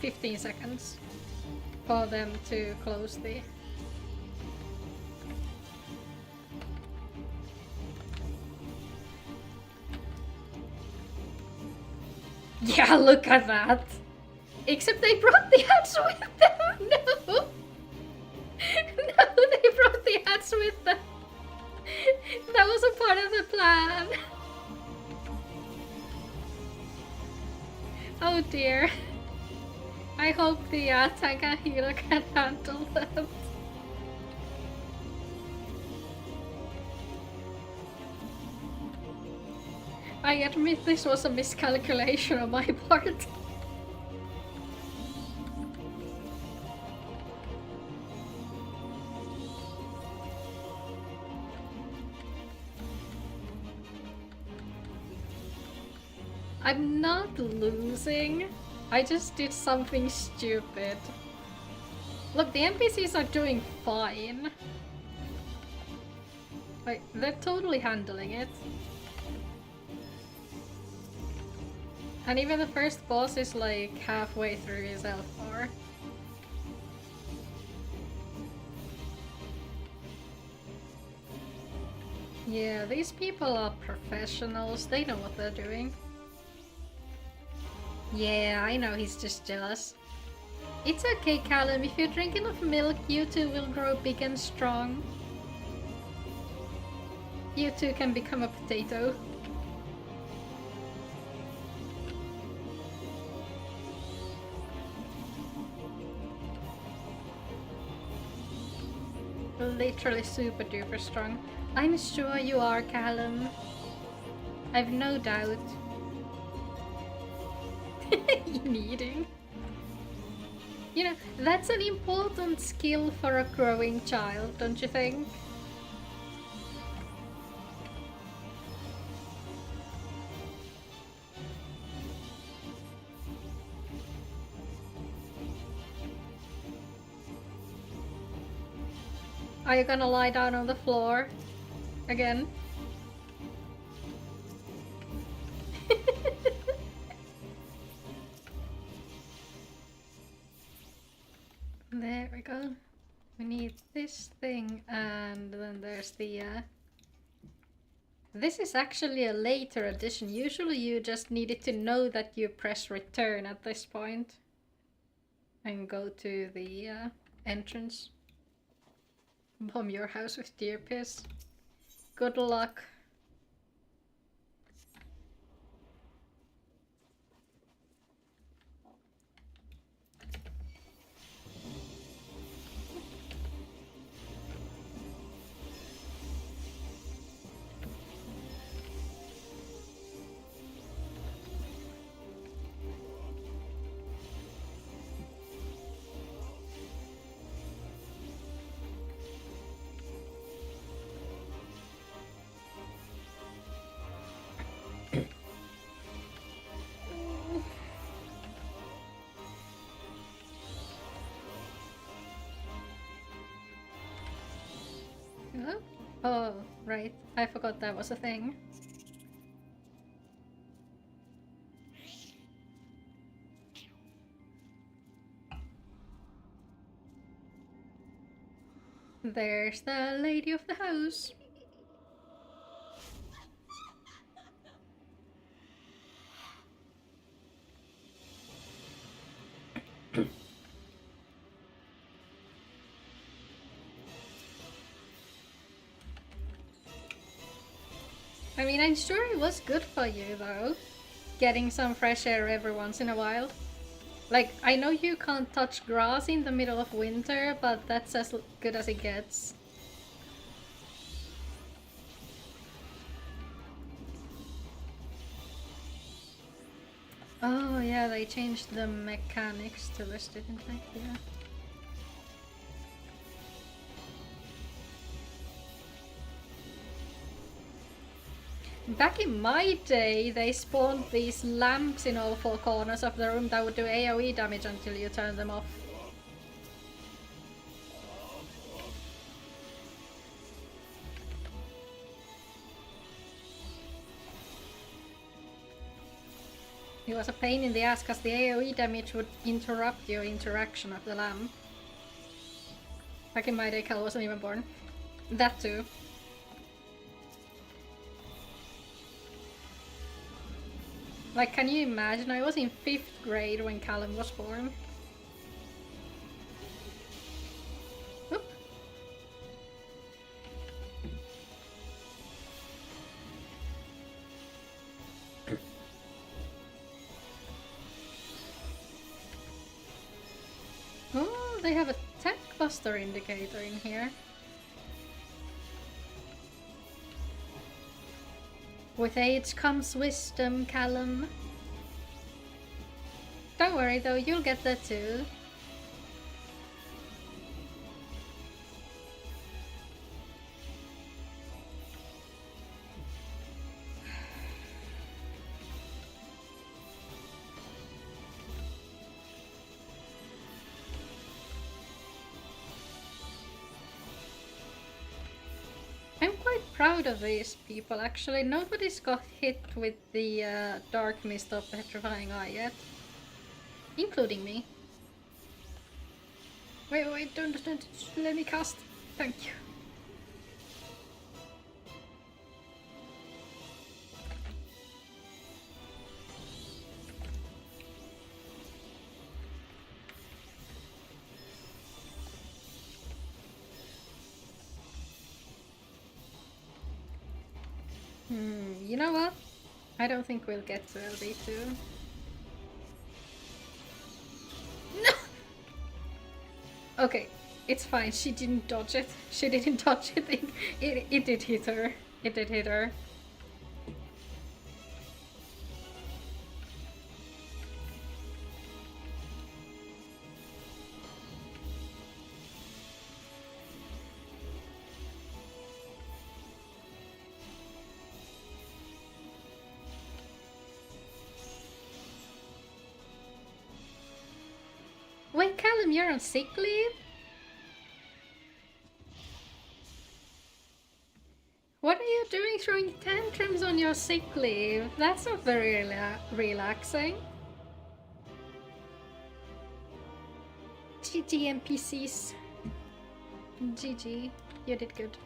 15 seconds for them to close the... Yeah, look at that! Except they brought the hats with them! No! No, they brought the hats with them! That was a part of the plan! Oh dear. I hope the tank healer can handle that. I admit this was a miscalculation on my part. I'm not losing. I just did something stupid. Look, the NPCs are doing fine. Like, they're totally handling it. And even the first boss is like halfway through his health bar. Yeah, these people are professionals. They know what they're doing. Yeah, I know he's just jealous. It's okay, Callum. If you drink enough milk, you too will grow big and strong. You too can become a potato. Literally super duper strong. I'm sure you are, Callum. I've no doubt. Kneading. You know, that's an important skill for a growing child, don't you think? Are you gonna lie down on the floor again? There we go. We need this thing, and then there's the this is actually a later addition. Usually you just needed to know that you press return at this point and go to the entrance. Bomb your house with deer piss. Good luck. Oh, right. I forgot that was a thing. There's the lady of the house. I mean, I'm sure it was good for you, though. Getting some fresh air every once in a while. Like, I know you can't touch grass in the middle of winter, but that's as good as it gets. Oh yeah, they changed the mechanics to this, didn't they? Yeah. Back in my day, they spawned these lamps in all four corners of the room that would do AoE damage until you turn them off. It was a pain in the ass because the AoE damage would interrupt your interaction of the lamp. Back in my day, Cal wasn't even born. That too. Like, can you imagine? I was in 5th grade when Callum was born. Oop. Oh, they have a tech buster indicator in here. With age comes wisdom, Callum. Don't worry though, you'll get that too. proud of these people, actually. Nobody's got hit with the dark mist of petrifying eye yet. Including me. Wait, don't let me cast. Thank you. You know what? I don't think we'll get to LB2. No! Okay, it's fine. She didn't dodge it. She didn't dodge it. It did hit her. It did hit her. Wait, Callum, you're on sick leave? What are you doing throwing tantrums on your sick leave? That's not very relaxing. GG NPCs. GG. You did good.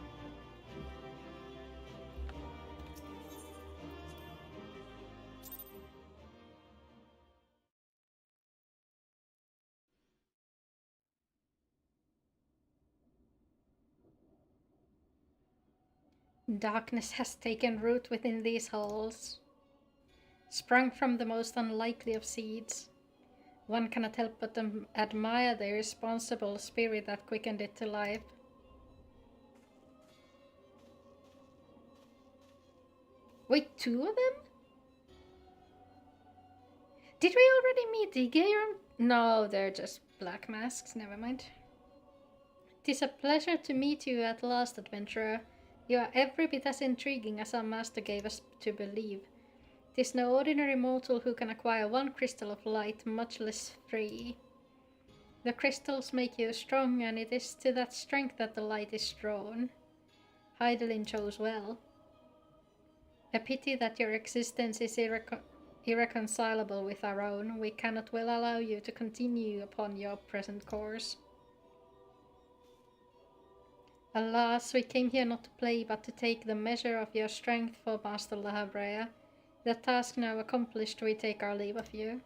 Darkness has taken root within these halls, sprung from the most unlikely of seeds. One cannot help but admire the irresponsible spirit that quickened it to life. Wait, 2 of them? Did we already meet the Gayrum? No, they're just black masks, never mind. 'Tis a pleasure to meet you at last, adventurer. You are every bit as intriguing as our master gave us to believe. 'Tis no ordinary mortal who can acquire 1 crystal of light, much less 3. The crystals make you strong, and it is to that strength that the light is drawn. Hydaelyn chose well. A pity that your existence is irreconcilable with our own. We cannot well allow you to continue upon your present course. Alas, we came here not to play, but to take the measure of your strength for Master Lahabrea. The task now accomplished, we take our leave of you.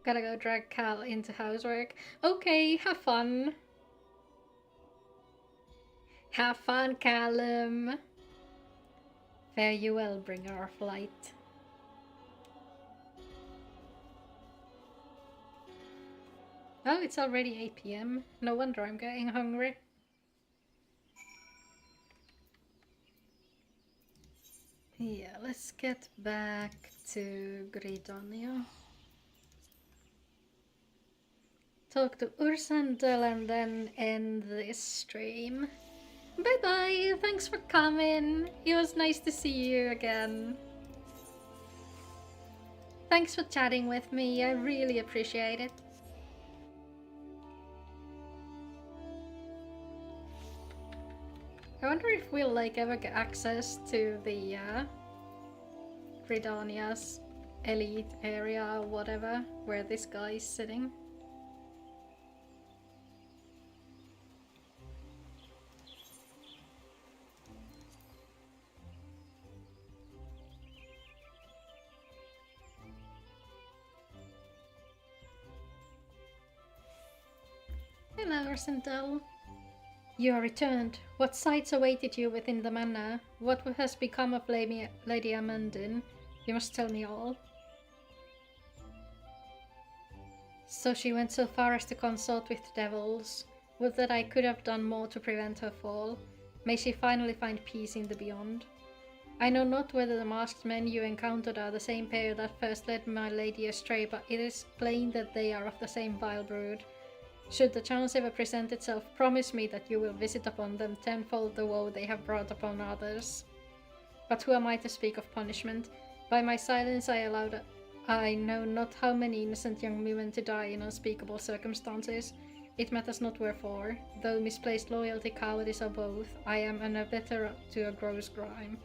Gotta go drag Cal into housework. Okay, have fun. Have fun, Callum. Fare you well, bringer of light. Oh, it's already 8 PM. No wonder I'm getting hungry. Yeah, let's get back to Gridania. Talk to Ursandel and then end this stream. Bye bye, thanks for coming. It was nice to see you again. Thanks for chatting with me, I really appreciate it. I wonder if we'll like ever get access to the Gridania's elite area or whatever, where this guy is sitting. Hello, Ursandel. You are returned. What sights awaited you within the manor? What has become of Lady Amandine? You must tell me all. So she went so far as to consort with devils. Would that I could have done more to prevent her fall. May she finally find peace in the beyond. I know not whether the masked men you encountered are the same pair that first led my lady astray, but it is plain that they are of the same vile brood. Should the chance ever present itself, promise me that you will visit upon them tenfold the woe they have brought upon others. But who am I to speak of punishment? By my silence I know not how many innocent young women to die in unspeakable circumstances. It matters not wherefore, though misplaced loyalty, cowardice, or both, I am an abettor to a gross crime.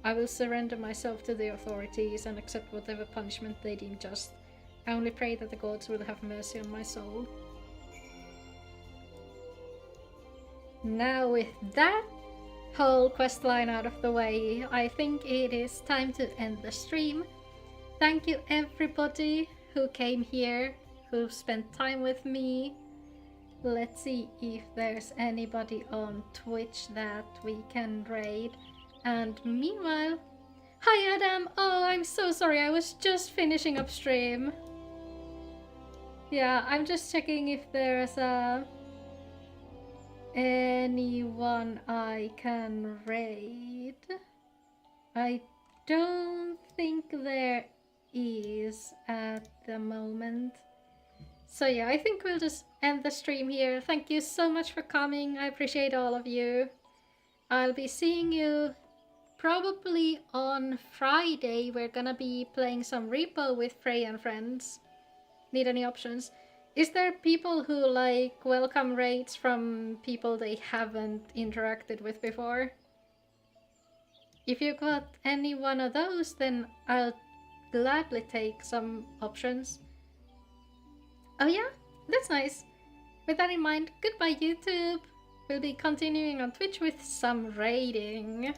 I will surrender myself to the authorities and accept whatever punishment they deem just. I only pray that the gods will have mercy on my soul. Now with that whole questline out of the way, I think it is time to end the stream. Thank you everybody who came here, who spent time with me. Let's see if there's anybody on Twitch that we can raid. And meanwhile, hi Adam! Oh, I'm so sorry, I was just finishing up stream. Yeah, I'm just checking if there's anyone I can raid. I don't think there is at the moment. So yeah, I think we'll just end the stream here. Thank you so much for coming. I appreciate all of you. I'll be seeing you probably on Friday. We're gonna be playing some repo with Frey and friends. Need any options? Is there people who like welcome raids from people they haven't interacted with before? If you got any one of those, then I'll gladly take some options. Oh yeah? That's nice. With that in mind, goodbye YouTube! We'll be continuing on Twitch with some raiding.